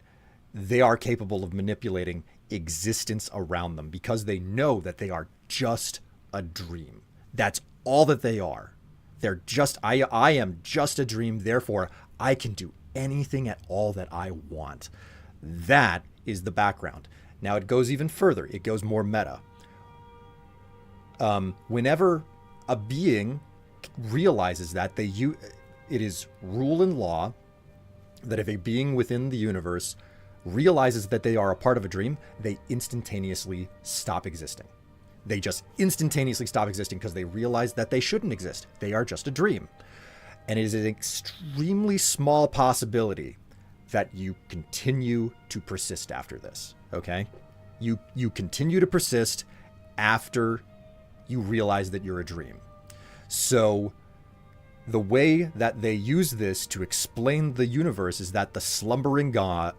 they are capable of manipulating existence around them because they know that they are just a dream. That's all that they are. They're just, I am just a dream, therefore I can do anything at all that I want. That is the background. Now it goes even further. It goes more meta. Whenever a being realizes that, it is rule and law that if a being within the universe realizes that they are a part of a dream, they instantaneously stop existing. They just instantaneously stop existing because they realize that they shouldn't exist. They are just a dream. And it is an extremely small possibility that you continue to persist after this, okay? You continue to persist after you realize that you're a dream. So the way that they use this to explain the universe is that the slumbering god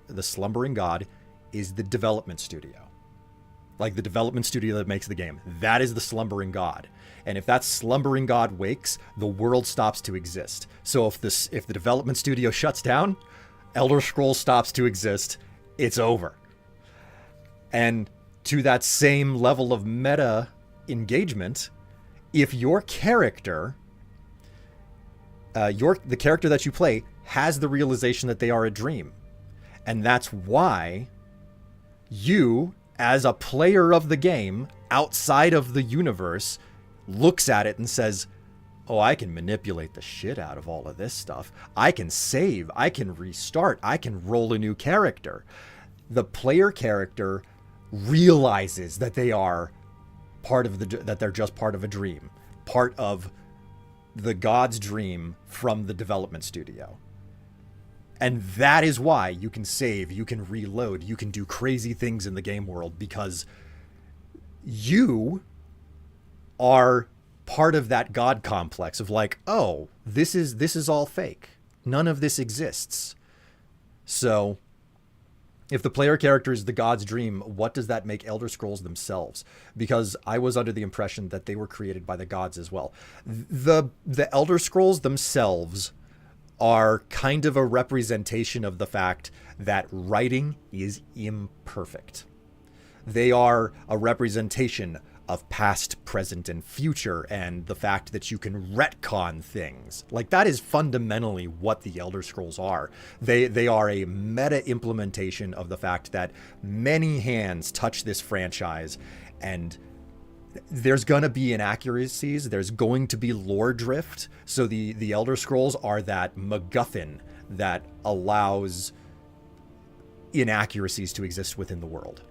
is the development studio. Like the development studio that makes the game. That is the slumbering god. And if that slumbering god wakes, the world stops to exist. So if the development studio shuts down, Elder Scrolls stops to exist. It's over. And to that same level of meta engagement, if your character, the character that you play has the realization that they are a dream, and that's why you, as a player of the game outside of the universe, looks at it and says, oh, I can manipulate the shit out of all of this stuff. I can save. I can restart. I can roll a new character. The player character realizes that they are that they're just part of a dream, part of the god's dream from the development studio. And that is why you can save, you can reload, you can do crazy things in the game world, because you are part of that god complex of like, oh, this is all fake. None of this exists. So if the player character is the god's dream, what does that make Elder Scrolls themselves? Because I was under the impression that they were created by the gods as well. The Elder Scrolls themselves are kind of a representation of the fact that writing is imperfect. They are a representation of past, present, and future, and the fact that you can retcon things. Like, that is fundamentally what the Elder Scrolls are. They are a meta implementation of the fact that many hands touch this franchise, and there's going to be inaccuracies, there's going to be lore drift. So the Elder Scrolls are that MacGuffin that allows inaccuracies to exist within the world.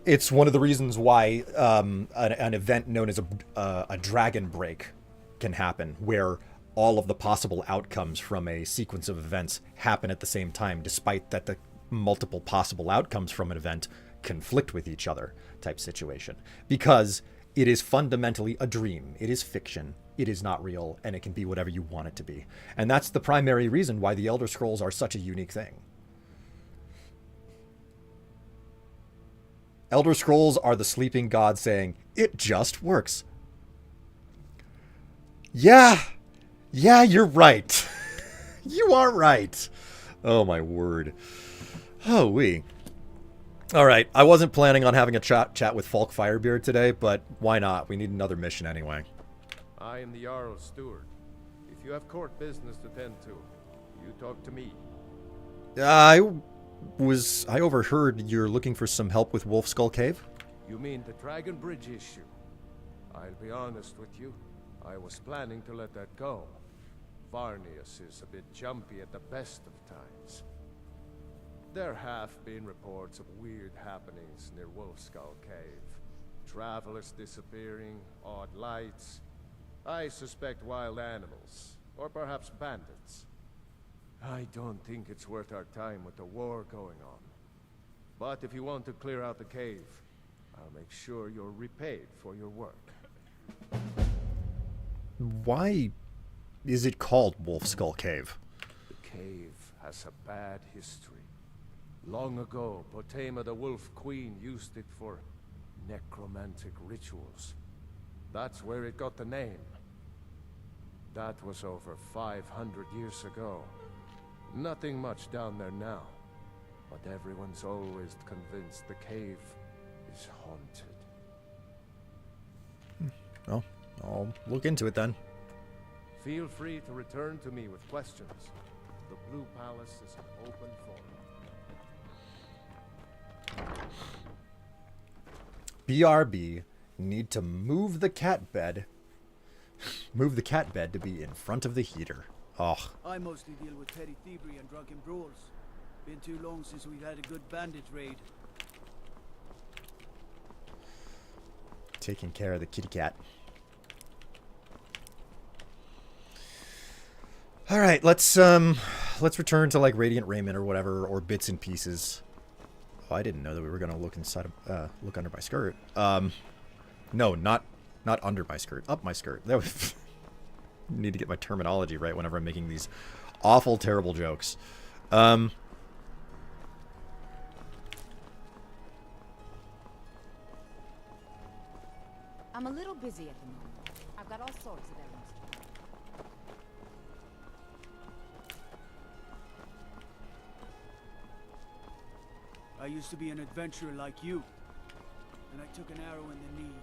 It's one of the reasons why an event known as a dragon break can happen, where all of the possible outcomes from a sequence of events happen at the same time, despite that the multiple possible outcomes from an event conflict with each other type situation. Because it is fundamentally a dream. It is fiction. It is not real, and it can be whatever you want it to be. And that's the primary reason why the Elder Scrolls are such a unique thing. Elder Scrolls are the sleeping god saying, it just works. Yeah, you're right. You are right. Oh, my word. Oh, we. All right, I wasn't planning on having a chat with Falk Firebeard today, but why not? We need another mission anyway. I am the Jarl's steward. If you have court business to tend to, you talk to me. I overheard you're looking for some help with Wolf Skull Cave? You mean the Dragon Bridge issue? I'll be honest with you. I was planning to let that go. Varnius is a bit jumpy at the best of times. There have been reports of weird happenings near Wolf Skull Cave. Travelers disappearing, odd lights. I suspect wild animals, or perhaps bandits. I don't think it's worth our time with the war going on. But if you want to clear out the cave, I'll make sure you're repaid for your work. Why is it called Wolf Skull Cave? The cave has a bad history. Long ago, Potema the Wolf Queen used it for necromantic rituals. That's where it got the name. That was over 500 years ago. Nothing much down there now, but everyone's always convinced the cave is haunted. Well, I'll look into it then. Feel free to return to me with questions. The Blue Palace is an open forum. BRB need to move the cat bed. Move the cat bed to be in front of the heater. Oh. I mostly deal with petty thievery and drunken brawls. Been too long since we've had a good bandit raid. Taking care of the kitty cat. All right, let's return to like Radiant Raiment or whatever, or bits and pieces. Oh, I didn't know that we were gonna look inside of, look under my skirt. No, not under my skirt, up my skirt. That was need to get my terminology right whenever I'm making these awful, terrible jokes. I'm a little busy at the moment. I've got all sorts of errands. I used to be an adventurer like you, and I took an arrow in the knee.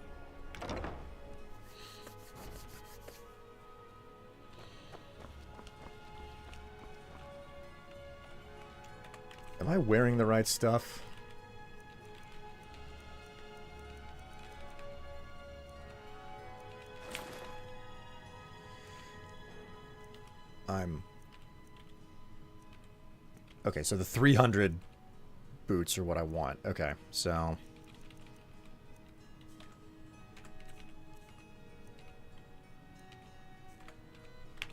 Am I wearing the right stuff? Okay, so the 300 boots are what I want. Okay, so...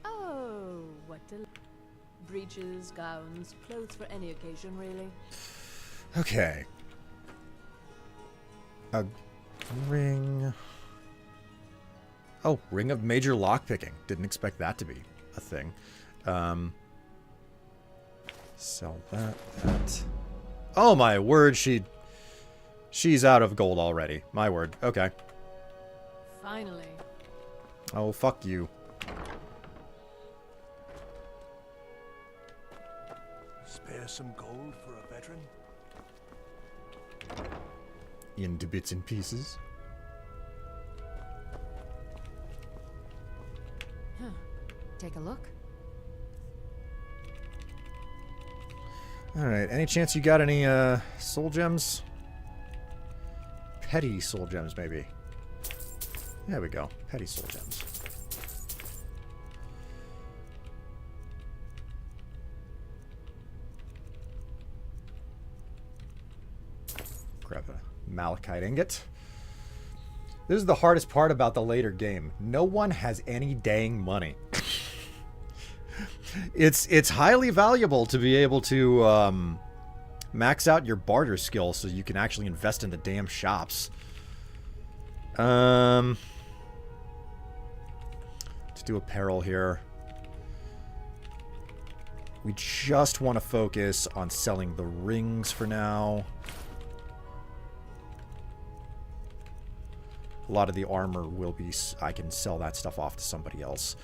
Oh, what a... Breeches, gowns, clothes for any occasion, really. Okay. A ring... Oh, ring of major lockpicking. Didn't expect that to be a thing. Sell that. Oh my word, she's out of gold already. My word. Okay. Finally. Oh, fuck you. Spare some gold for a veteran? Into bits and pieces. Huh. Take a look. Alright, any chance you got any soul gems? Petty soul gems, maybe. There we go. Petty soul gems. Grab a malachite ingot. This is the hardest part about the later game. No one has any dang money. It's highly valuable to be able to max out your barter skill so you can actually invest in the damn shops. Let's do apparel here. We just want to focus on selling the rings for now. a lot of the armor will be, I can sell that stuff off to somebody else.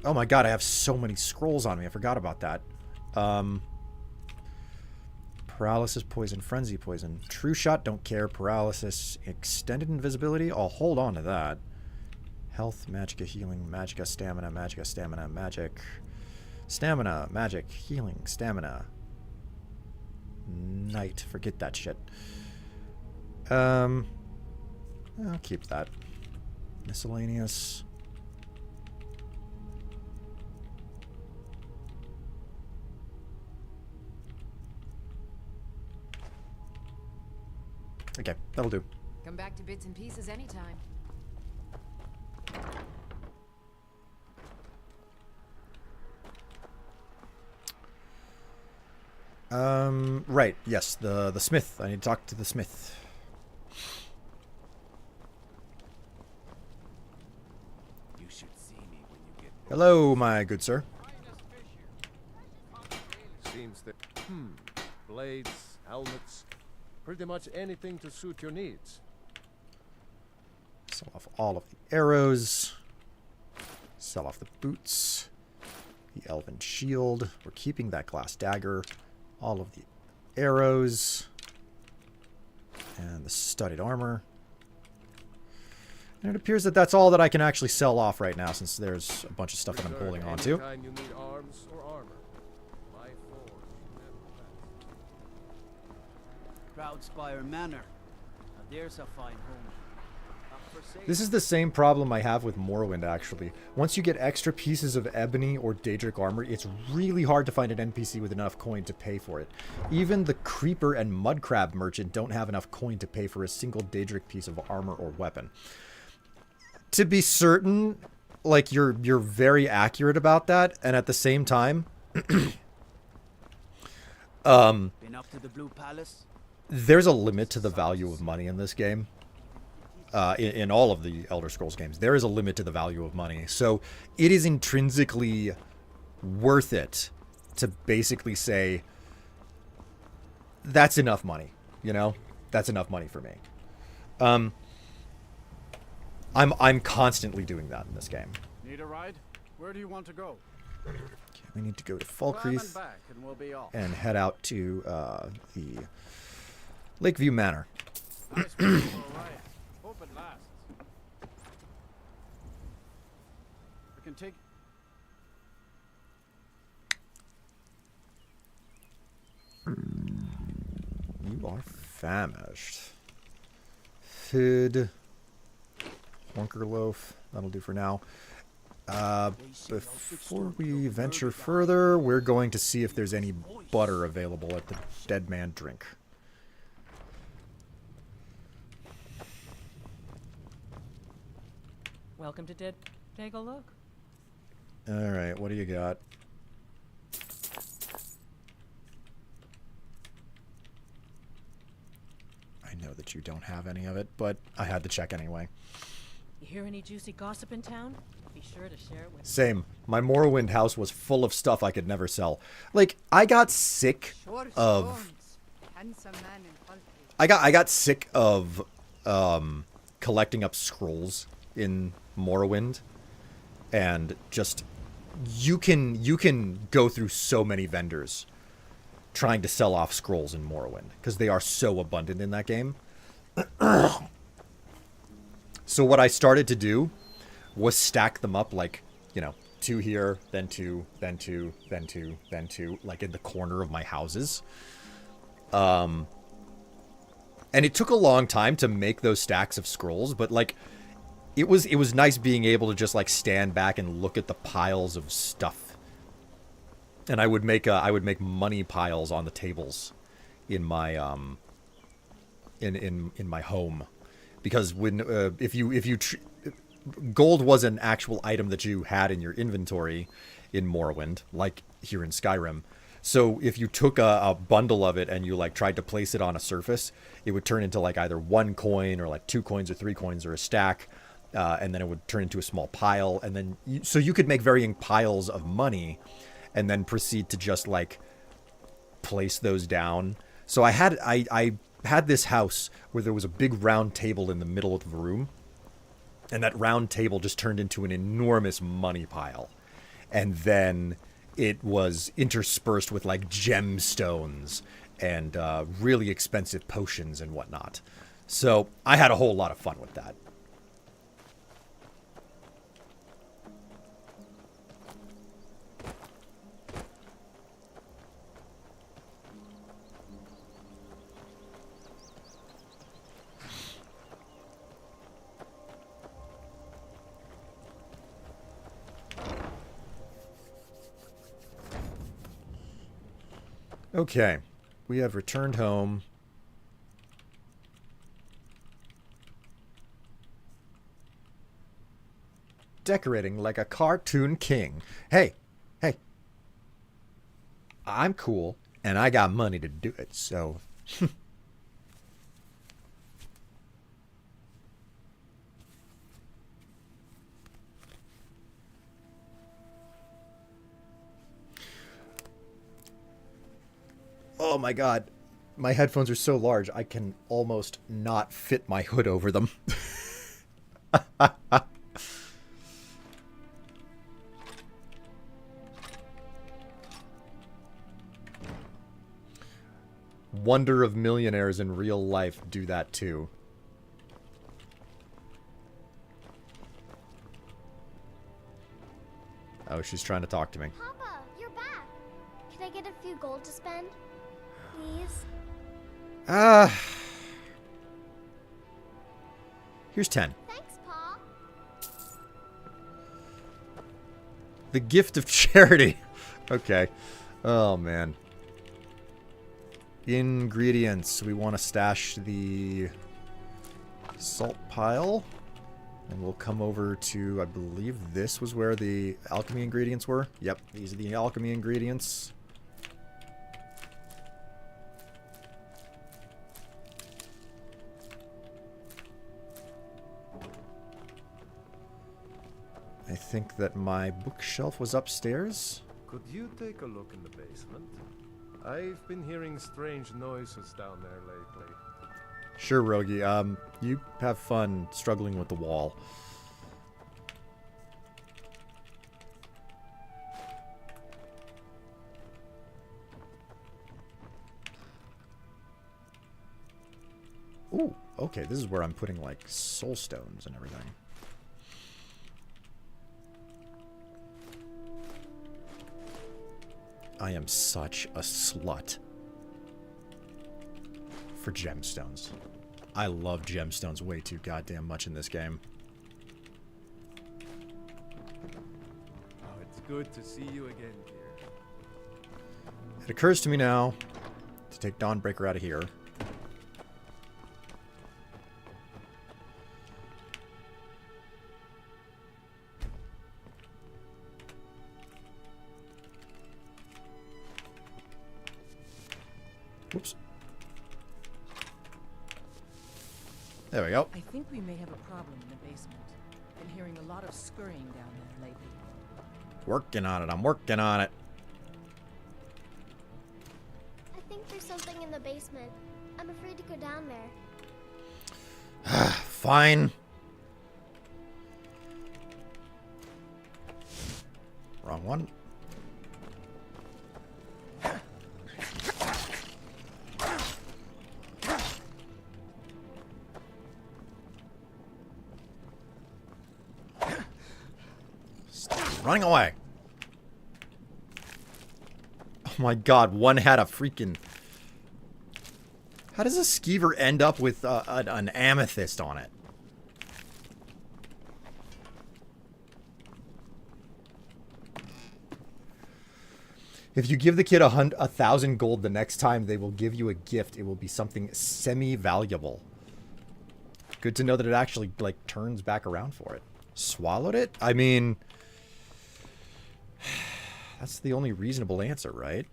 Oh my god, I have so many scrolls on me. I forgot about that. Paralysis, poison, frenzy, poison. True shot, don't care. Paralysis, extended invisibility. I'll hold on to that. Health, magicka, healing, magicka, stamina, magicka, stamina, magic. Stamina, magic, healing, stamina. Night, forget that shit. I'll keep that. Miscellaneous. Okay, that'll do. Come back to bits and pieces anytime. Right, yes, the smith. I need to talk to the smith. You should see me when you get. Hello, my good sir. Seems that blades, helmets, pretty much anything to suit your needs. Sell off all of the arrows. Sell off the boots. The elven shield. We're keeping that glass dagger. All of the arrows. And the studded armor. And it appears that that's all that I can actually sell off right now, since there's a bunch of stuff that I'm holding on to. Anytime you need arms or armor. My forge never fails. Proudspire Manor. Now there's a fine home. This is the same problem I have with Morrowind, actually. Once you get extra pieces of ebony or Daedric armor, it's really hard to find an NPC with enough coin to pay for it. Even the Creeper and Mudcrab merchant don't have enough coin to pay for a single Daedric piece of armor or weapon. To be certain, like, you're very accurate about that, and at the same time, Been up to the Blue Palace? there's a limit to the value of money in this game. In all of the Elder Scrolls games, there is a limit to the value of money. So it is intrinsically worth it to basically say, that's enough money, you know? That's enough money for me. I'm constantly doing that in this game. Need a ride? Where do you want to go? Okay, we need to go to Falkreath Back and we'll be off. and head out to the Lakeview Manor. Nice place for a ride. Hope it lasts. I can take. You are famished. Food. Honker loaf. That'll do for now. Before we venture further, we're going to see if there's any butter available at the Dead Man Drink. Welcome to Take a look. Alright, what do you got? I know that you don't have any of it, but I had to check anyway. You hear any juicy gossip in town? Be sure to share it with me. Same. My Morrowind house was full of stuff I could never sell. Like, I got sick of... I got sick of collecting up scrolls in Morrowind, and just you can go through so many vendors trying to sell off scrolls in Morrowind because they are so abundant in that game. So what I started to do was stack them up, like, you know, 2 here, then 2, then 2, then 2, then 2, like in the corner of my houses. And it took a long time to make those stacks of scrolls, but like it was nice being able to just like stand back and look at the piles of stuff. And I would make money piles on the tables in my in my home, because when gold was an actual item that you had in your inventory in Morrowind, like here in Skyrim. So if you took a bundle of it and you like tried to place it on a surface, it would turn into like either 1 coin or like 2 coins or 3 coins or a stack. and then it would turn into a small pile, and then so you could make varying piles of money, and then proceed to just like place those down. So I had this house where there was a big round table in the middle of the room, and that round table just turned into an enormous money pile, and then it was interspersed with like gemstones and really expensive potions and whatnot. So I had a whole lot of fun with that. Okay, we have returned home. Decorating like a cartoon king. Hey, hey. I'm cool, and I got money to do it, so... Oh my god. My headphones are so large, I can almost not fit my hood over them. Wonder of millionaires in real life do that too. Oh, she's trying to talk to me. Papa, you're back. Can I get a few gold to spend? Please? Here's 10. Thanks, Pa. The gift of charity. Okay. Oh, man. Ingredients. We want to stash the salt pile. And we'll come over to, I believe this was where the alchemy ingredients were. Yep, these are the alchemy ingredients. I think that my bookshelf was upstairs. Could you take a look in the basement? I've been hearing strange noises down there lately. Sure, Rogi. You have fun struggling with the wall. Ooh, okay, this is where I'm putting, like, soul stones and everything. I am such a slut for gemstones. I love gemstones way too goddamn much in this game. Oh, it's good to see you again, dear. It occurs to me now to take Dawnbreaker out of here. Whoops. There we go. I think we may have a problem in the basement. Been hearing a lot of scurrying down there lately. Working on it. I'm working on it. I think there's something in the basement. I'm afraid to go down there. Fine. Wrong one. Running away. Oh my god, one had a freaking... How does a skeever end up with an amethyst on it? If you give the kid 1,000 gold the next time they will give you a gift, it will be something semi-valuable. Good to know that it actually, like, turns back around for it. Swallowed it? I mean... That's the only reasonable answer, right?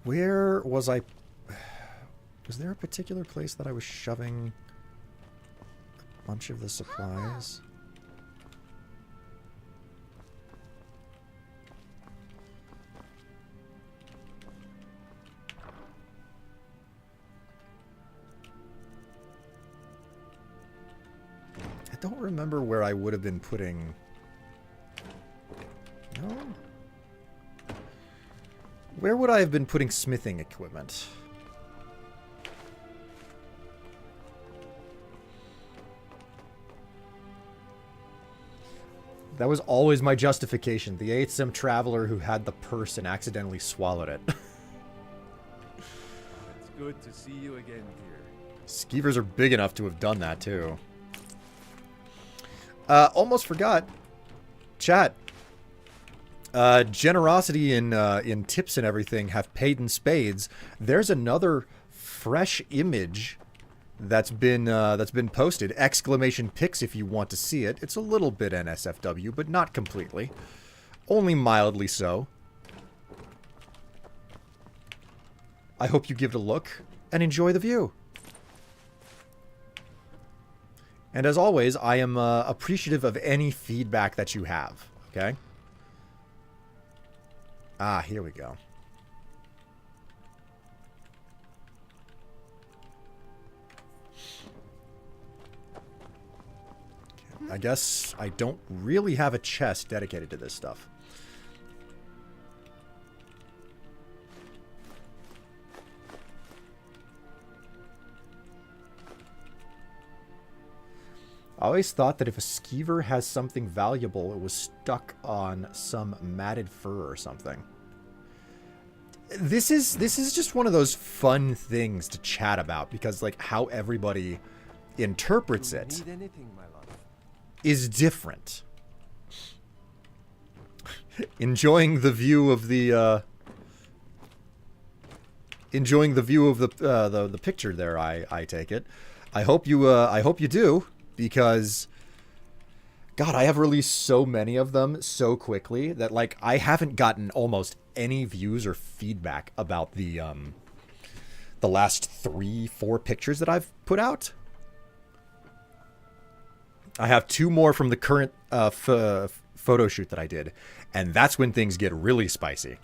Where was I? Was there a particular place that I was shoving a bunch of the supplies? I don't remember where I would have been putting... No? Where would I have been putting smithing equipment? That was always my justification. The 8th Sim Traveler who had the purse and accidentally swallowed it. It's good to see you again, dear. Skeevers are big enough to have done that, too. Almost forgot. Chat. Generosity in tips and everything have paid in spades. There's another fresh image that's been posted. Exclamation pics if you want to see it. It's a little bit NSFW, but not completely. Only mildly so. I hope you give it a look and enjoy the view. And as always, I am appreciative of any feedback that you have. Okay? Ah, here we go. Okay, I guess I don't really have a chest dedicated to this stuff. I always thought that if a skeever has something valuable, it was stuck on some matted fur or something. This is just one of those fun things to chat about because, like, how everybody interprets it is different. Enjoying the view of the the picture there. I take it. I hope you do. Because, God, I have released so many of them so quickly that, like, I haven't gotten almost any views or feedback about the last 3-4 pictures that I've put out. I have 2 more from the current photo shoot that I did, and that's when things get really spicy.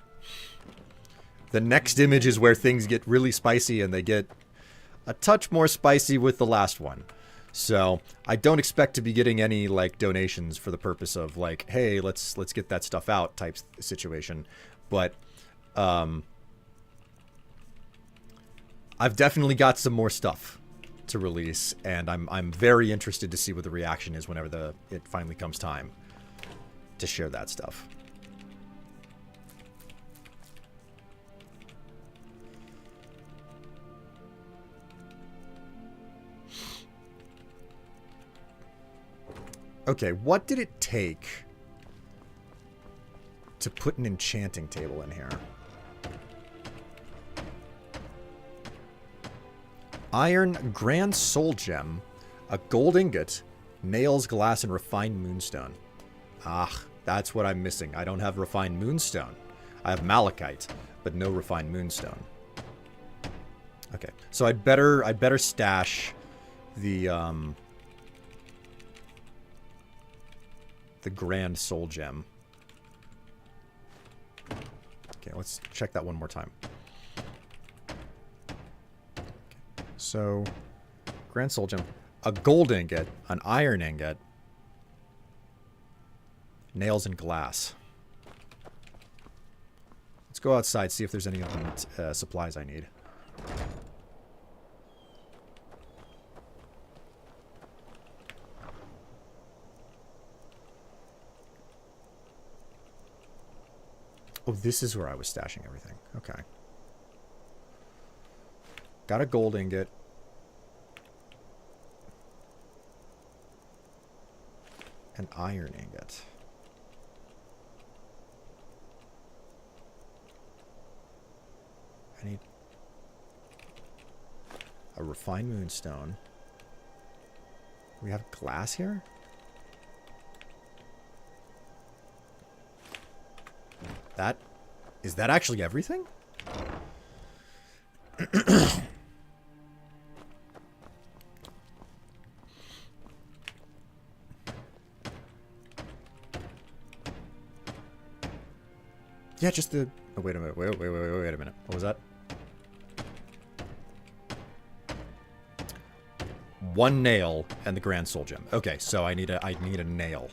The next image is where things get really spicy, and they get a touch more spicy with the last one. So I don't expect to be getting any like donations for the purpose of like, hey, let's get that stuff out type situation. But I've definitely got some more stuff to release, and I'm very interested to see what the reaction is whenever it finally comes time to share that stuff. Okay, what did it take to put an enchanting table in here? Iron, Grand Soul Gem, a gold ingot, nails, glass, and refined moonstone. Ah, that's what I'm missing. I don't have refined moonstone. I have malachite, but no refined moonstone. Okay, so I'd better stash the Grand Soul Gem. Okay, let's check that one more time. Okay, so, Grand Soul Gem. A gold ingot, an iron ingot, nails and glass. Let's go outside, see if there's any other supplies I need. Oh, this is where I was stashing everything. Okay. Got a gold ingot. An iron ingot. I need a refined moonstone. We have glass here? Is that actually everything? Yeah, just the... Oh, wait a minute. Wait a minute. What was that? One nail and the Grand Soul Gem. Okay, so I need a nail.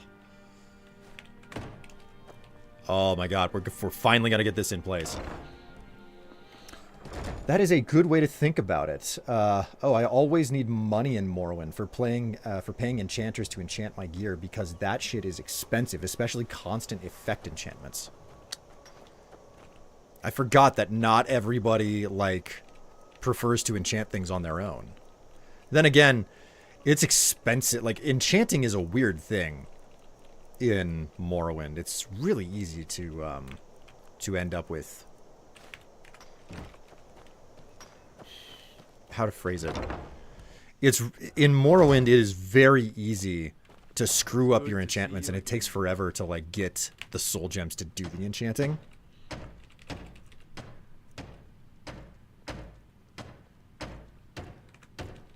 Oh my god, we're finally gonna get this in place. That is a good way to think about it. Oh, I always need money in Morrowind for paying enchanters to enchant my gear because that shit is expensive, especially constant effect enchantments. I forgot that not everybody, like, prefers to enchant things on their own. Then again, it's expensive. Like, enchanting is a weird thing in Morrowind. It's really easy to end up with... How to phrase it? In Morrowind, it is very easy to screw up your enchantments, and it takes forever to, like, get the soul gems to do the enchanting.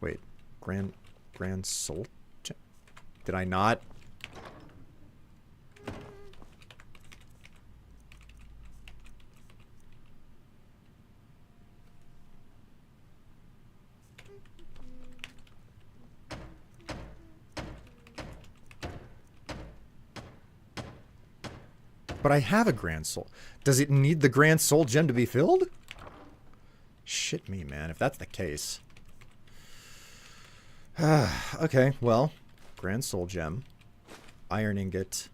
Wait, Grand Soul Gem? Did I not? But I have a Grand Soul. Does it need the Grand Soul Gem to be filled? Shit me, man, if that's the case. Okay, well, Grand Soul Gem, Iron Ingot,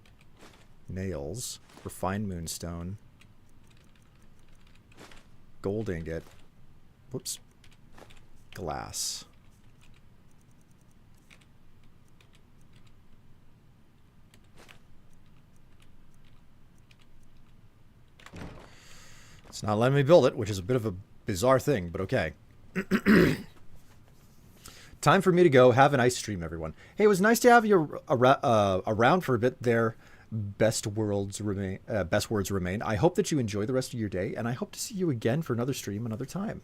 Nails, Refined Moonstone, Gold Ingot, whoops, Glass. It's not letting me build it, which is a bit of a bizarre thing, but okay. Time for me to go. Have a nice stream, everyone. Hey, it was nice to have you around for a bit there. Best words remain. I hope that you enjoy the rest of your day, and I hope to see you again for another stream another time.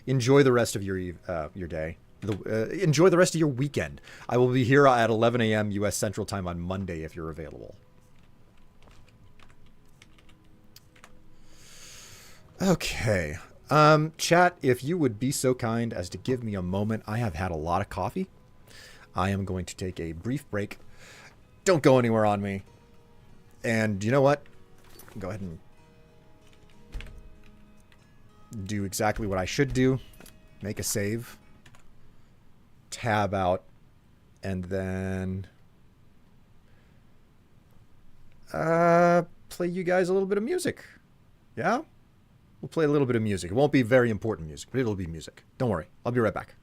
Enjoy the rest of your day. Enjoy the rest of your weekend. I will be here at 11 a.m. U.S. Central Time on Monday if you're available. Okay. Chat, if you would be so kind as to give me a moment. I have had a lot of coffee. I am going to take a brief break. Don't go anywhere on me. And you know what? Go ahead and do exactly what I should do. Make a save. Tab out. And then play you guys a little bit of music. Yeah? We'll play a little bit of music. It won't be very important music, but it'll be music. Don't worry. I'll be right back.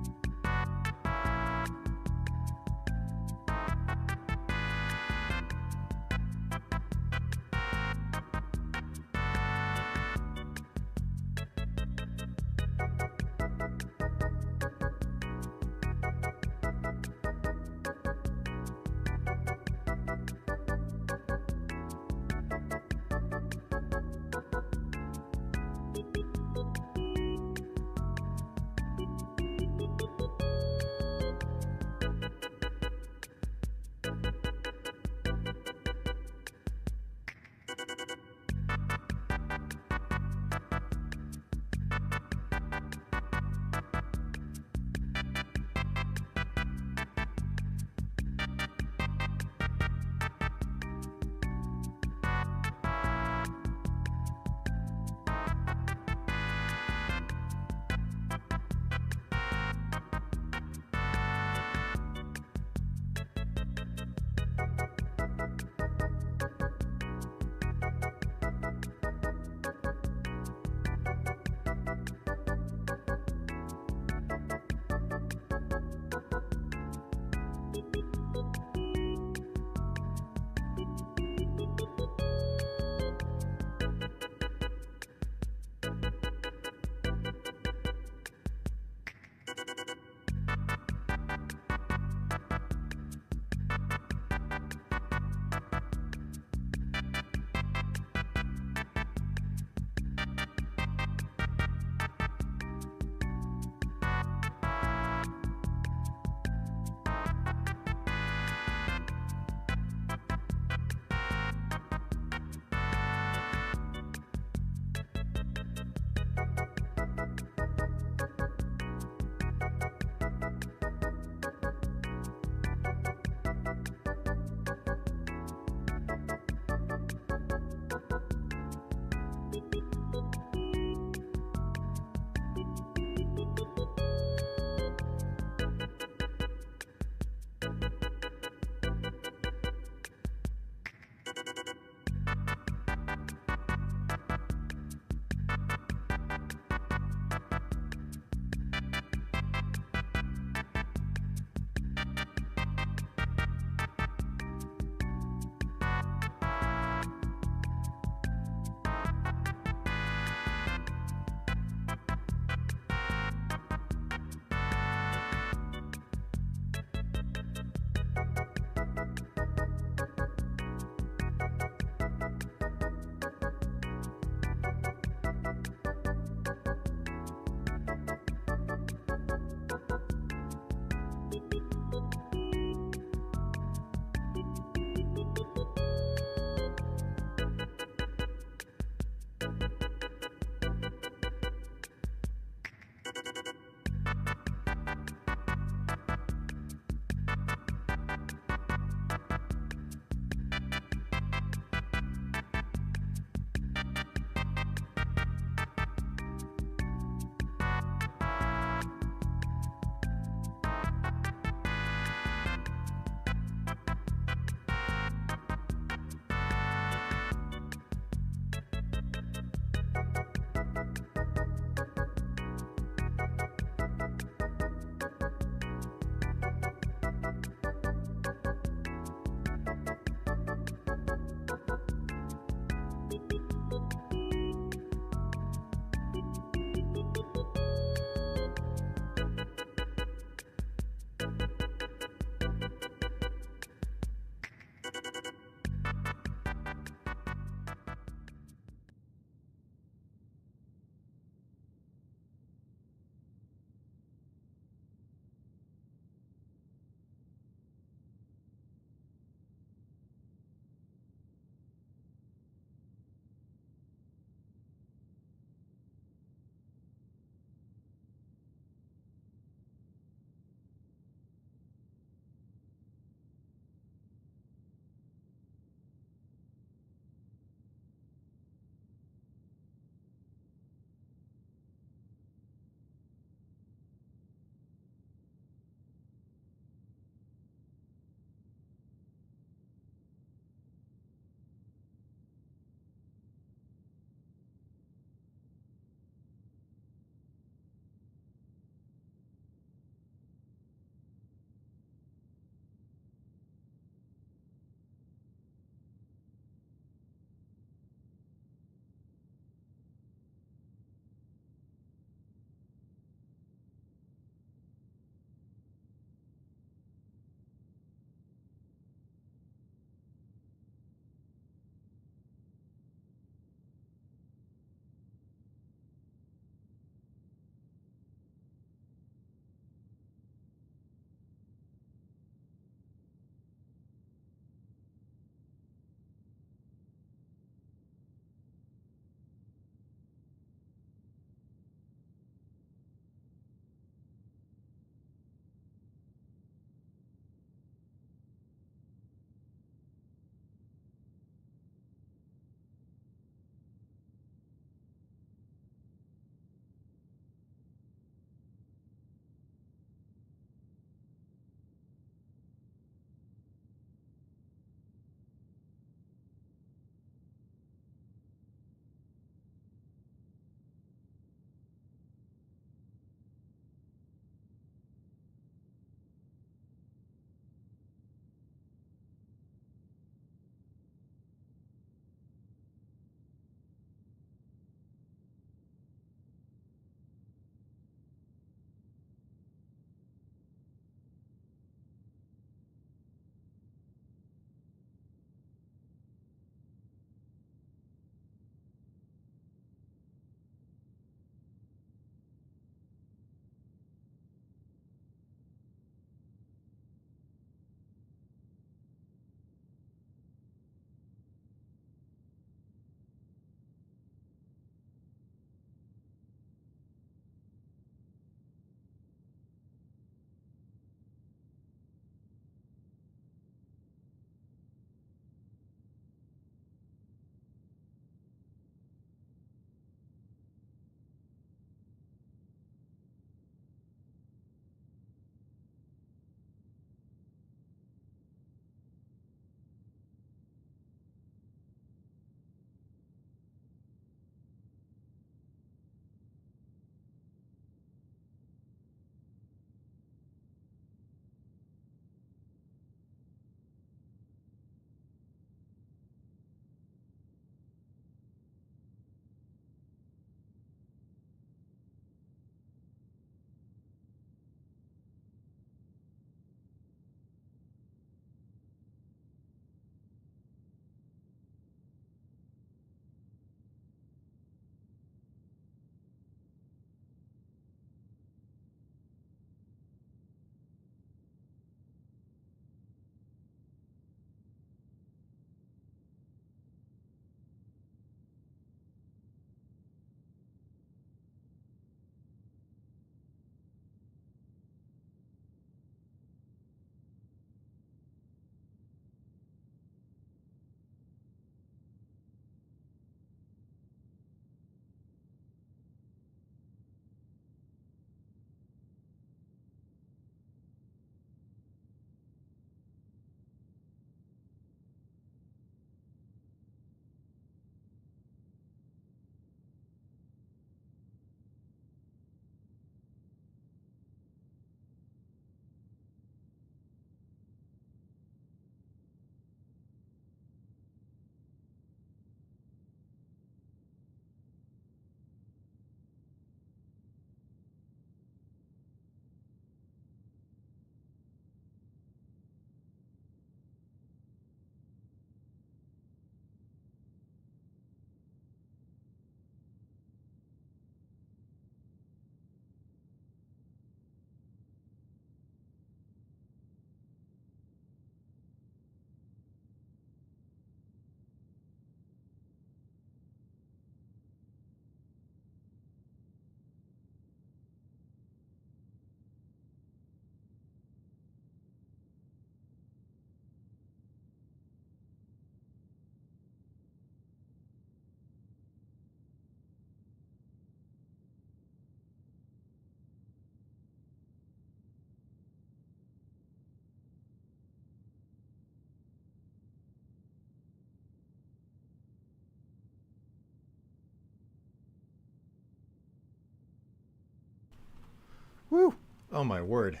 Woo! Oh my word.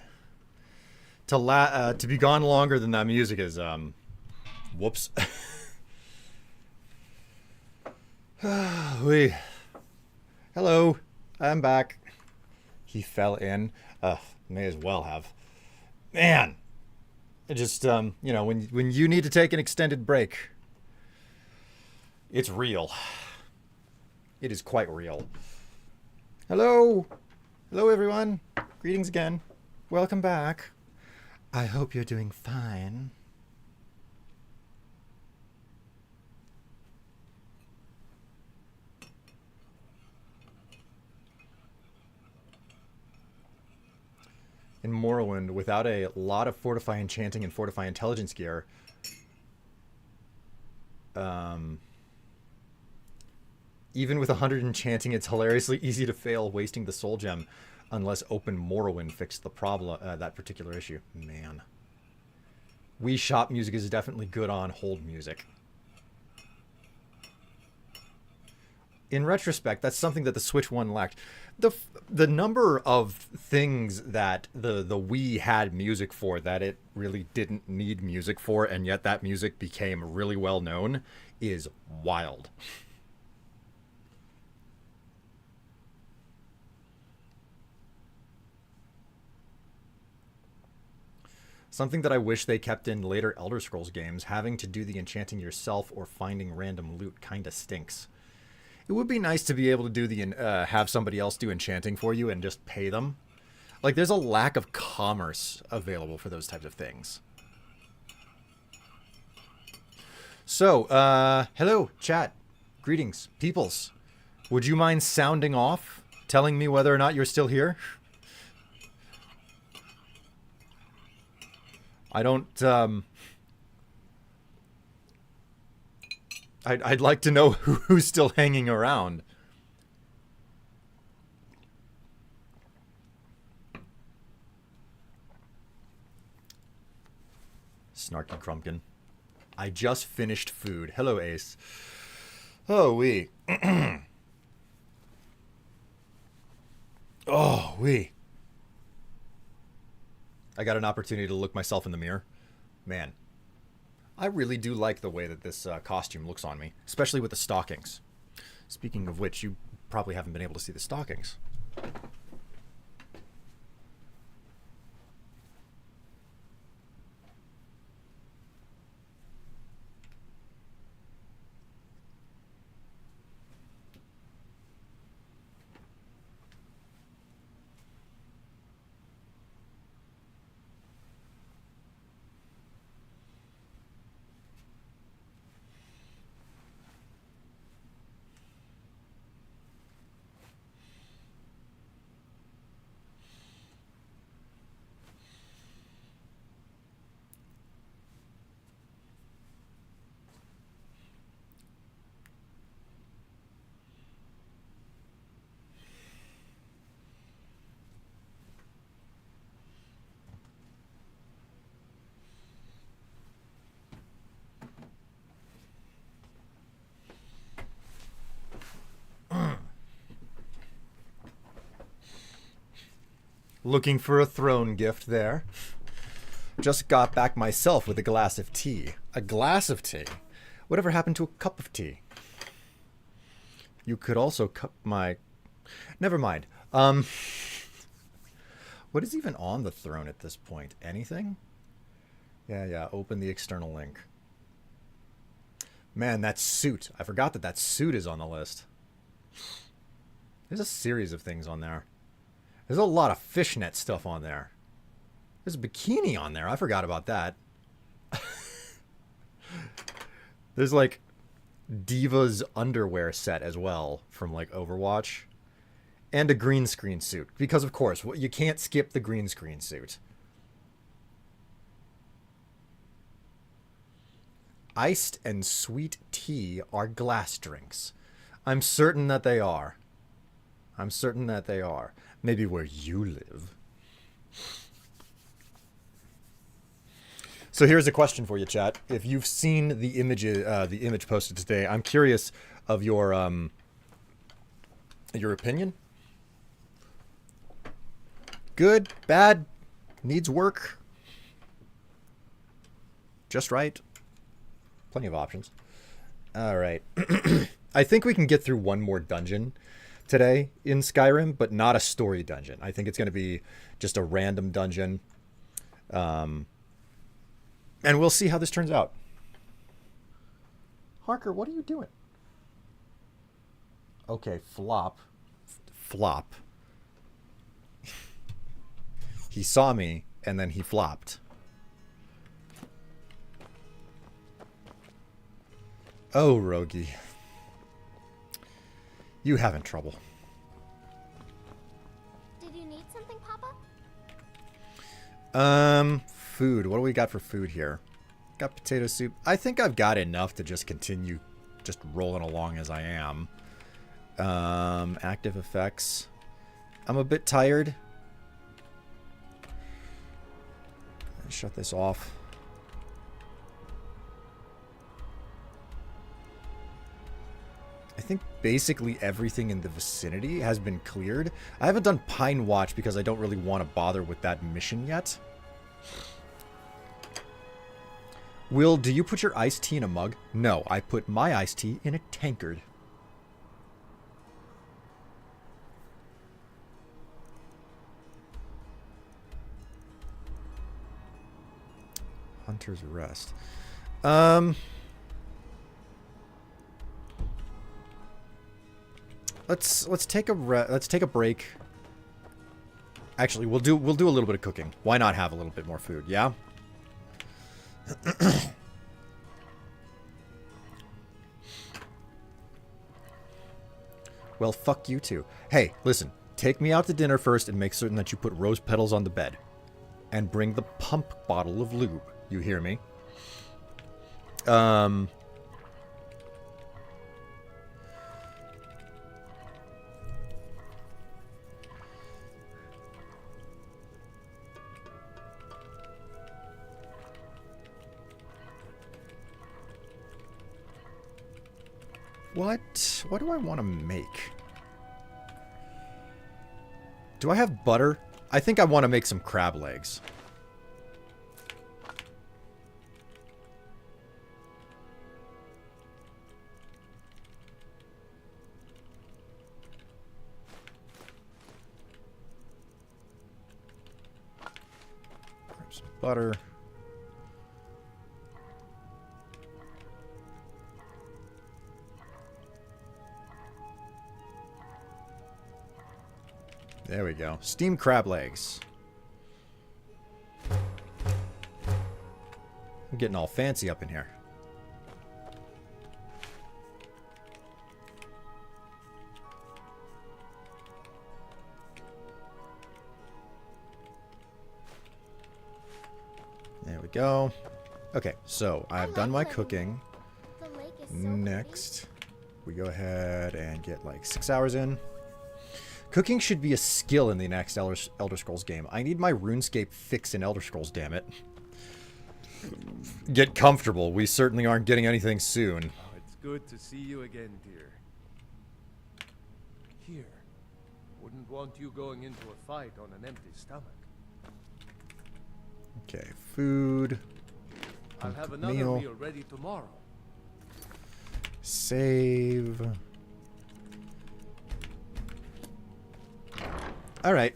To be gone longer than that music is whoops. We. Hello, I'm back. He fell in. May as well have. Man, it just you know, when you need to take an extended break, it's real. It is quite real. Hello, hello everyone. Greetings again. Welcome back. I hope you're doing fine. In Morrowind, without a lot of Fortify Enchanting and Fortify Intelligence gear, even with 100 Enchanting, it's hilariously easy to fail wasting the Soul Gem unless Open Morrowind fixed the problem, that particular issue. Man. Wii Shop music is definitely good on hold music. In retrospect, that's something that the Switch 1 lacked. The number of things that the Wii had music for that it really didn't need music for, and yet that music became really well known, is wild. Something that I wish they kept in later Elder Scrolls games, having to do the enchanting yourself or finding random loot kinda stinks. It would be nice to be able to do have somebody else do enchanting for you and just pay them. Like, there's a lack of commerce available for those types of things. So, hello, chat. Greetings, peoples. Would you mind sounding off, telling me whether or not you're still here? I don't, I'd like to know who's still hanging around. Snarky Crumpkin. I just finished food. Hello, Ace. Oh, we. Oh, we. I got an opportunity to look myself in the mirror. Man, I really do like the way that this costume looks on me, especially with the stockings. Speaking of which, you probably haven't been able to see the stockings. Looking for a throne gift there. Just got back myself with a glass of tea. A glass of tea? Whatever happened to a cup of tea? You could also cup my... Never mind. What is even on the throne at this point? Anything? Yeah, open the external link. Man, that suit. I forgot that suit is on the list. There's a series of things on there. There's a lot of fishnet stuff on there. There's a bikini on there. I forgot about that. There's like Diva's underwear set as well from like Overwatch. And a green screen suit. Because of course, you can't skip the green screen suit. Iced and sweet tea are glass drinks. I'm certain that they are. I'm certain that they are. Maybe where you live. So here's a question for you, chat. If you've seen the image posted today, I'm curious of your opinion. good, bad, needs work. Just right. Plenty of options. All right. I think we can get through one more dungeon today in Skyrim, but not a story dungeon. I think it's going to be just a random dungeon. And we'll see how this turns out. Harker, what are you doing? Okay, flop. Flop. He saw me, and then he flopped. Oh, Rogi. You having trouble. Did you need something, Papa? Food. What do we got for food here? Got potato soup. I think I've got enough to just continue just rolling along as I am. Active effects. I'm a bit tired. Shut this off. I think basically everything in the vicinity has been cleared. I haven't done Pine Watch because I don't really want to bother with that mission yet. Will, do you put your iced tea in a mug? No, I put my iced tea in a tankard. Hunter's Rest. Let's take a break. Actually, we'll do a little bit of cooking. Why not have a little bit more food? Yeah. Well, fuck you too. Hey, listen. Take me out to dinner first and make certain that you put rose petals on the bed. And bring the pump bottle of lube. You hear me? What do I want to make? Do I have butter? I think I want to make some crab legs. Grab some butter. There we go. Steamed crab legs. I'm getting all fancy up in here. There we go. Okay, so I've done my cooking. Next, we go ahead and get like 6 hours in. Cooking should be a skill in the next Elder Scrolls game. I need my RuneScape fix in Elder Scrolls, damn it. Get comfortable. We certainly aren't getting anything soon. Oh, it's good to see you again, dear. Here. Wouldn't want you going into a fight on an empty stomach. Okay, food. I'll have another meal ready tomorrow. Save. All right.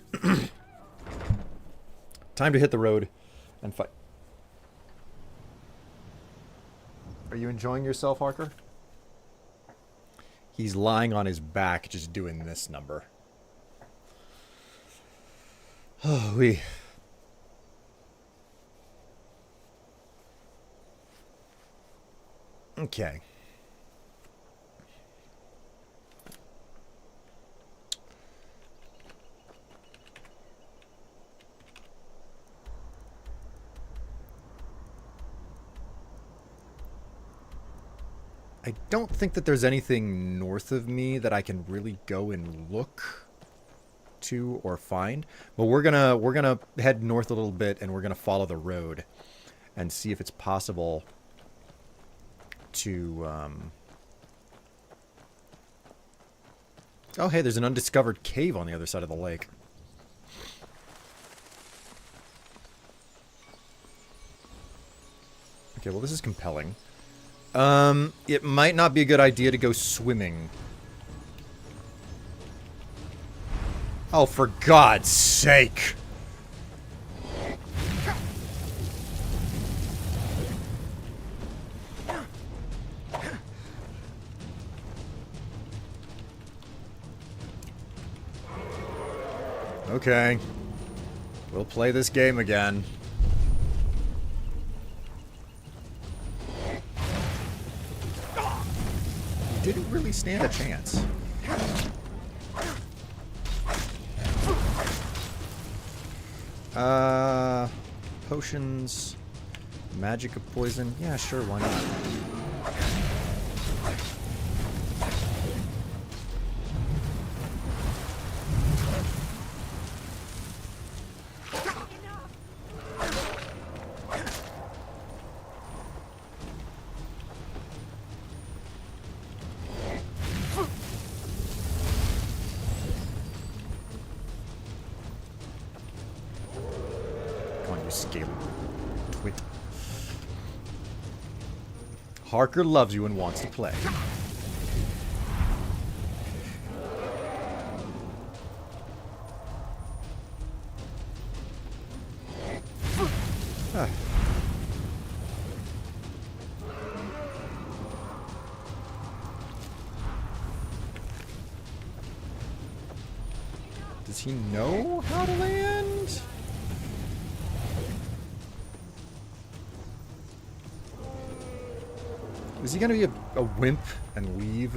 Time to hit the road and fight. Are you enjoying yourself, Harker? He's lying on his back just doing this number. Oh, we. Okay. I don't think that there's anything north of me that I can really go and look to or find. But we're gonna head north a little bit and we're gonna follow the road and see if it's possible to Oh hey, there's an undiscovered cave on the other side of the lake. Okay, well, this is compelling. It might not be a good idea to go swimming. Oh, for God's sake! Okay. We'll play this game again. He didn't really stand a chance. Potions. Magic of poison. Yeah, sure, why not? Harker loves you and wants to play. Ah. Does he know how to land? Is he gonna be a wimp and leave?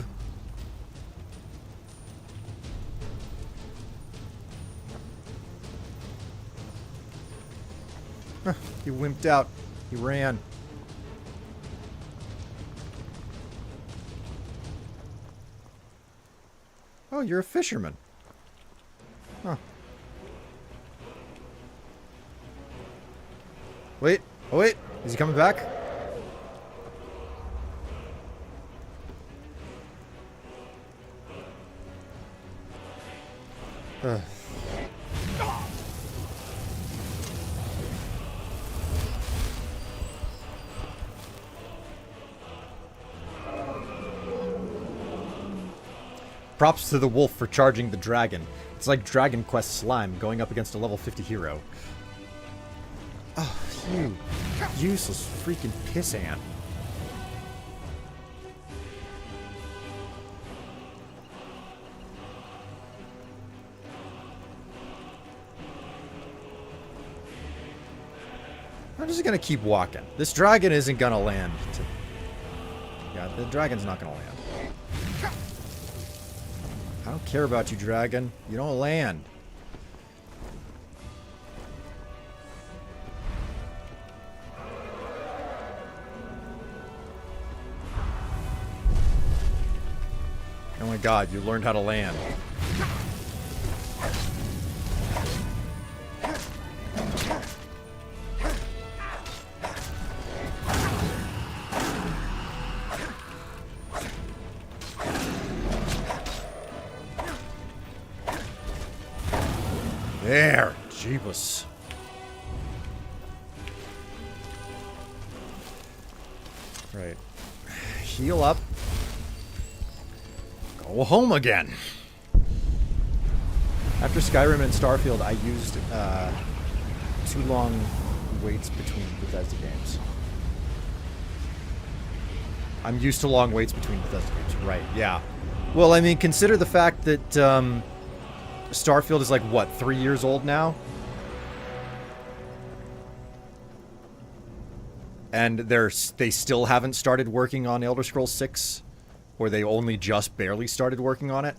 Huh, he wimped out. He ran. Oh, you're a fisherman. Huh. Wait. Oh, wait. Is he coming back? Props to the wolf for charging the dragon. It's like Dragon Quest slime going up against a level 50 hero. Oh, you useless freaking pissant. I'm just gonna keep walking. This dragon isn't gonna land. Yeah, the dragon's not gonna land. I don't care about you, dragon. You don't land. Oh my god, you learned how to land. There, Jeebus. Right. Heal up. Go home again. After Skyrim and Starfield, I used too long waits between Bethesda games. I'm used to long waits between Bethesda games. Right, yeah. Well, I mean, consider the fact that Starfield is like, what, 3 years old now? And they still haven't started working on Elder Scrolls 6? Or they only just barely started working on it?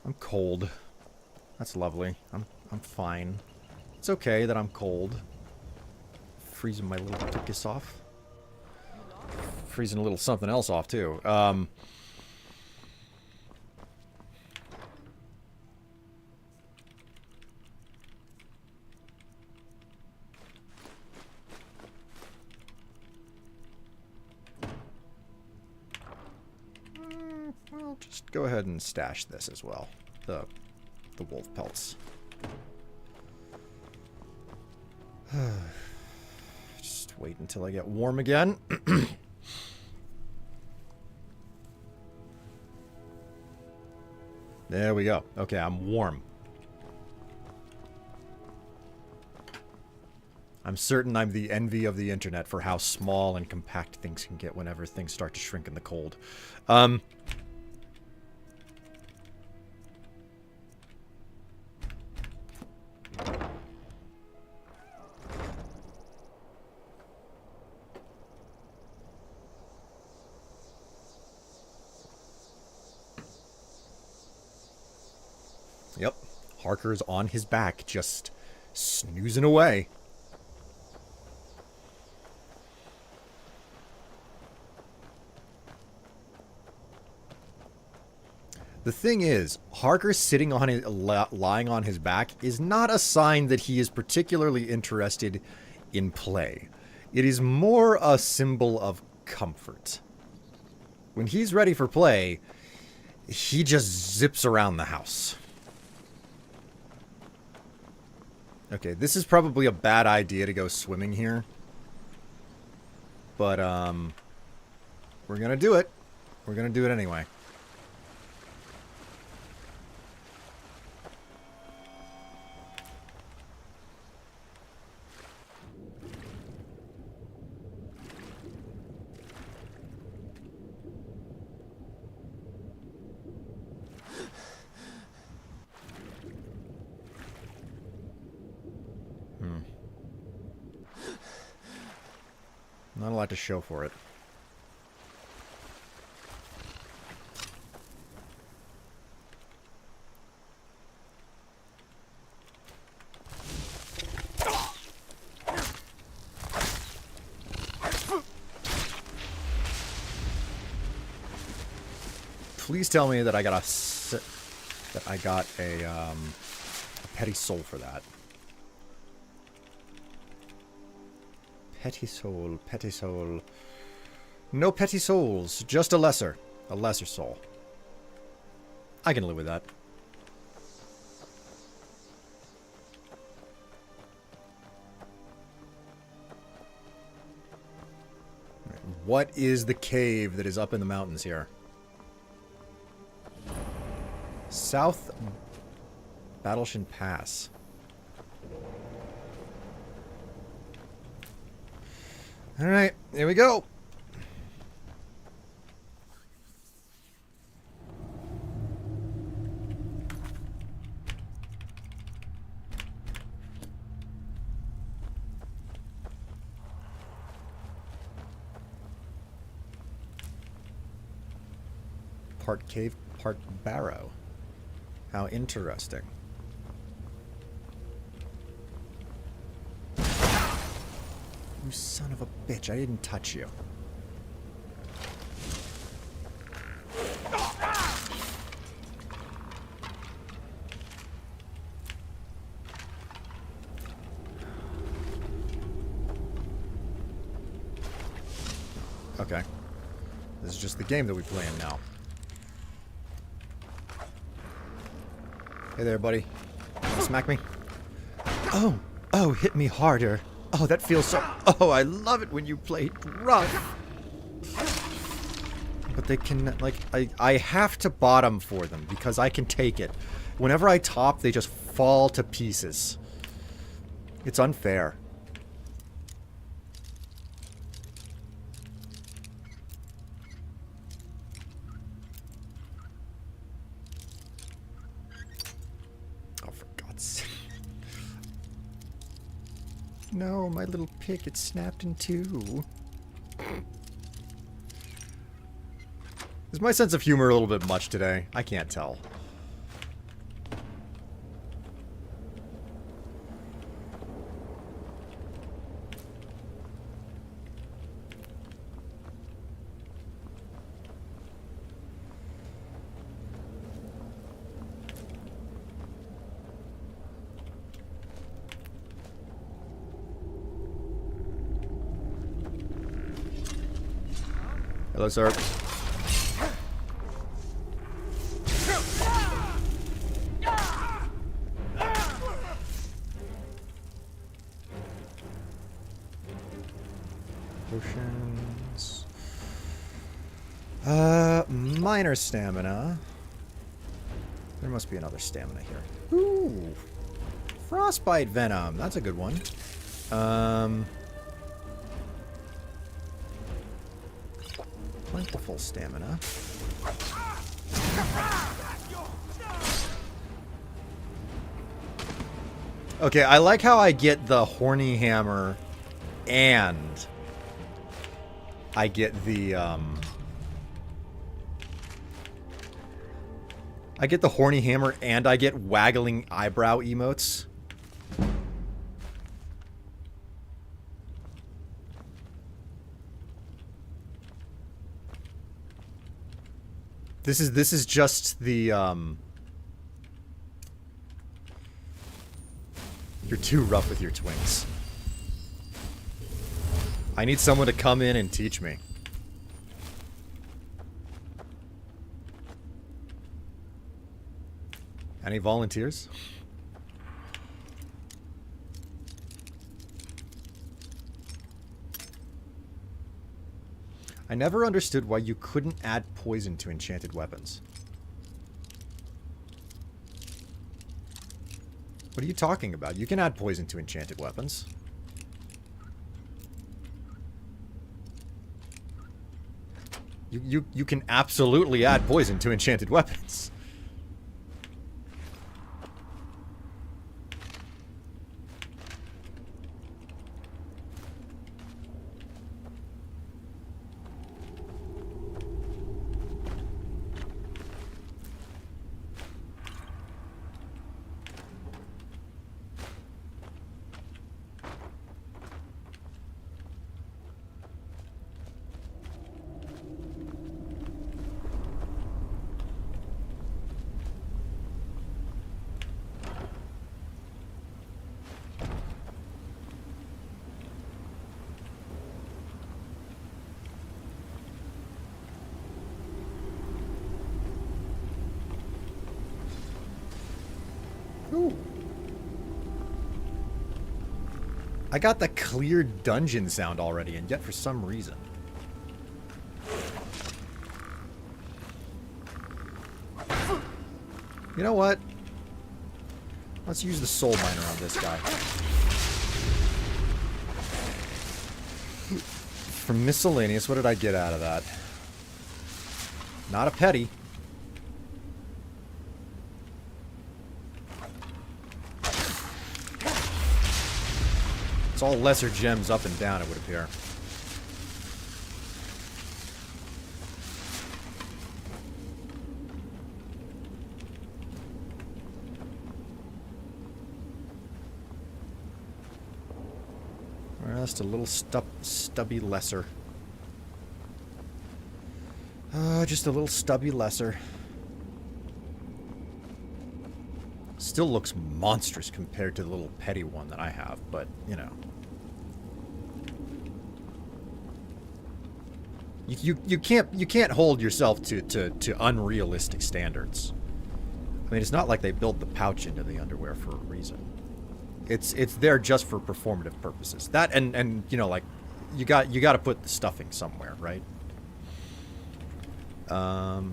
I'm cold. That's lovely. I'm fine. It's okay that I'm cold. Freezing my little tuchus off. Freezing a little something else off, too. Well, just go ahead and stash this as well. The the wolf pelts. Just wait until I get warm again. There we go. Okay, I'm warm. I'm certain I'm the envy of the internet for how small and compact things can get whenever things start to shrink in the cold. Yep, Harker's on his back, just snoozing away. The thing is, Harker sitting on his, lying on his back is not a sign that he is particularly interested in play. It is more a symbol of comfort. When he's ready for play, he just zips around the house. Okay, this is probably a bad idea to go swimming here. But, we're gonna do it. We're gonna do it anyway. Not a lot to show for it. Please tell me that I got a petty soul for that. Petty soul, petty soul. No petty souls, just a lesser soul. I can live with that. What is the cave that is up in the mountains here? South Battleshin Pass. Alright, here we go. Part cave, part barrow. How interesting. You son of a bitch, I didn't touch you. Okay. This is just the game that we play in now. Hey there, buddy. Wanna smack me? Oh! Oh, hit me harder. Oh, that feels so... Oh, I love it when you play rough. But they can, like... I have to bottom for them because I can take it. Whenever I top, they just fall to pieces. It's unfair. Oh, for God's sake. No, my little pick, it snapped in two. Is my sense of humor a little bit much today? I can't tell. Hello, sir. Minor stamina. There must be another stamina here. Ooh. Frostbite venom. That's a good one. Plentiful stamina. Okay, I like how I get the horny hammer and I get the horny hammer and I get waggling eyebrow emotes. This is just the you're too rough with your twinks. I need someone to come in and teach me. Any volunteers? I never understood why you couldn't add poison to enchanted weapons. What are you talking about? You can add poison to enchanted weapons. You can absolutely add poison to enchanted weapons. Ooh. I got the clear dungeon sound already, and yet for some reason. You know what? Let's use the soul miner on this guy. From miscellaneous, what did I get out of that? Not a petty. It's all lesser gems up and down, it would appear. Just a little stubby lesser. Just a little stubby lesser. Still looks monstrous compared to the little petty one that I have, but, you know. You can't hold yourself to unrealistic standards. I mean, it's not like they built the pouch into the underwear for a reason. It's there just for performative purposes. That and you know, like you got to put the stuffing somewhere, right? Oh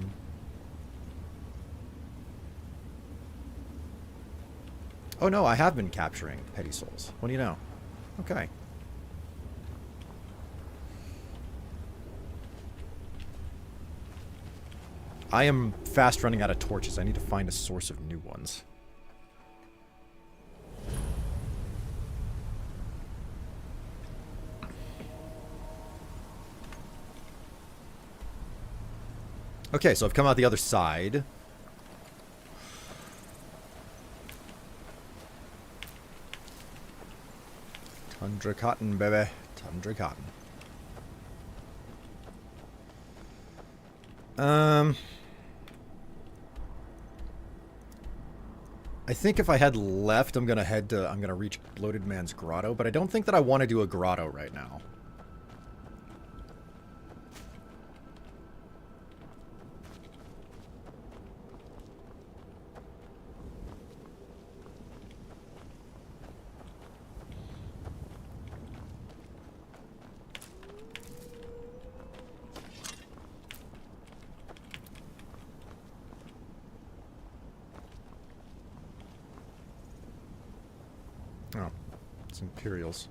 no, I have been capturing petty souls. What do you know? Okay. I am fast running out of torches. I need to find a source of new ones. Okay, so I've come out the other side. Tundra cotton, baby. Tundra cotton. I think if I head left, I'm gonna reach Bloated Man's Grotto, but I don't think that I want to do a grotto right now. Oh, it's Imperials.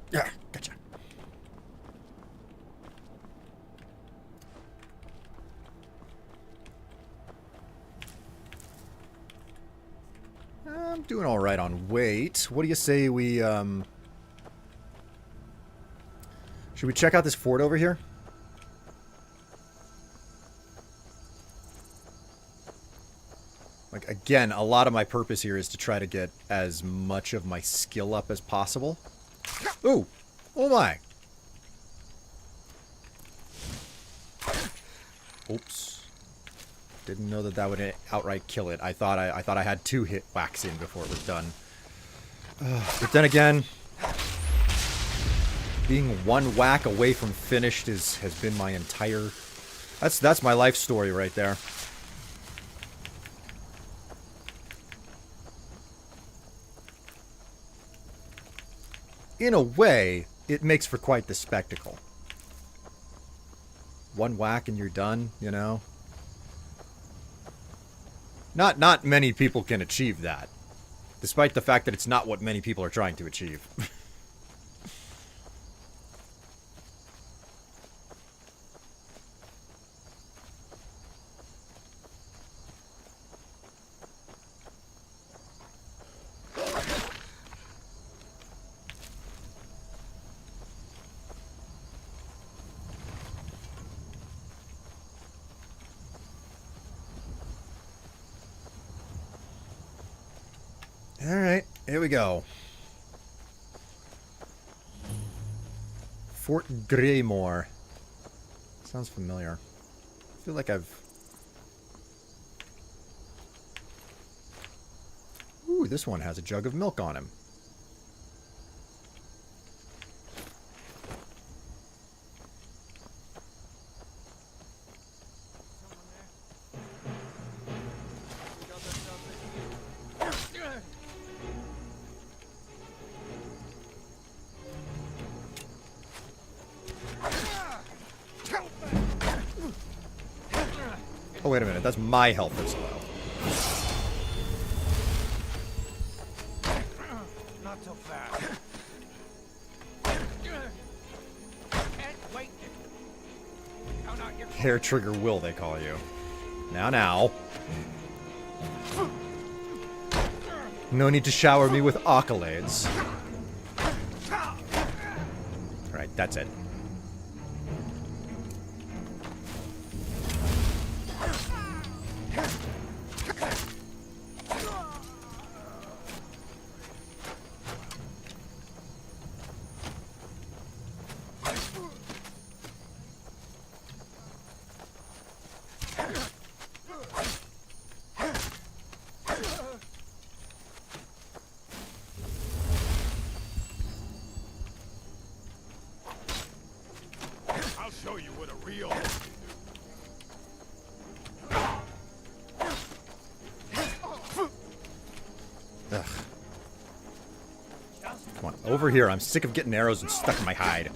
Yeah, gotcha. I'm doing all right on weight. What do you say we, should we check out this fort over here? Like, again, a lot of my purpose here is to try to get as much of my skill up as possible. Ooh! Oh my! Oops. Didn't know that that would outright kill it. I thought I had 2 hit whacks in before it was done. But then again, being 1 whack away from finished has been my entire... That's my life story right there. In a way, it makes for quite the spectacle. 1 whack and you're done, you know? Not many people can achieve that. Despite the fact that it's not what many people are trying to achieve. Alright, here we go. Fort Greymore. Sounds familiar. I feel like I've... Ooh, this one has a jug of milk on him. Oh, wait a minute. That's my health that's low. Not so fast. Can't wait. Count out your Hair trigger will, they call you. Now. No need to shower me with accolades. Alright, that's it. I'll show you what a real... Ugh. Come on, over here. I'm sick of getting arrows and stuck in my hide.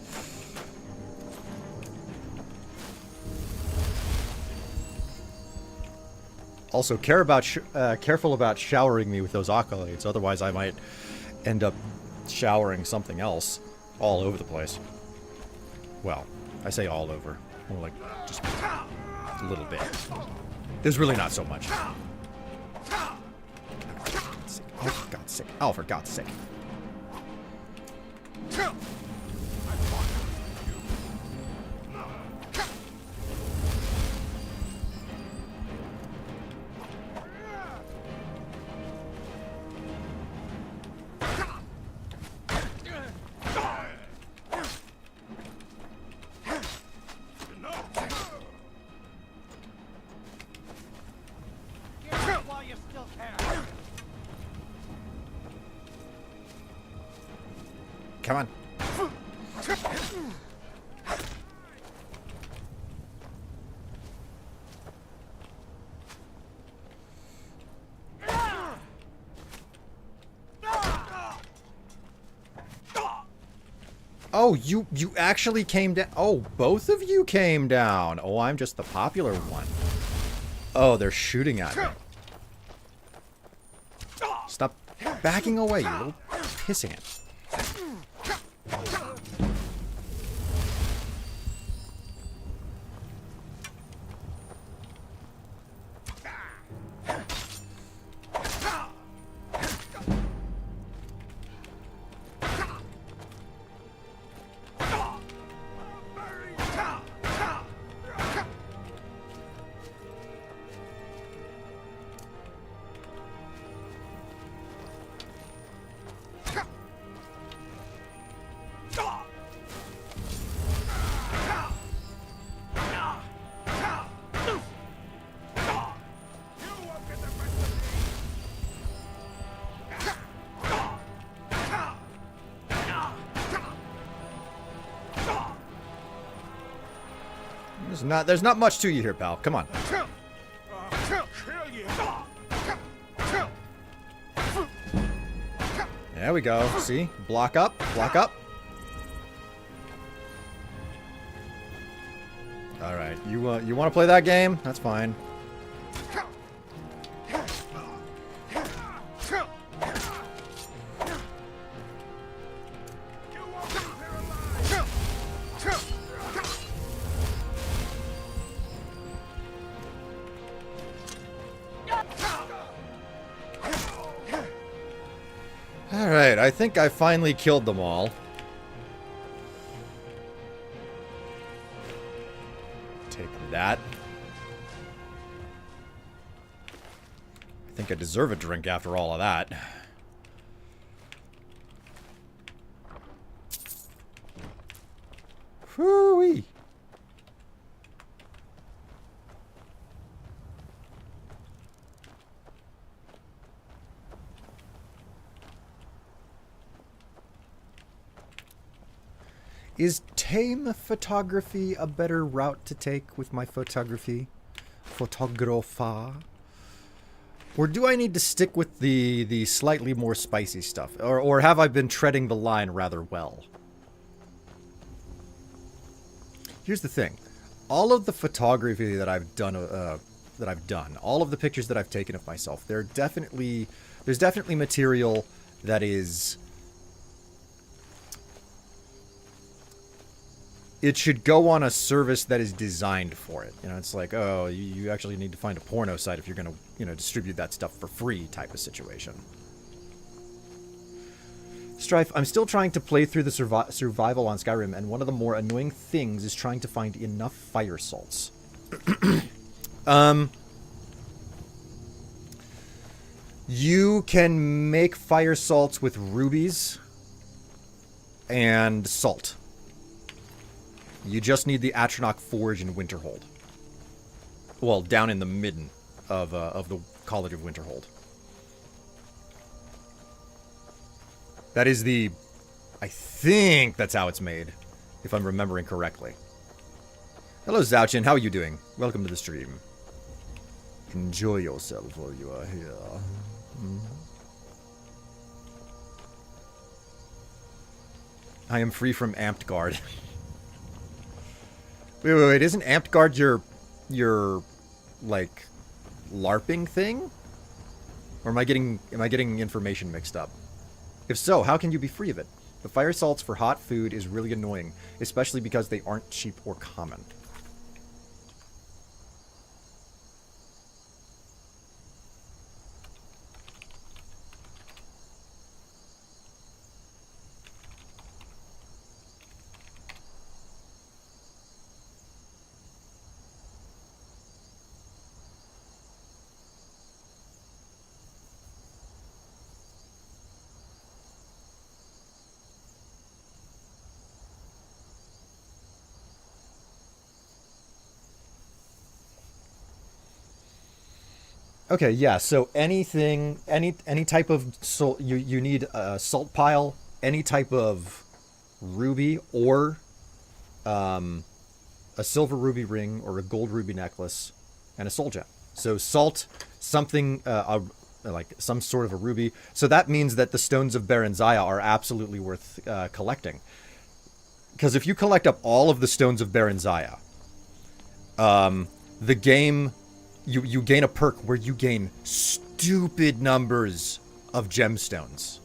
Also, careful about showering me with those accolades. Otherwise, I might end up showering something else all over the place. Well, I say all over. More like just a little bit. There's really not so much. Oh, for God's sake. Oh, for God's sake. While you still can. Come on. Oh, you actually came down. Oh, both of you came down. Oh, I'm just the popular one. Oh, they're shooting at me. Stop backing away, you little pissant. There's not much to you here, pal. Come on. There we go. See? Block up. Block up. Alright. You want to play that game? That's fine. Alright, I think I finally killed them all. Take that. I think I deserve a drink after all of that. Whoo-wee. Is tame photography a better route to take with my photography? Photographa? Or do I need to stick with the slightly more spicy stuff? Or have I been treading the line rather well? Here's the thing. All of the photography that I've done, all of the pictures that I've taken of myself, there's definitely material that is... It should go on a service that is designed for it. You know, it's like, oh, you actually need to find a porno site if you're going to, you know, distribute that stuff for free type of situation. Strife, I'm still trying to play through the survival on Skyrim, and one of the more annoying things is trying to find enough fire salts. You can make fire salts with rubies and salt. You just need the Atronach Forge in Winterhold. Well, down in the midden of the College of Winterhold. That is the... I think that's how it's made, if I'm remembering correctly. Hello, Zouchin. How are you doing? Welcome to the stream. Enjoy yourself while you are here. I am free from Amped Guard. Wait, isn't Amped Guard your like LARPing thing? Or am I getting information mixed up? If so, how can you be free of it? The fire salts for hot food is really annoying, especially because they aren't cheap or common. Okay, yeah, so any type of salt, you need a salt pile, any type of ruby, or a silver ruby ring, or a gold ruby necklace, and a soul gem. So salt, something, like some sort of a ruby. So that means that the stones of Baranzaya are absolutely worth collecting. Because if you collect up all of the Stones of Baranzaya, the game, you gain a perk where you gain stupid numbers of gemstones.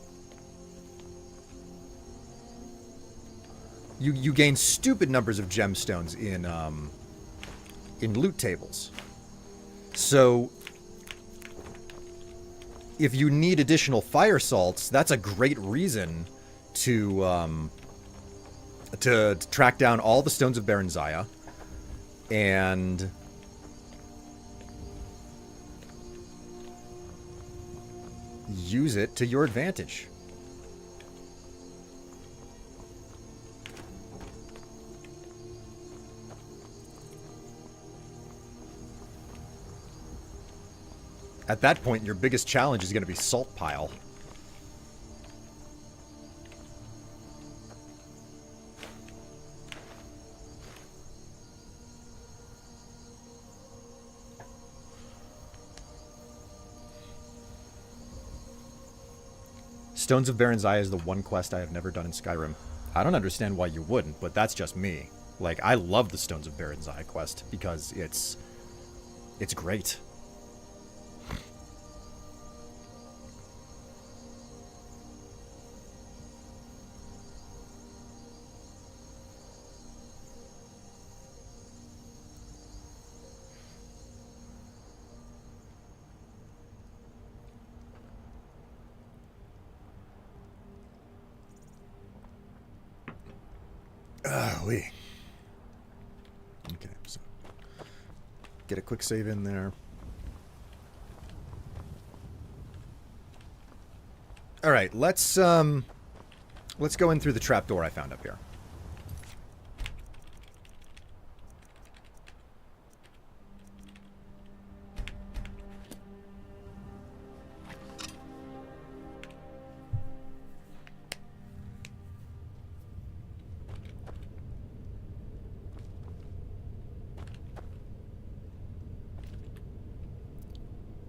You gain stupid numbers of gemstones in loot tables. So if you need additional fire salts, that's a great reason to track down all the Stones of Baranzaya and use it to your advantage. At that point, your biggest challenge is going to be salt pile. Stones of Baranzaya is the one quest I have never done in Skyrim. I don't understand why you wouldn't, but that's just me. Like, I love the Stones of Baranzaya quest because it's great. Okay, so get a quick save in there. All right, let's go in through the trapdoor I found up here.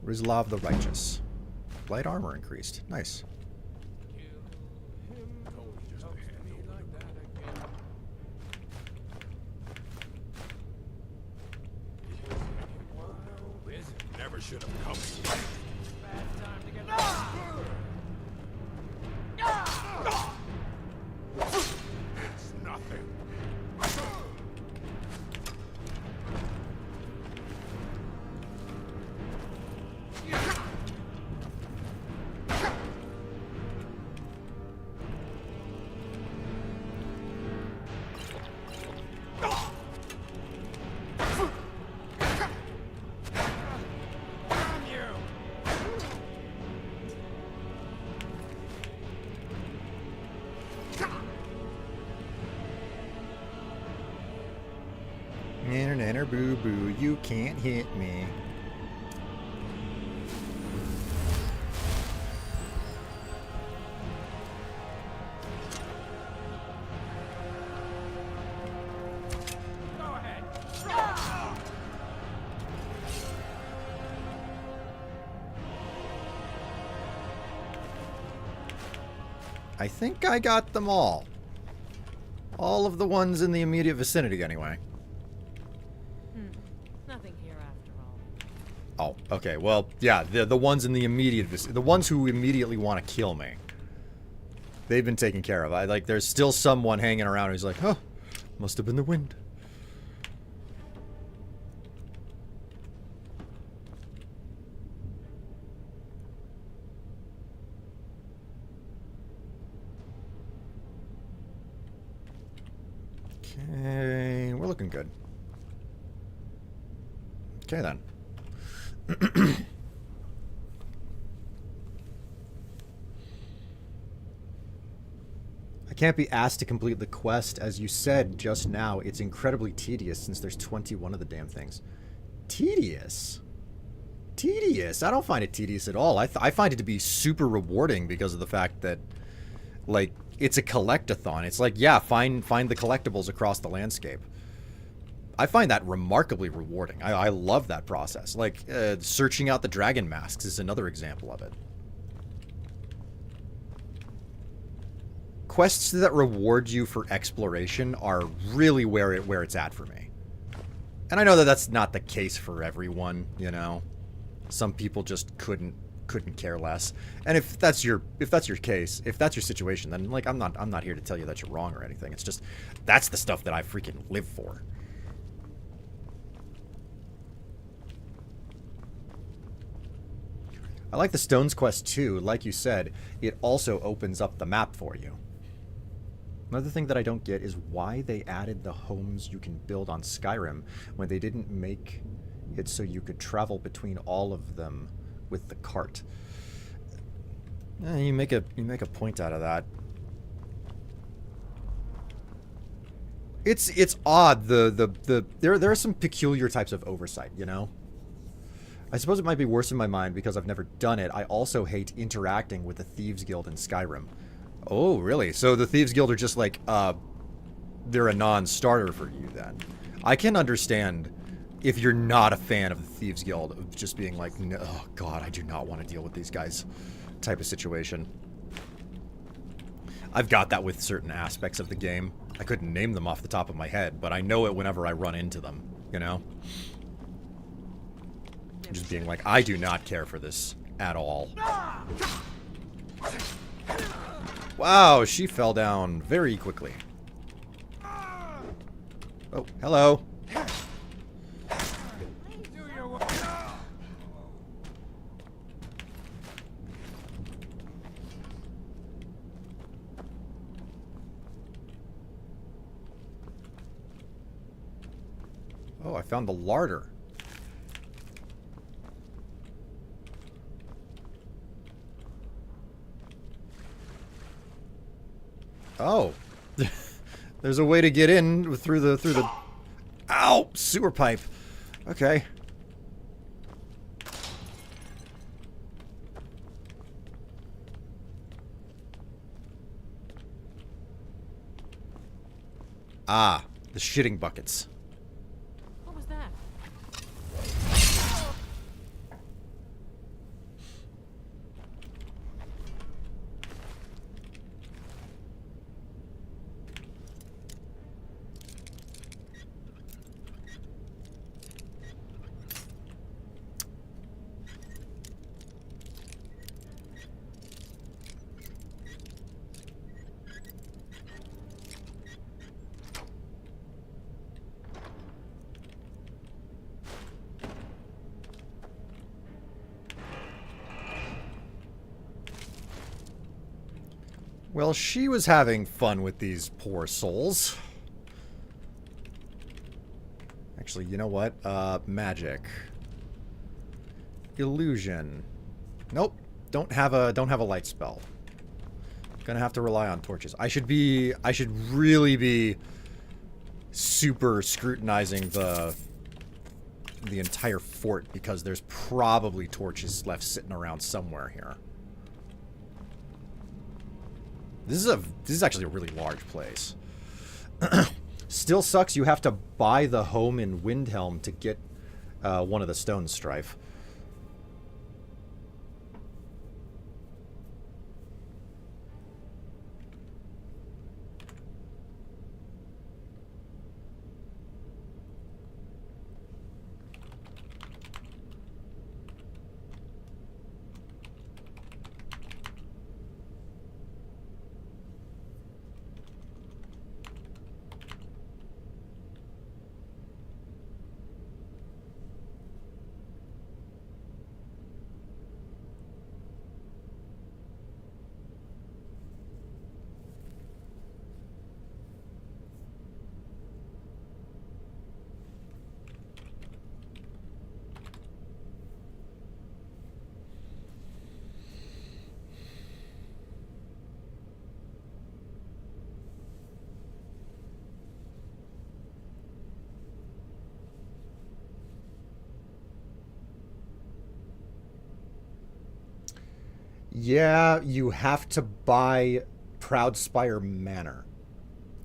Rizlav the Righteous. Light armor increased. Nice. Never should have come. It's nothing. Nanner, nanner, boo, boo, you can't hit me. I think I got them all. All of the ones in the immediate vicinity, anyway. Nothing here after all. Oh, okay. Well, yeah, the ones in the immediate vicinity. The ones who immediately want to kill me. They've been taken care of. There's still someone hanging around who's like, oh, must have been the wind. Okay, we're looking good. Okay, then. I can't be asked to complete the quest. As you said just now, it's incredibly tedious since there's 21 of the damn things. Tedious? Tedious? I don't find it tedious at all. I find it to be super rewarding because of the fact that, like, it's a collect-a-thon. It's like, yeah, find the collectibles across the landscape. I find that remarkably rewarding. I love that process. Like, searching out the dragon masks is another example of it. quests that reward you for exploration are really where it's at for me. And I know that that's not the case for everyone, you know. Some people just couldn't care less. And if that's your case, if that's your situation, then like I'm not here to tell you that you're wrong or anything. It's just that's the stuff that I freaking live for. I like the Stones quest too. Like you said, it also opens up the map for you. Another thing that I don't get is why they added the homes you can build on Skyrim when they didn't make it so you could travel between all of them with the cart. You make a point out of that. It's odd. There are some peculiar types of oversight, you know. I suppose it might be worse in my mind because I've never done it. I also hate interacting with the Thieves Guild in Skyrim. Oh, really? So the Thieves Guild are just like, they're a non-starter for you then. I can understand if you're not a fan of the Thieves Guild, of just being like, no, oh god, I do not want to deal with these guys type of situation. I've got that with certain aspects of the game. I couldn't name them off the top of my head, but I know it whenever I run into them, you know? Just being like, I do not care for this at all. Wow, she fell down very quickly. Oh, hello. Oh, I found the larder. Oh. There's a way to get in through the ow, sewer pipe. Okay. Ah, the shitting buckets. What was that? Well, she was having fun with these poor souls. Actually, you know what? Magic. Illusion. Nope. Don't have a light spell. Gonna have to rely on torches. I should really be super scrutinizing the entire fort because there's probably torches left sitting around somewhere here. This is actually a really large place. Still sucks you have to buy the home in Windhelm to get one of the stones, Strife. Yeah, you have to buy Proudspire Manor,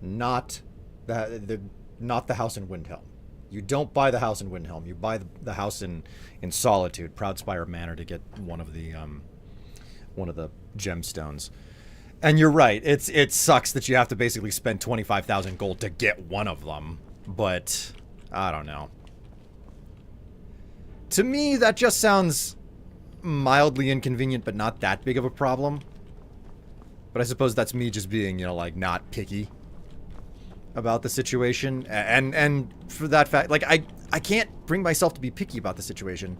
not the house in Windhelm. You don't buy the house in Windhelm. You buy the house in Solitude, Proudspire Manor, to get one of the gemstones. And you're right. It sucks that you have to basically spend 25,000 gold to get one of them. But I don't know. To me, that just sounds mildly inconvenient, but not that big of a problem. But I suppose that's me just being, you know, like, not picky about the situation. And for that fact, like, I can't bring myself to be picky about the situation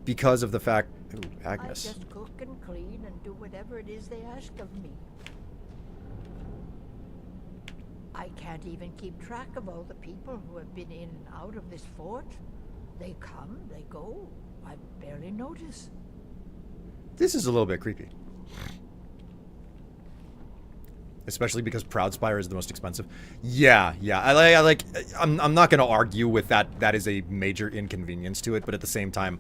because of the fact... Ooh, Agnes. I just cook and clean and do whatever it is they ask of me. I can't even keep track of all the people who have been in and out of this fort. They come, they go. I barely notice. This is a little bit creepy. Especially because Proudspire is the most expensive. Yeah. I'm not going to argue with that. That is a major inconvenience to it, but at the same time,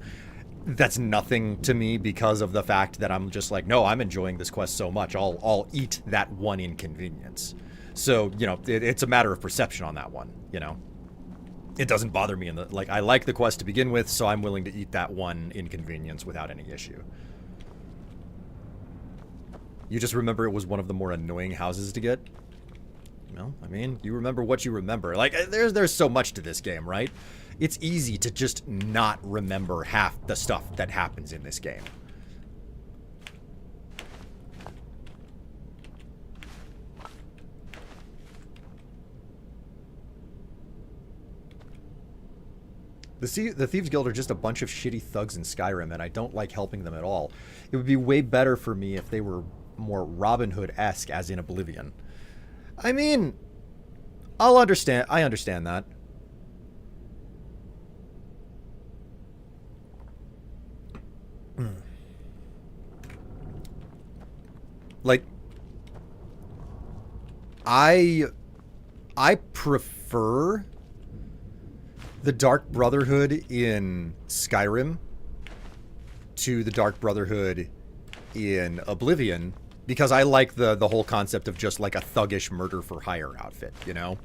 that's nothing to me because of the fact that I'm just like, no, I'm enjoying this quest so much. I'll eat that one inconvenience. So, you know, it's a matter of perception on that one, you know. It doesn't bother me like, I like the quest to begin with, so I'm willing to eat that one inconvenience without any issue. You just remember it was one of the more annoying houses to get? Well, I mean, you remember what you remember. Like, there's so much to this game, right? It's easy to just not remember half the stuff that happens in this game. The Thieves Guild are just a bunch of shitty thugs in Skyrim, and I don't like helping them at all. It would be way better for me if they were more Robin Hood-esque, as in Oblivion. I mean, I understand that. Like, I prefer the Dark Brotherhood in Skyrim to the Dark Brotherhood in Oblivion because I like the whole concept of just like a thuggish murder for hire outfit, you know?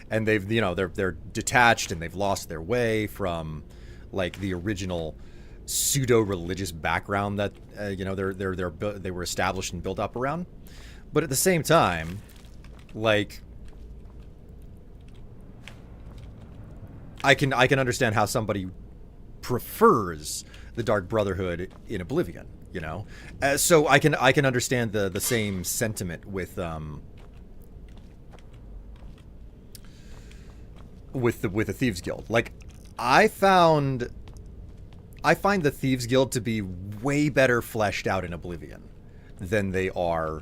And they've, you know, they're detached and they've lost their way from like the original pseudo-religious background that you know, they were established and built up around. But at the same time, like, I can understand how somebody prefers the Dark Brotherhood in Oblivion, you know. So I can understand the same sentiment with the Thieves Guild. Like, I find the Thieves Guild to be way better fleshed out in Oblivion than they are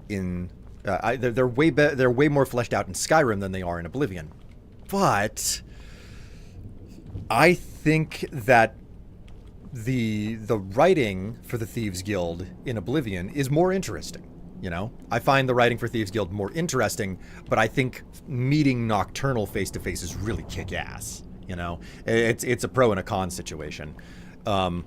in. They're way more fleshed out in Skyrim than they are in Oblivion. But I think that the writing for the Thieves Guild in Oblivion is more interesting. You know, I find the writing for Thieves Guild more interesting, but I think meeting Nocturnal face to face is really kick ass. You know, it's a pro and a con situation. And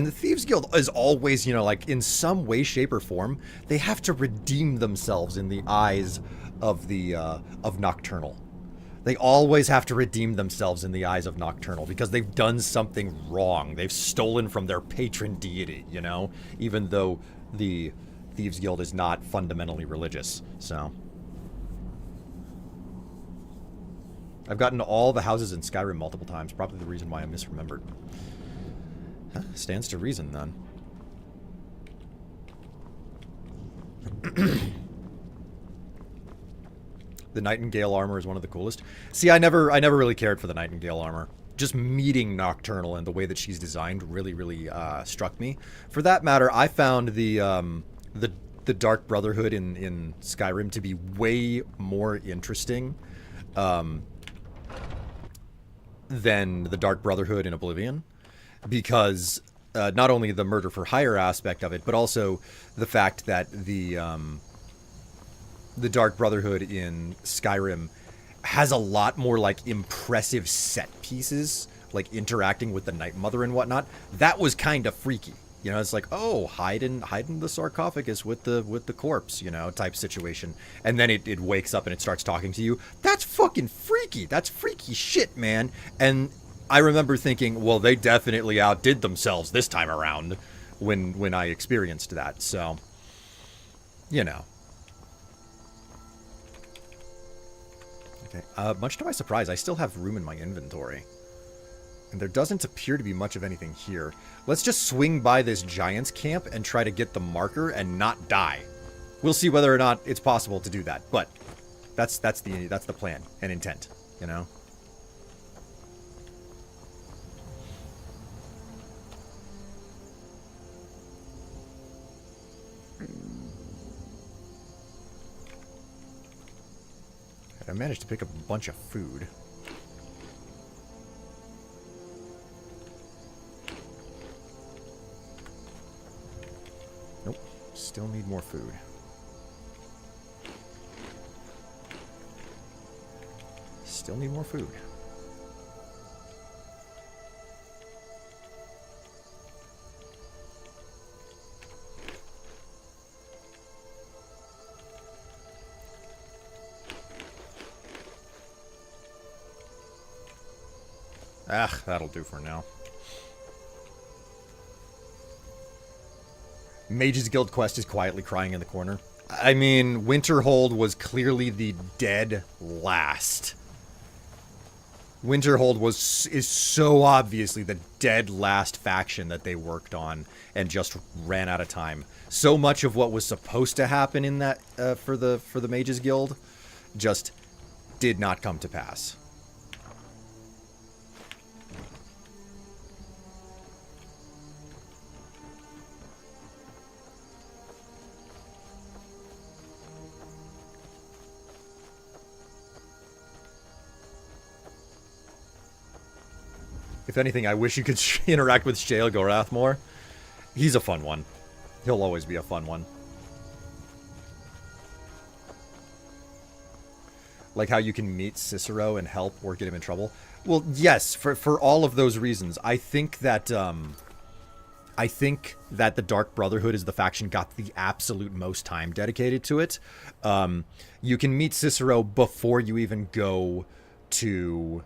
the Thieves Guild is always, you know, like in some way, shape, or form, they have to redeem themselves in the eyes of of Nocturnal. They always have to redeem themselves in the eyes of Nocturnal because they've done something wrong. They've stolen from their patron deity, you know, even though the Thieves Guild is not fundamentally religious. So I've gotten to all the houses in Skyrim multiple times, probably the reason why I'm misremembered. Huh, stands to reason then. The Nightingale armor is one of the coolest. See, I never really cared for the Nightingale armor. Just meeting Nocturnal and the way that she's designed really struck me. For that matter, I found the Dark Brotherhood in Skyrim to be way more interesting than the Dark Brotherhood in Oblivion, because not only the murder for hire aspect of it, but also the fact that the Dark Brotherhood in Skyrim has a lot more like impressive set pieces, like interacting with the Night Mother and whatnot. That was kind of freaky. You know, it's like, oh, hide in the sarcophagus with the corpse, you know, type situation. And then it wakes up and it starts talking to you. That's fucking freaky. That's freaky shit, man. And I remember thinking, well, they definitely outdid themselves this time around when I experienced that. So, you know. Okay. Much to my surprise, I still have room in my inventory. And there doesn't appear to be much of anything here. Let's just swing by this giant's camp and try to get the marker and not die. We'll see whether or not it's possible to do that, but that's the plan and intent, you know. I managed to pick up a bunch of food. Nope. Still need more food. Still need more food. Ah, that'll do for now. Mage's Guild quest is quietly crying in the corner. I mean, Winterhold was clearly the dead last. Winterhold is so obviously the dead last faction that they worked on and just ran out of time. So much of what was supposed to happen in that for the Mage's Guild just did not come to pass. If anything, I wish you could interact with Shale Gorath more. He's a fun one. He'll always be a fun one. Like how you can meet Cicero and help or get him in trouble. Well, yes, for all of those reasons. I think that the Dark Brotherhood is the faction got the absolute most time dedicated to it. You can meet Cicero before you even go to...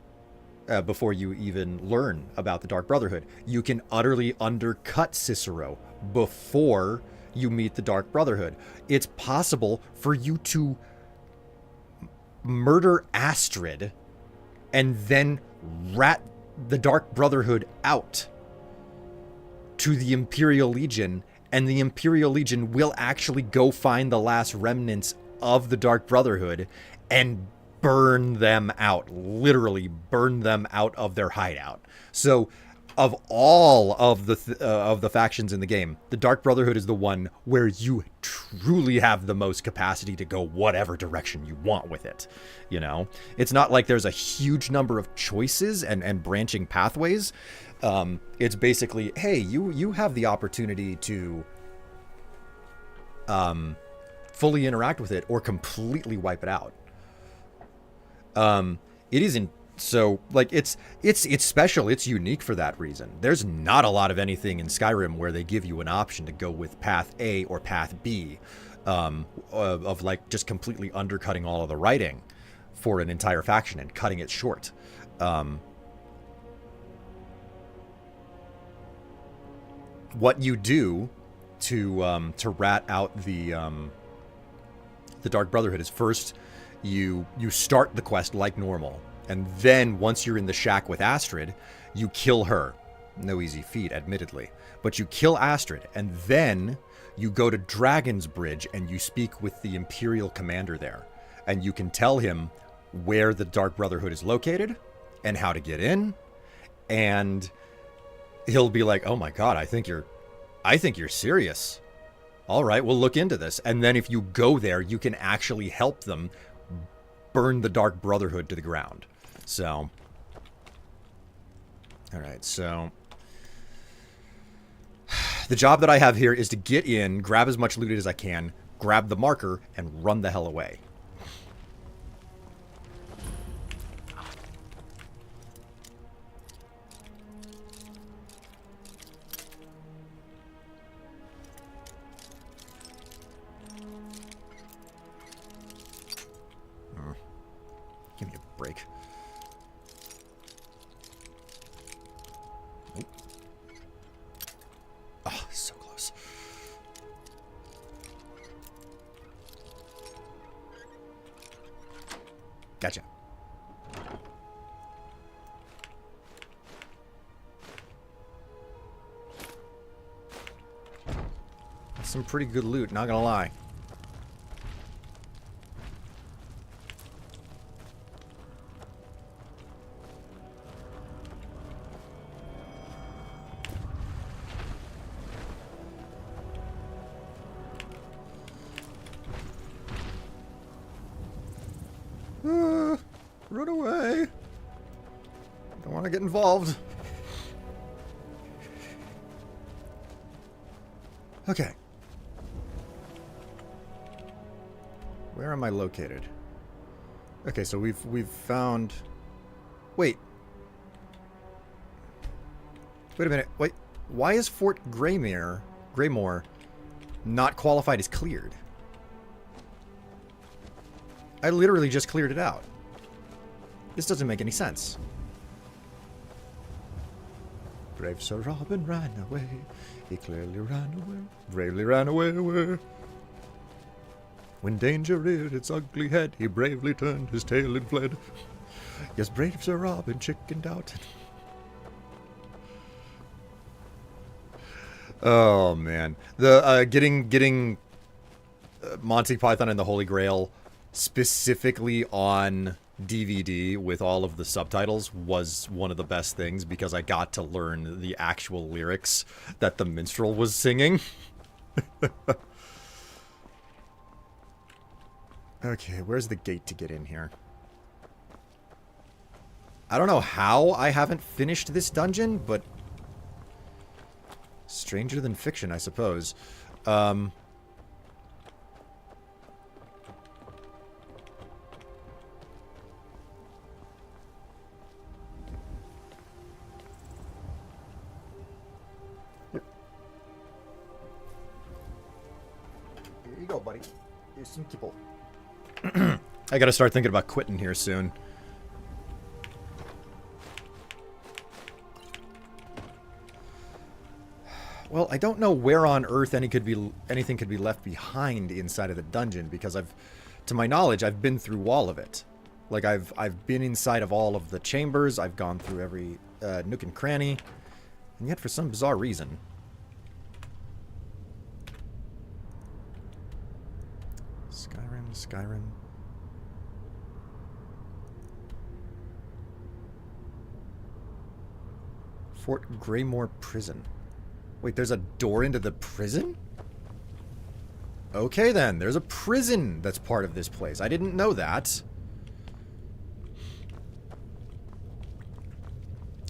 before you even learn about the Dark Brotherhood. You can utterly undercut Cicero before you meet the Dark Brotherhood. It's possible for you to murder Astrid and then rat the Dark Brotherhood out to the Imperial Legion, and the Imperial Legion will actually go find the last remnants of the Dark Brotherhood and burn them out, literally burn them out of their hideout. So, of all of the factions in the game, the Dark Brotherhood is the one where you truly have the most capacity to go whatever direction you want with it. You know, it's not like there's a huge number of choices and branching pathways. It's basically, hey, you have the opportunity to fully interact with it or completely wipe it out. It isn't so like it's special. It's unique for that reason. There's not a lot of anything in Skyrim where they give you an option to go with path A or path B, of like just completely undercutting all of the writing for an entire faction and cutting it short. What you do to rat out the Dark Brotherhood is first you start the quest like normal, and then once you're in the shack with Astrid, you kill her. No easy feat, admittedly, but you kill Astrid, and then you go to Dragon's Bridge and you speak with the Imperial commander there, and you can tell him where the Dark Brotherhood is located and how to get in, and he'll be like, "Oh my god, I think you're serious. All right, we'll look into this." And then if you go there, you can actually help them burn the Dark Brotherhood to the ground. So, all right, so the job that I have here is to get in, grab as much loot as I can, grab the marker, and run the hell away. Give me a break. Oh, so close. Gotcha. Some pretty good loot, not gonna lie. Run away. Don't want to get involved. Okay. Where am I located? Okay, so we've found... Wait. Wait a minute. Wait. Why is Fort Greymore not qualified as cleared? I literally just cleared it out. This doesn't make any sense. Brave Sir Robin ran away. He clearly ran away. Bravely ran away. When danger reared its ugly head, he bravely turned his tail and fled. Yes, brave Sir Robin chickened out. Oh man, the getting Monty Python and the Holy Grail specifically on DVD with all of the subtitles was one of the best things because I got to learn the actual lyrics that the minstrel was singing. Okay, where's the gate to get in here? I don't know how I haven't finished this dungeon, but stranger than fiction, I suppose. Here you go, buddy. Here's some kibble. I gotta start thinking about quitting here soon. Well, I don't know where on earth anything could be left behind inside of the dungeon because to my knowledge, I've been through all of it. Like I've been inside of all of the chambers. I've gone through every nook and cranny, and yet for some bizarre reason. Skyrim. Fort Greymore Prison. Wait, there's a door into the prison? Okay then, there's a prison that's part of this place. I didn't know that.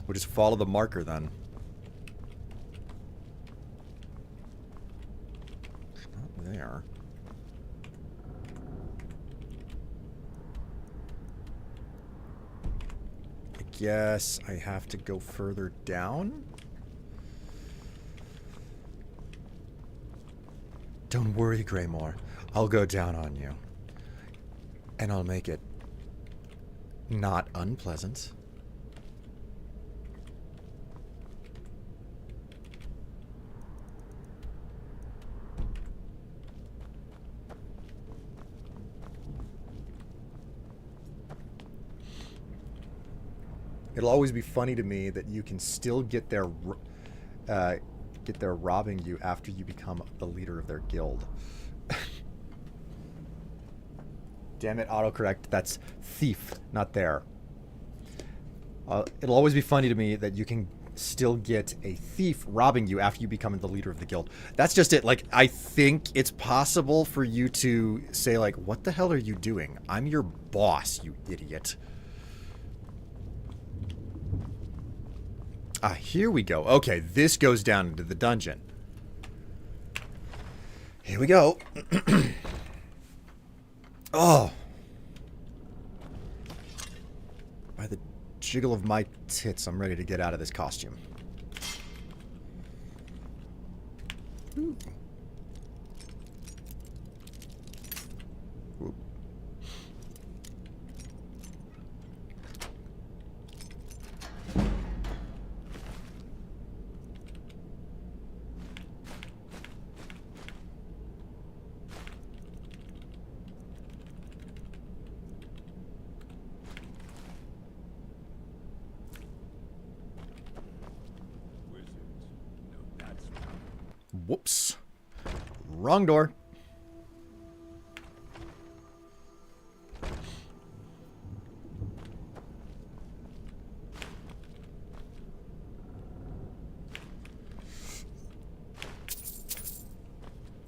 We'll just follow the marker then. It's not there. I guess I have to go further down? Don't worry, Greymore. I'll go down on you. And I'll make it not unpleasant. It'll always be funny to me that you can still get there robbing you after you become the leader of their guild. Damn it, autocorrect. That's thief, not there. It'll always be funny to me that you can still get a thief robbing you after you become the leader of the guild. That's just it. Like, I think it's possible for you to say, like, what the hell are you doing? I'm your boss, you idiot. Ah, here we go. Okay, this goes down into the dungeon. Here we go. Oh. By the jiggle of my tits, I'm ready to get out of this costume. Ooh. Whoop. Whoops. Wrong door.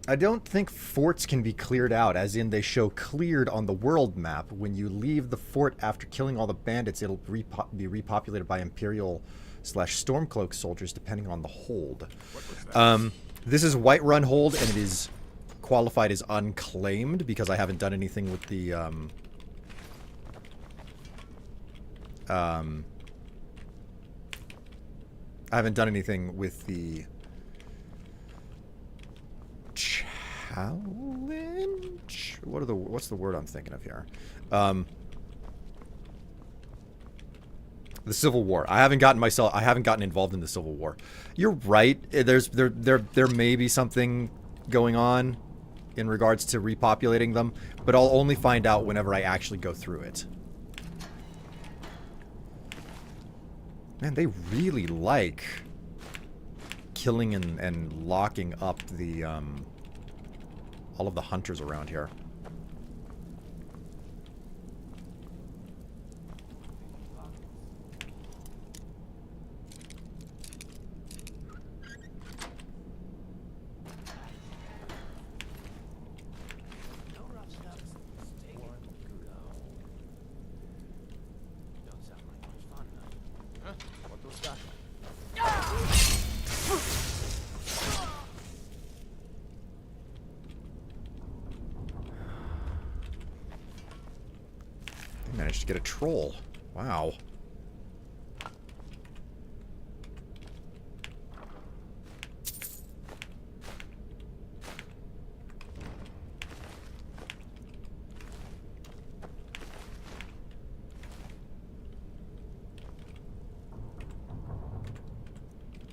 I don't think forts can be cleared out, as in they show cleared on the world map. When you leave the fort after killing all the bandits, it'll be repopulated by Imperial / Stormcloak soldiers, depending on the hold. This is Whiterun hold, and it is qualified as unclaimed, because I haven't done anything with the... I haven't done anything with the... challenge? What's the word I'm thinking of here? The Civil War. I haven't gotten involved in the Civil War. You're right. There may be something going on in regards to repopulating them, but I'll only find out whenever I actually go through it. Man, they really like killing and locking up the all of the hunters around here. Managed to get a troll. Wow.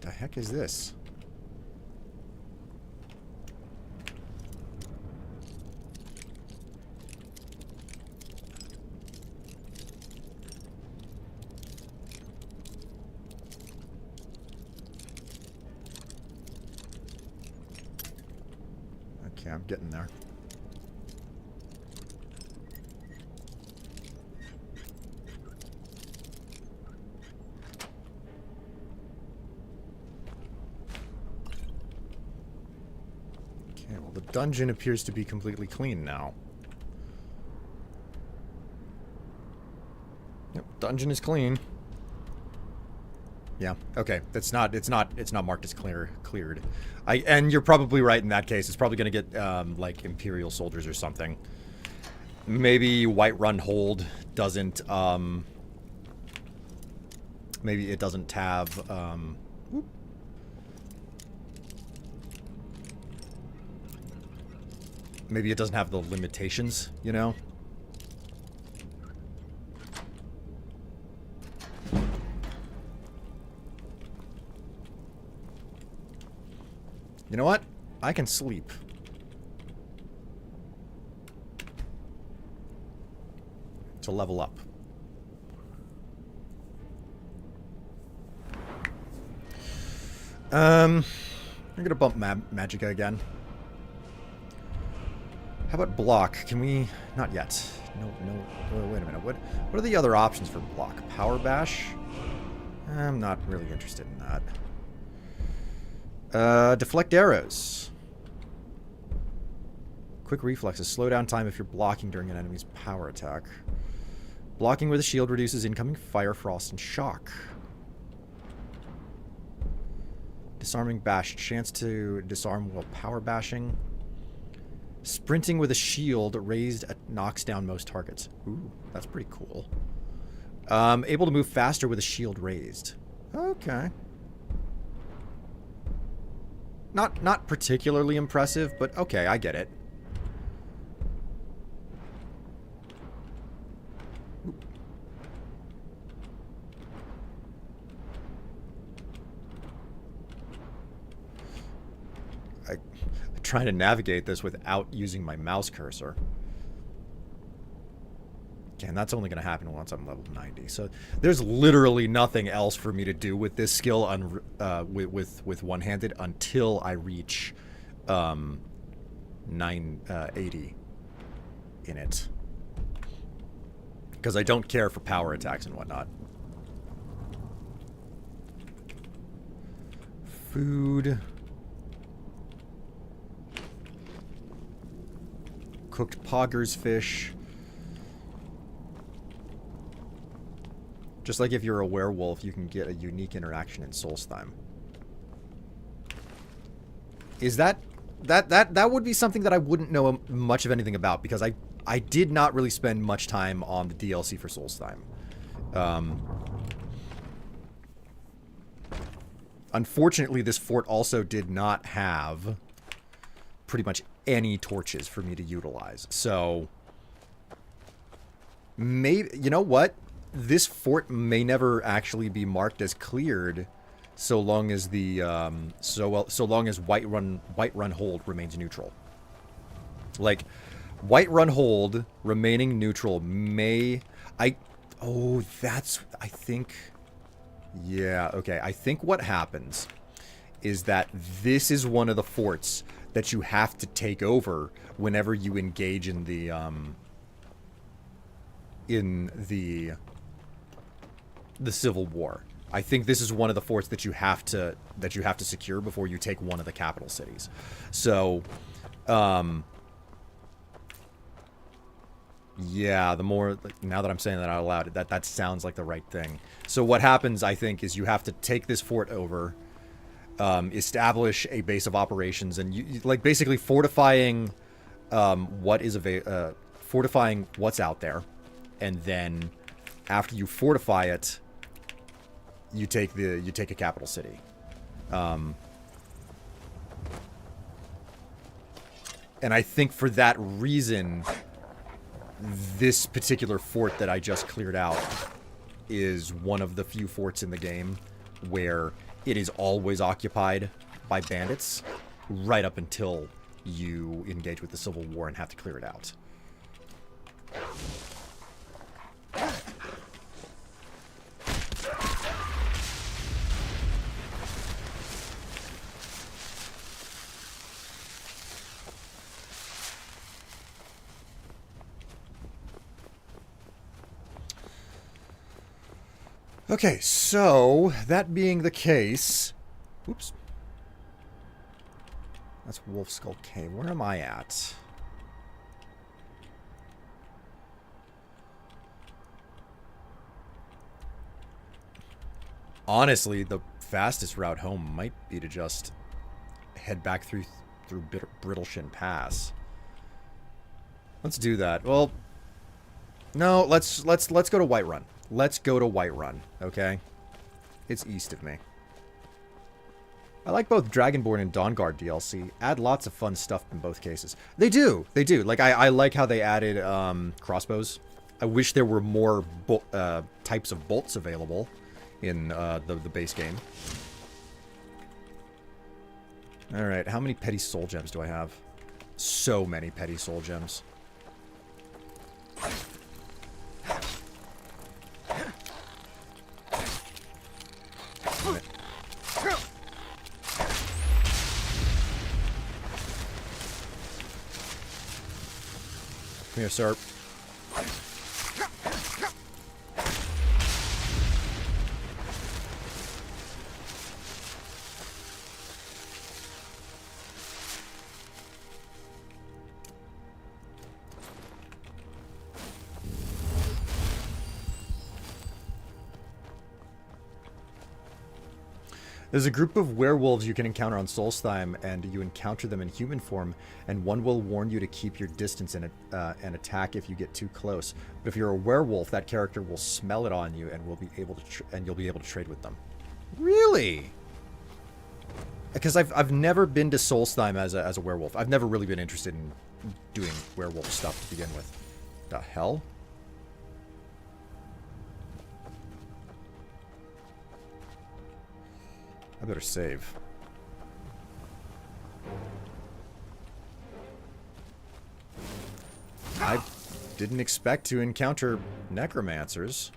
The heck is this? Okay, I'm getting there. Okay, well, the dungeon appears to be completely clean now. Yep, dungeon is clean. Yeah. Okay. It's not marked as cleared. And you're probably right in that case. It's probably going to get like Imperial soldiers or something. Maybe Whiterun hold doesn't maybe it doesn't have maybe it doesn't have the limitations, you know? You know what? I can sleep. To level up. I'm gonna bump Magicka again. How about block? Can we... Not yet. No, wait a minute. What are the other options for block? Power bash? I'm not really interested in that. Deflect arrows. Quick reflexes. Slow down time if you're blocking during an enemy's power attack. Blocking with a shield reduces incoming fire, frost, and shock. Disarming bash. Chance to disarm while power bashing. Sprinting with a shield raised knocks down most targets. Ooh, that's pretty cool. Able to move faster with a shield raised. Okay. Not particularly impressive, but okay, I get it. I'm trying to navigate this without using my mouse cursor. And that's only going to happen once I'm level 90. So there's literally nothing else for me to do with this skill with one-handed until I reach 980 in it. Because I don't care for power attacks and whatnot. Food. Cooked Poggers fish. Just like if you're a werewolf, you can get a unique interaction in Solstheim. Is that would be something that I wouldn't know much of anything about, because I did not really spend much time on the DLC for Solstheim. Unfortunately, this fort also did not have pretty much any torches for me to utilize. So, maybe, you know what? This fort may never actually be marked as cleared, so long as the so long as Whiterun Hold remains neutral. Like, Whiterun Hold remaining neutral may I think. Yeah, okay. I think what happens is that this is one of the forts that you have to take over whenever you engage in the Civil War. I think this is one of the forts that you have to secure before you take one of the capital cities. So, yeah, the more, now that I'm saying that out loud, that sounds like the right thing. So what happens, I think, is you have to take this fort over, establish a base of operations, and you like basically fortifying fortifying what's out there, and then after you fortify it, you take a capital city. And I think for that reason, this particular fort that I just cleared out is one of the few forts in the game where it is always occupied by bandits right up until you engage with the Civil War and have to clear it out. Okay, so, that being the case... Oops. That's Wolf Skull Cave. Where am I at? Honestly, the fastest route home might be to just head back through Brittleshin Pass. Let's do that. Well, no, let's go to Whiterun. Let's go to Whiterun, okay? It's east of me. I like both Dragonborn and Dawnguard DLC. Add lots of fun stuff in both cases. They do. They do. Like, I like how they added crossbows. I wish there were more types of bolts available in the base game. Alright, how many petty soul gems do I have? So many petty soul gems. Come here, sir. There's a group of werewolves you can encounter on Solstheim, and you encounter them in human form, and one will warn you to keep your distance and attack if you get too close. But if you're a werewolf, that character will smell it on you and will be able to you'll be able to trade with them. Really? Because I've never been to Solstheim as a werewolf. I've never really been interested in doing werewolf stuff to begin with. The hell? I better save. Didn't expect to encounter necromancers.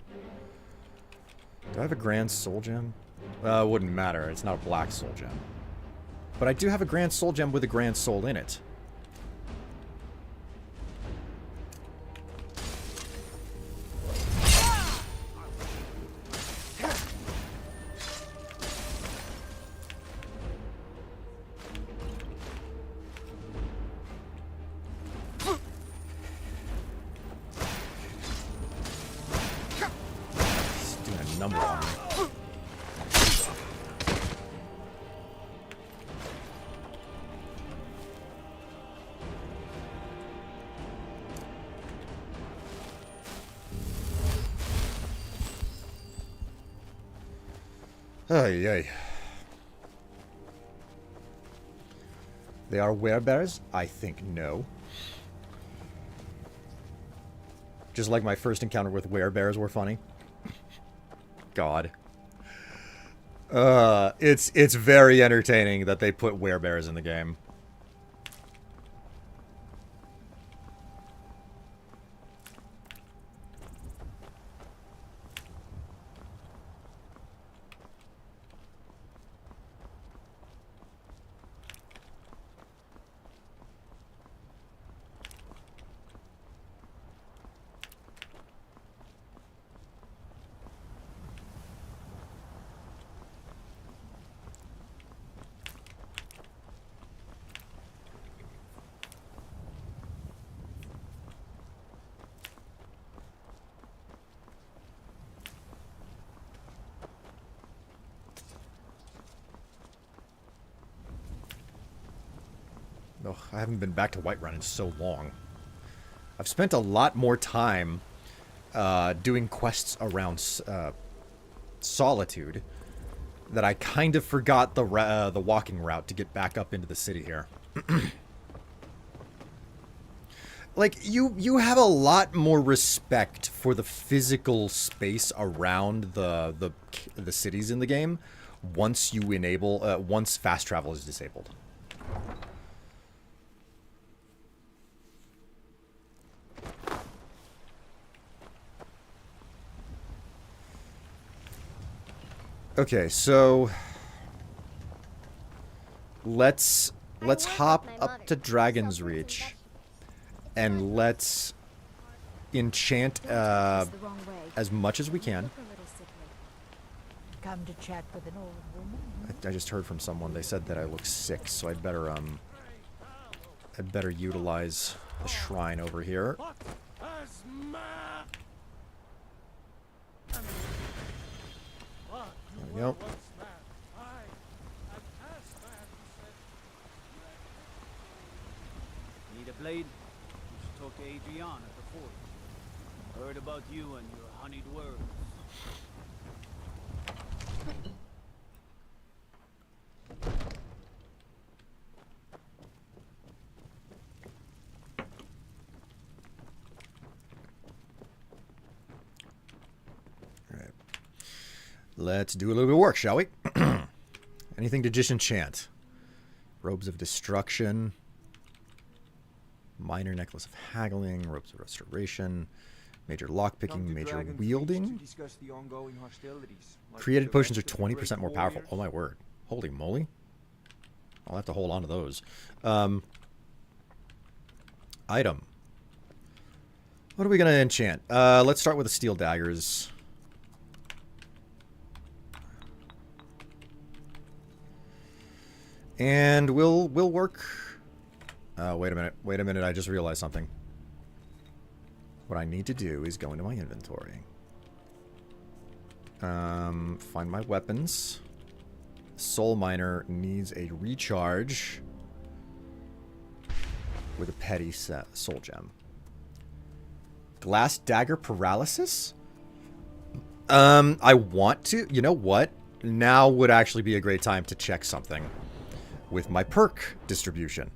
Do I have a grand soul gem? Wouldn't matter. It's not a black soul gem. But I do have a grand soul gem with a grand soul in it. Ay, ay. They are werebears? I think no. Just like my first encounter with werebears were funny. God. It's very entertaining that they put werebears in the game. Ugh, I haven't been back to Whiterun in so long. I've spent a lot more time doing quests around Solitude that I kind of forgot the walking route to get back up into the city here. Like, you have a lot more respect for the physical space around the cities in the game once you enable once fast travel is disabled. Okay, so let's hop up to Dragon's Reach and let's enchant as much as we can. Come to chat with an old woman. I just heard from someone. They said that I look sick, so I'd better utilize the shrine over here. There we go. Need a blade? You should talk to Adrian at the fort. Heard about you and your honeyed words. Let's do a little bit of work, shall we? Anything to disenchant? Robes of Destruction. Minor Necklace of Haggling. Robes of Restoration. Major Lockpicking. Major Wielding. Created potions are 20% more powerful. Oh my word. Holy moly. I'll have to hold on to those. Item. What are we going to enchant? Let's start with the Steel Daggers. And we'll work... wait a minute. Wait a minute. I just realized something. What I need to do is go into my inventory. Find my weapons. Soul Miner needs a recharge with a petty soul gem. Glass Dagger Paralysis? I want to... You know what? Now would actually be a great time to check something with my perk distribution.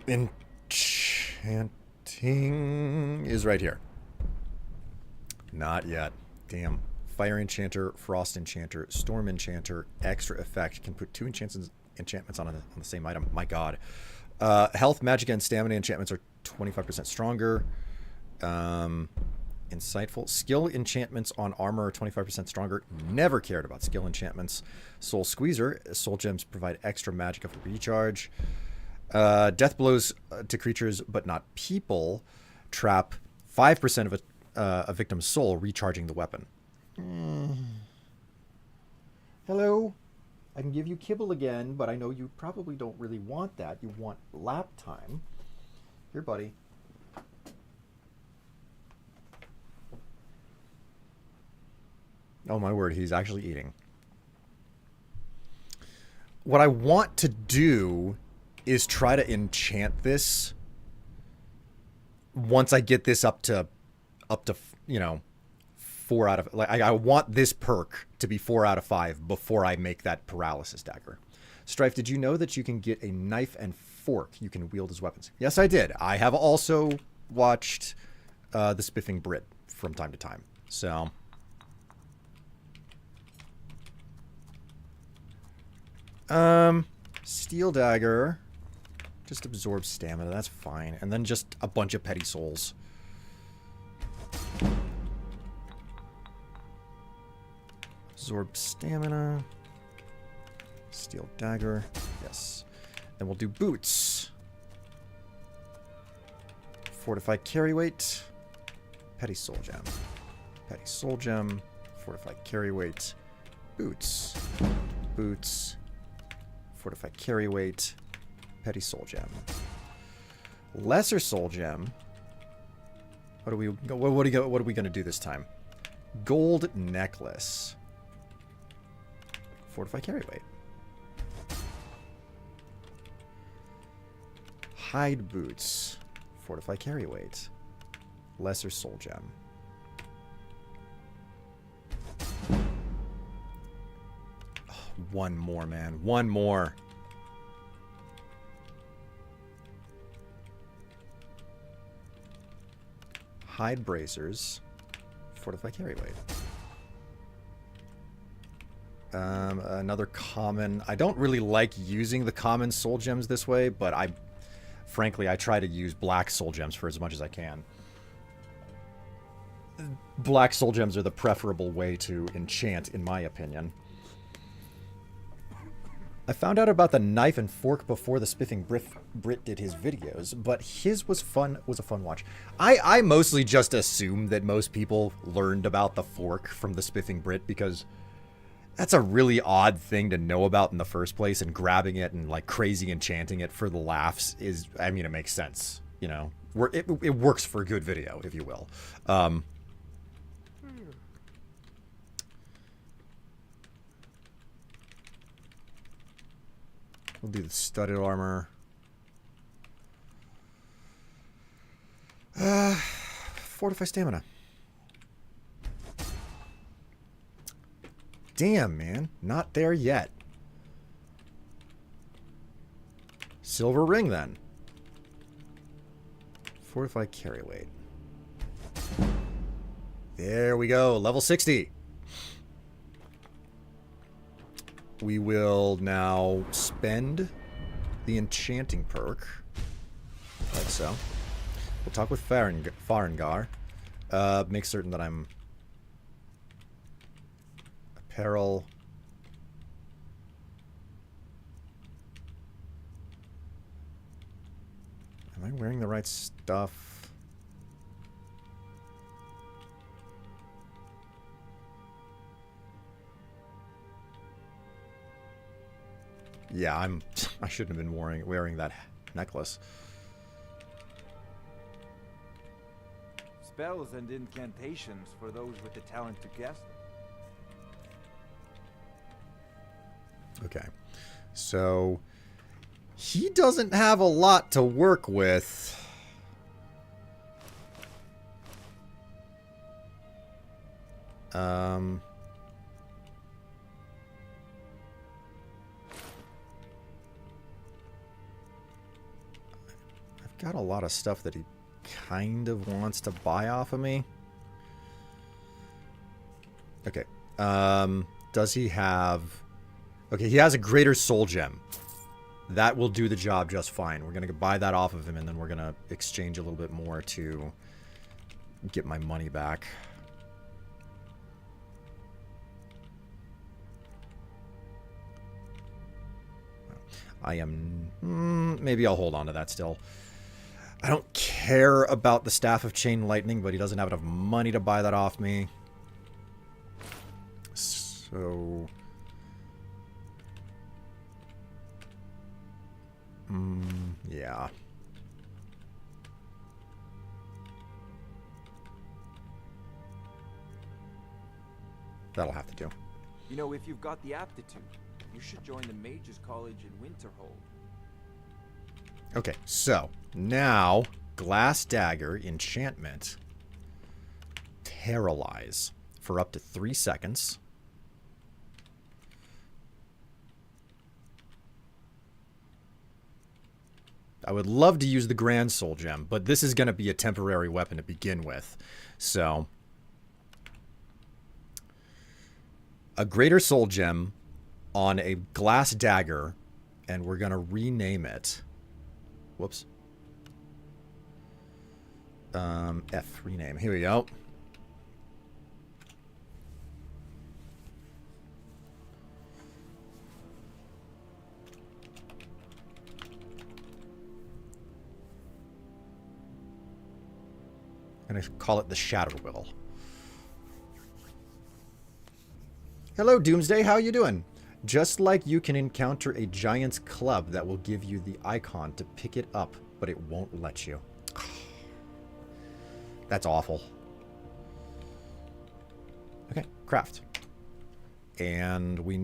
Enchanting is right here. Not yet. Damn. Fire Enchanter, Frost Enchanter, Storm Enchanter, extra effect. Can put 2 enchantments on the same item. My god. Health, magic, and stamina enchantments are 25% stronger. Insightful. Skill enchantments on armor are 25% stronger. Never cared about skill enchantments. Soul Squeezer. Soul gems provide extra magic of recharge. Death blows to creatures but not people trap 5% of a victim's soul, recharging the weapon. Hello? I can give you kibble again, but I know you probably don't really want that. You want lap time. Here, buddy. Oh my word, he's actually eating. What I want to do is try to enchant this once I get this up to you know, 4 out of, like, I want this perk to be 4 out of 5 before I make that paralysis dagger. Strife, did you know that you can get a knife and fork you can wield as weapons? Yes, I did. I have also watched the Spiffing Brit from time to time. So steel dagger just absorbs stamina, that's fine. And then just a bunch of petty souls. Absorb stamina. Steel dagger. Yes. Then we'll do boots. Fortify carry weight. Petty soul gem. Petty soul gem. Fortify carry weight. Boots. Boots. Fortify carry weight. Petty soul gem. Lesser soul gem. What are we gonna do this time? Gold necklace. Fortify carry weight. Hide boots. Fortify carry weight. Lesser soul gem. Oh, one more, man. One more. Hide bracers. Fortify carry weight. Another common. I don't really like using the common soul gems this way, but frankly, I try to use black soul gems for as much as I can. Black soul gems are the preferable way to enchant, in my opinion. I found out about the knife and fork before the Spiffing Brit did his videos, but his was a fun watch. I mostly just assumed that most people learned about the fork from the Spiffing Brit because that's a really odd thing to know about in the first place, and grabbing it and like crazy enchanting it for the laughs is, I mean, it makes sense, you know. It works for a good video, if you will. We'll do the studded armor. Fortify stamina. Damn, man. Not there yet. Silver ring, then. Fortify carry weight. There we go. Level 60. We will now spend the enchanting perk. Like so. We'll talk with Farengar. Make certain that I'm... Apparel. Am I wearing the right stuff? Yeah, I shouldn't have been wearing that necklace. Spells and incantations for those with the talent to cast them. Okay, so he doesn't have a lot to work with. I've got a lot of stuff that he kind of wants to buy off of me. Okay, does he have... Okay, he has a greater soul gem That will do the job just fine. We're going to buy that off of him, and then we're going to exchange a little bit more to get my money back. I am... maybe I'll hold on to that still. I don't care about the Staff of Chain Lightning, but he doesn't have enough money to buy that off me. So... yeah. That'll have to do. You know, if you've got the aptitude, you should join the Mages College in Winterhold. Okay, so now Glass Dagger enchantment. Paralyze for up to 3 seconds. I would love to use the Grand Soul Gem, but this is going to be a temporary weapon to begin with. So, a Greater Soul Gem on a Glass Dagger, and we're going to rename it. Whoops. F, rename. Here we go. I'm going to call it the Shadow Will. Hello, Doomsday. How you doing? Just like you can encounter a giant's club that will give you the icon to pick it up, but it won't let you. That's awful. Okay, craft. And we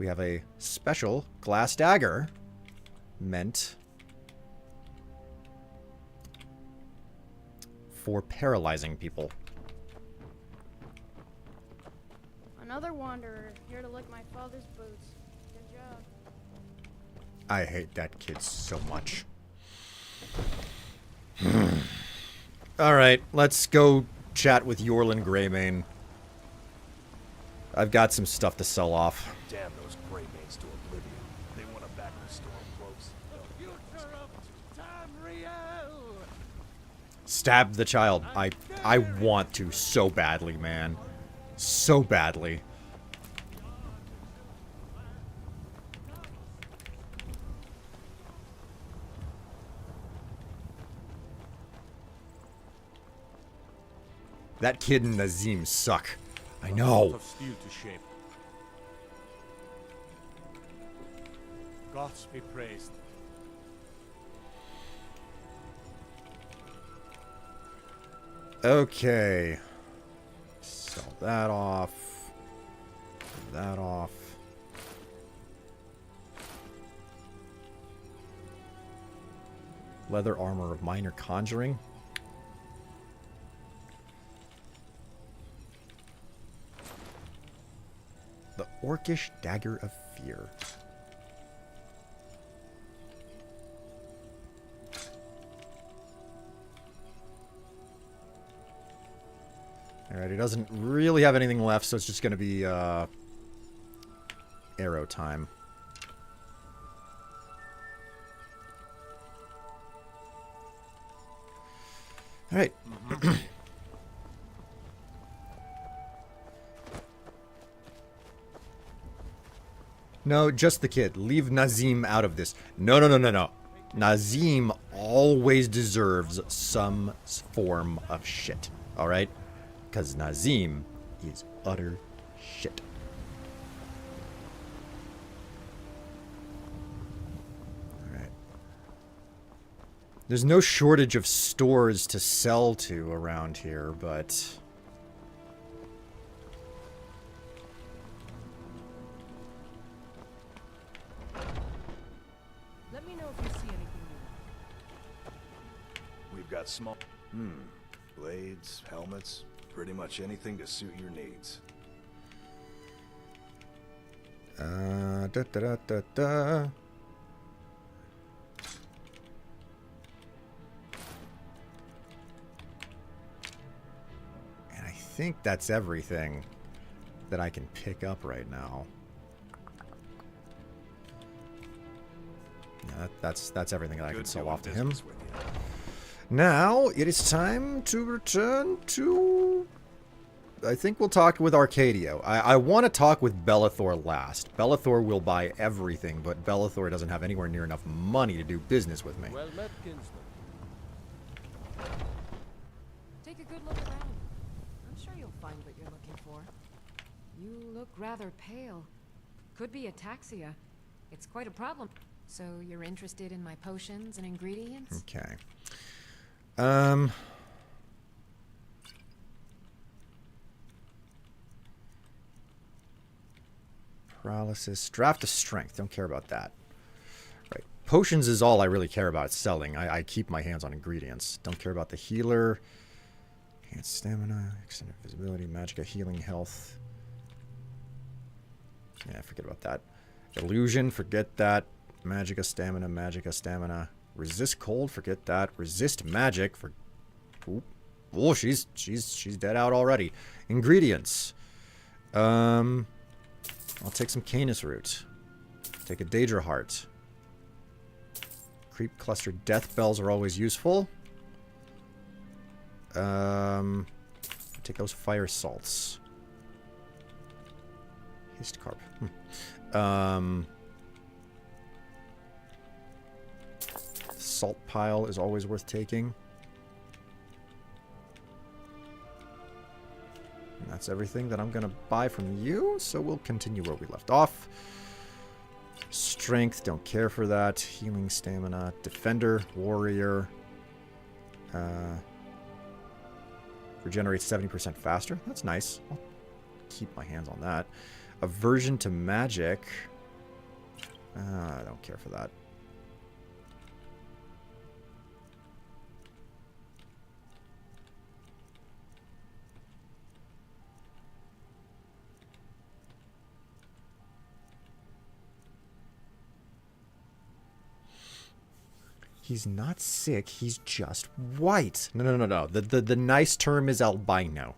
have a special glass dagger meant for paralyzing people. Another wanderer, here to lick my father's boots. Good job. I hate that kid so much. Alright, let's go chat with Yorlin Greymane. I've got some stuff to sell off. Damn those Greymanes to oblivion. They want to back the storm close. The future of Tamriel! Stab the child. I want to so badly, man. So badly. That kid and Nazim suck. I know. Of steel to shape. Gods be praised. Okay. Sell that off. That off. Leather armor of minor conjuring. The Orcish Dagger of Fear. Alright, he doesn't really have anything left, so it's just going to be arrow time. Alright. No, just the kid. Leave Nazim out of this. No, no, no, no, no. Nazim always deserves some form of shit. Alright? Because Nazim is utter shit. Alright. There's no shortage of stores to sell to around here, but... Let me know if you see anything new. We've got small... blades, helmets, pretty much anything to suit your needs. Da da da da da. And I think that's everything that I can pick up right now. Yeah, that's everything that I can sell doing off to him. business with you. Now, it is time to return to... I think we'll talk with Arcadio. I want to talk with Bellathor last. Bellathor will buy everything, but Bellathor doesn't have anywhere near enough money to do business with me. Well met, kinsman. Take a good look around. I'm sure you'll find what you're looking for. You look rather pale. Could be ataxia. It's quite a problem. So you're interested in my potions and ingredients? Okay. Paralysis. Draft to strength. Don't care about that. Right. Potions is all I really care about selling. I keep my hands on ingredients. Don't care about the healer. Enhanced stamina. Extended visibility. Magicka healing health. Yeah, forget about that. Illusion. Forget that. Magicka stamina. Magicka stamina. Resist cold. Forget that. Resist magic. For... Ooh. Oh, she's dead out already. Ingredients. I'll take some Canis root. Take a Daedra heart. Creep cluster death bells are always useful. Take those fire salts. Hist carp. Salt pile is always worth taking. And that's everything that I'm going to buy from you, so we'll continue where we left off. Strength, don't care for that. Healing stamina. Defender, warrior. Regenerates 70% faster. That's nice. I'll keep my hands on that. Aversion to magic. I don't care for that. He's not sick, he's just white. No. The nice term is albino.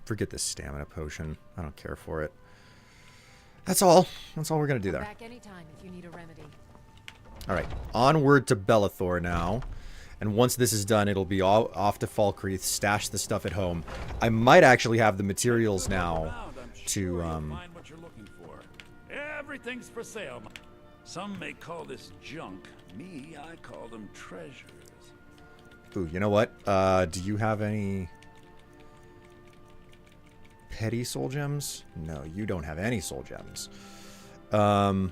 Forget this stamina potion. I don't care for it. That's all. That's all we're gonna do there. Back anytime if you need a remedy. Alright, onward to Bellathor now. And once this is done, it'll be all off to Falkreath, stash the stuff at home. I might actually have the materials now to Find what you're looking for. Everything's for sale. Some may call this junk. Me, I call them treasures. Ooh, you know what? Do you have any petty soul gems? No, you don't have any soul gems. Right.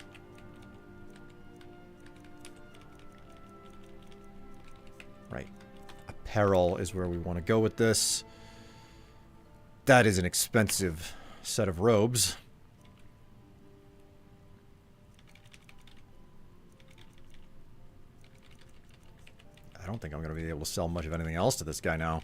Apparel is where we want to go with this. That is an expensive set of robes. I don't think I'm going to be able to sell much of anything else to this guy now.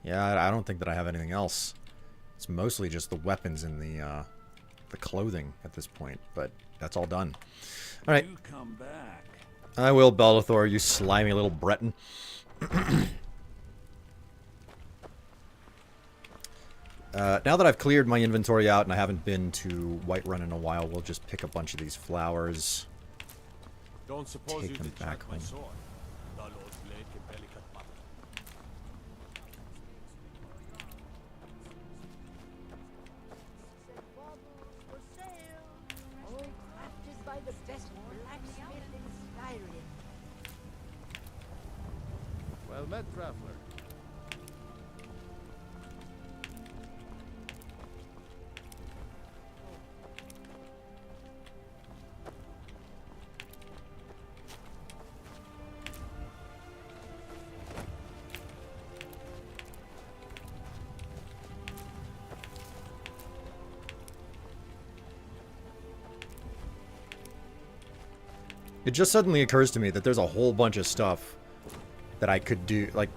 Yeah, I don't think that I have anything else. It's mostly just the weapons and the clothing at this point, but that's all done. All right. You come back. I will, Bellathor, you slimy little Breton. Now that I've cleared my inventory out and I haven't been to Whiterun in a while, we'll just pick a bunch of these flowers. Don't suppose Take you them did back check my home. sword. All crafted by the best blacksmith in Skyrim. Well met, traveler. It just suddenly occurs to me that there's a whole bunch of stuff that I could do. Like,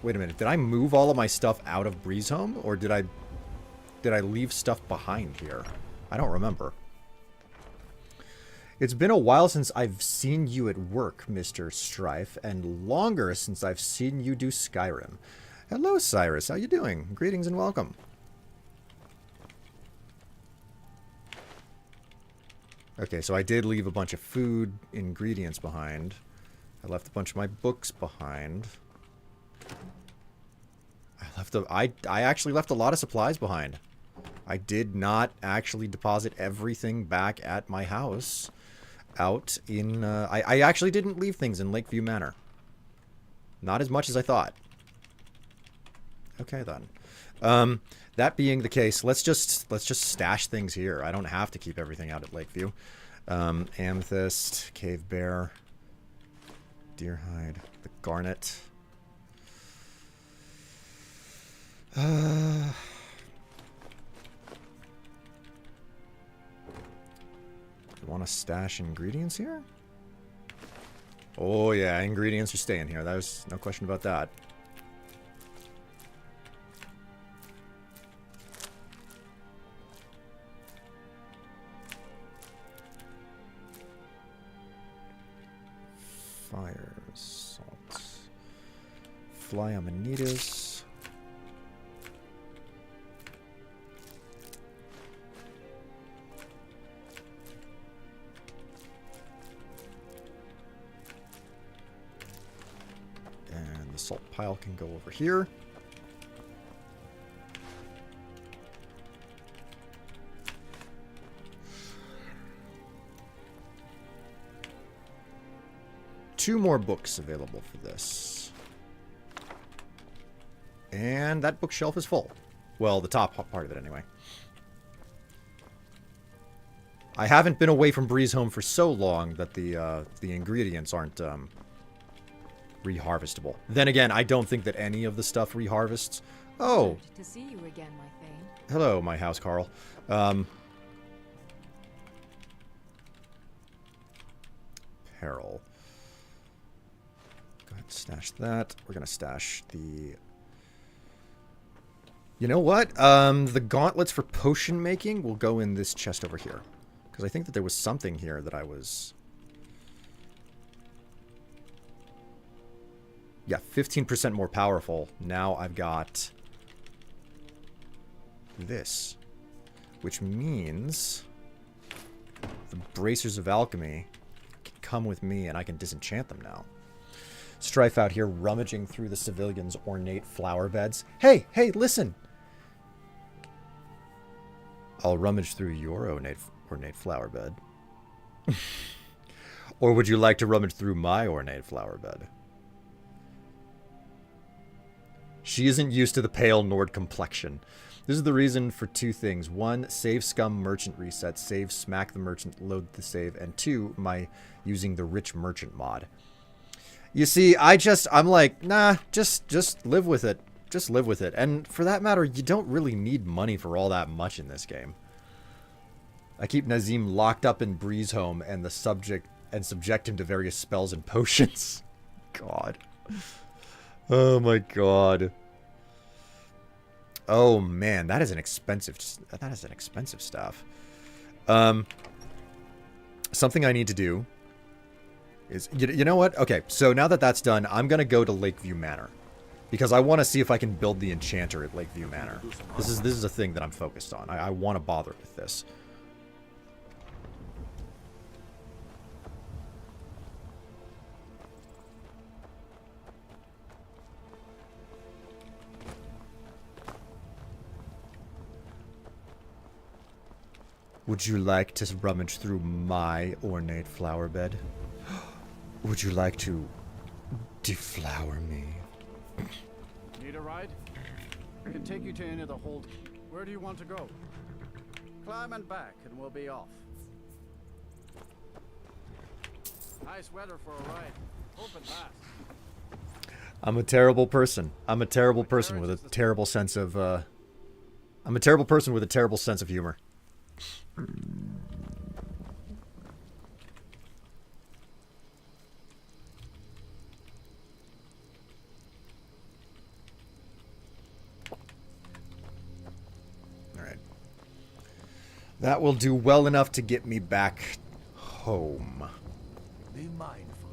wait a minute. Did I move all of my stuff out of Breezehome? Or did I leave stuff behind here? I don't remember. It's been a while since I've seen you at work, Mr. Strife, and longer since I've seen you do Skyrim. Hello, Cyrus. How you doing? Greetings and welcome. Okay, so I did leave a bunch of food ingredients behind. I left a bunch of my books behind. I actually left a lot of supplies behind. I did not actually deposit everything back at my house. Out in, I actually didn't leave things in Lakeview Manor. Not as much as I thought. Okay then. That being the case, let's just stash things here. I don't have to keep everything out at Lakeview. Amethyst, Cave Bear, Deerhide, the Garnet. Want to stash ingredients here? Oh yeah, ingredients are staying here. There's no question about that. Fire, salt, fly amanitas. The salt pile can go over here. Two more books available for this. And that bookshelf is full. Well, the top part of it anyway. I haven't been away from Breeze Home for so long that the ingredients aren't reharvestable. Then again, I don't think that any of the stuff reharvests. Oh. Good to see you again, my Thane. Hello, my house, Carl. Peril. Go ahead and stash that. We're gonna stash the... You know what? The gauntlets for potion making will go in this chest over here. Because I think that there was something here that I was... Yeah, 15% more powerful. Now I've got this. Which means the Bracers of Alchemy can come with me and I can disenchant them now. Strife out here rummaging through the civilians' ornate flower beds. Hey, listen! I'll rummage through your ornate flower bed. Or would you like to rummage through my ornate flower bed? She isn't used to the pale Nord complexion. This is the reason for two things. One, save scum merchant reset. Save smack the merchant, load the save. And two, my using the rich merchant mod. You see, I'm like, nah, just live with it. Just live with it. And for that matter, you don't really need money for all that much in this game. I keep Nazim locked up in Breeze Home and subject him to various spells and potions. God. Oh my god. Oh man, that is an expensive stuff. Something I need to do is, you know what? Okay, so now that that's done, I'm gonna go to Lakeview Manor because I want to see if I can build the enchanter at Lakeview Manor. This is a thing that I'm focused on. I want to bother with this. Would you like to rummage through my ornate flower bed? Would you like to deflower me? Need a ride? I can take you to any of the hold. Where do you want to go? Climb and back and we'll be off. Nice weather for a ride. Open fast. I'm a terrible person. I'm a terrible person with a terrible sense of I'm a terrible person with a terrible sense of humor. Alright. That will do well enough to get me back home. Be mindful.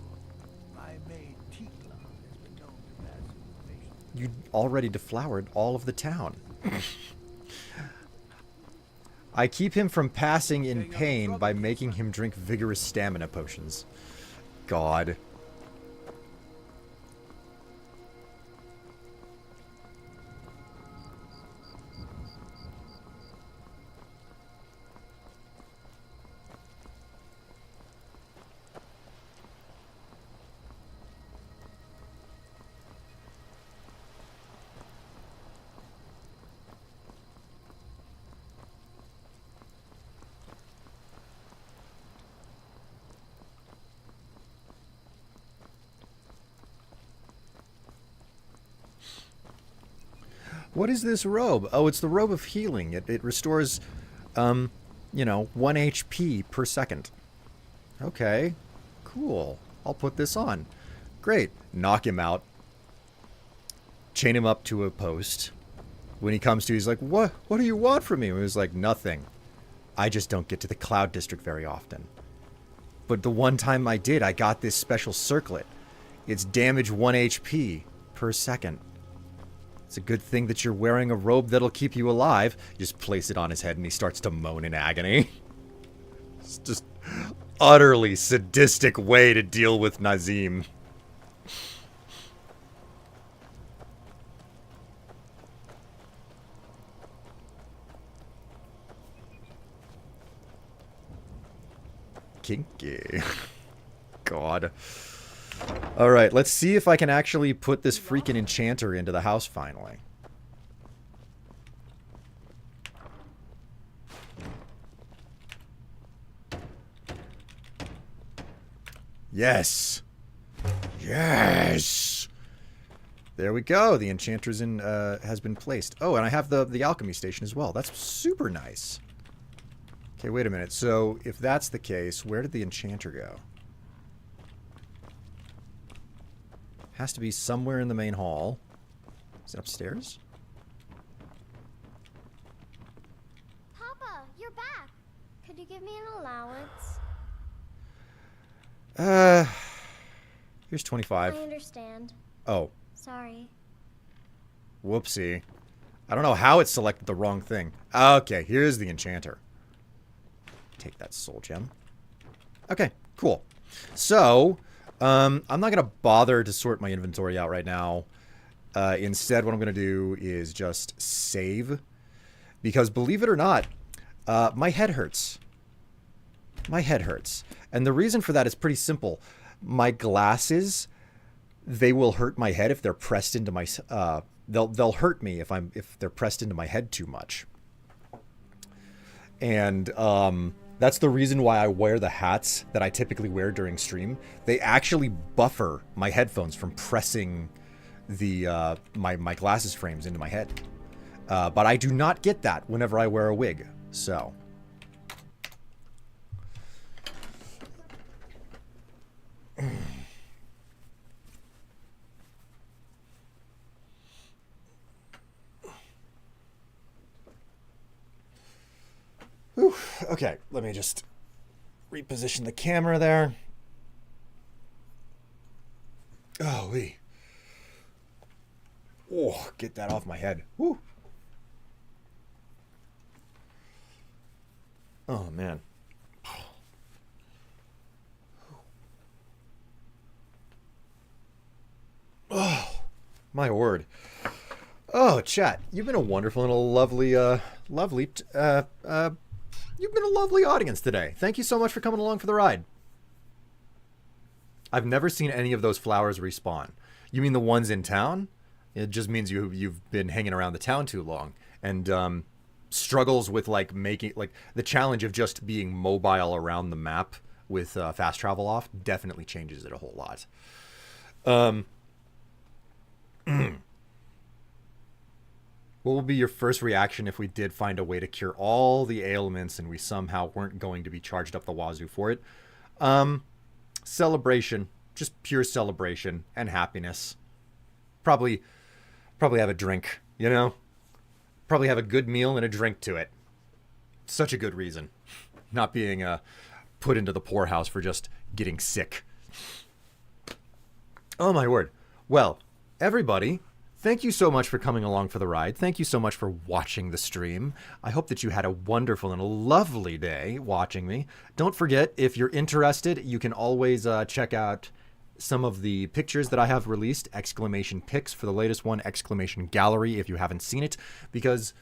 My maid Tikla has been known to pass information. You already deflowered all of the town. I keep him from passing in pain by making him drink vigorous stamina potions. God. What is this robe? Oh, it's the robe of healing. It restores, you know, 1 HP per second. Okay, cool. I'll put this on. Great. Knock him out. Chain him up to a post. When he comes to, he's like, What do you want from me? And he was like, nothing. I just don't get to the Cloud District very often. But the one time I did, I got this special circlet. It's damage 1 HP per second. It's a good thing that you're wearing a robe that'll keep you alive. You just place it on his head and he starts to moan in agony. It's just utterly sadistic way to deal with Nazim. Kinky. God. Alright, let's see if I can actually put this freaking enchanter into the house finally. Yes! Yes! There we go. The enchanter's in has been placed. Oh, and I have the alchemy station as well. That's super nice. Okay, wait a minute. So, if that's the case, where did the enchanter go? Has to be somewhere in the main hall. Is it upstairs? Papa, you're back. Could you give me an allowance? Here's 25. I understand. Oh. Sorry. Whoopsie. I don't know how it selected the wrong thing. Okay, here's the enchanter. Take that soul gem. Okay, cool. So, I'm not going to bother to sort my inventory out right now. Instead, what I'm going to do is just save. Because believe it or not, my head hurts. My head hurts. And the reason for that is pretty simple. My glasses, they will hurt my head if they're pressed into my... they'll hurt me if they're pressed into my head too much. And that's the reason why I wear the hats that I typically wear during stream. They actually buffer my headphones from pressing the my glasses frames into my head. But I do not get that whenever I wear a wig. So... Whew. Okay, let me just reposition the camera there. Golly. Oh, get that off my head. Woo. Oh, man. Oh, my word. Oh, chat, you've been a wonderful and a lovely, you've been a lovely audience today. Thank you so much for coming along for the ride. I've never seen any of those flowers respawn. You mean the ones in town? It just means you've been hanging around the town too long. And struggles with like making like the challenge of just being mobile around the map with fast travel off definitely changes it a whole lot. What would be your first reaction if we did find a way to cure all the ailments and we somehow weren't going to be charged up the wazoo for it? Celebration. Just pure celebration and happiness. Probably have a drink, you know? Probably have a good meal and a drink to it. Such a good reason. Not being put into the poorhouse for just getting sick. Oh my word. Well, everybody, thank you so much for coming along for the ride. Thank you so much for watching the stream. I hope that you had a wonderful and a lovely day watching me. Don't forget, if you're interested, you can always check out some of the pictures that I have released, exclamation pics for the latest one, exclamation gallery if you haven't seen it, because,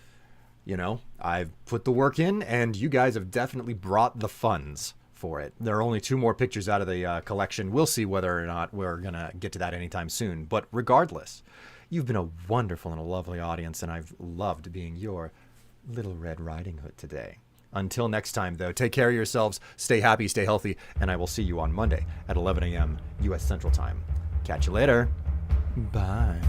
you know, I've put the work in and you guys have definitely brought the funds for it. There are only 2 more pictures out of the collection. We'll see whether or not we're going to get to that anytime soon. But regardless, you've been a wonderful and a lovely audience, and I've loved being your Little Red Riding Hood today. Until next time, though, take care of yourselves, stay happy, stay healthy, and I will see you on Monday at 11 a.m. U.S. Central Time. Catch you later. Bye.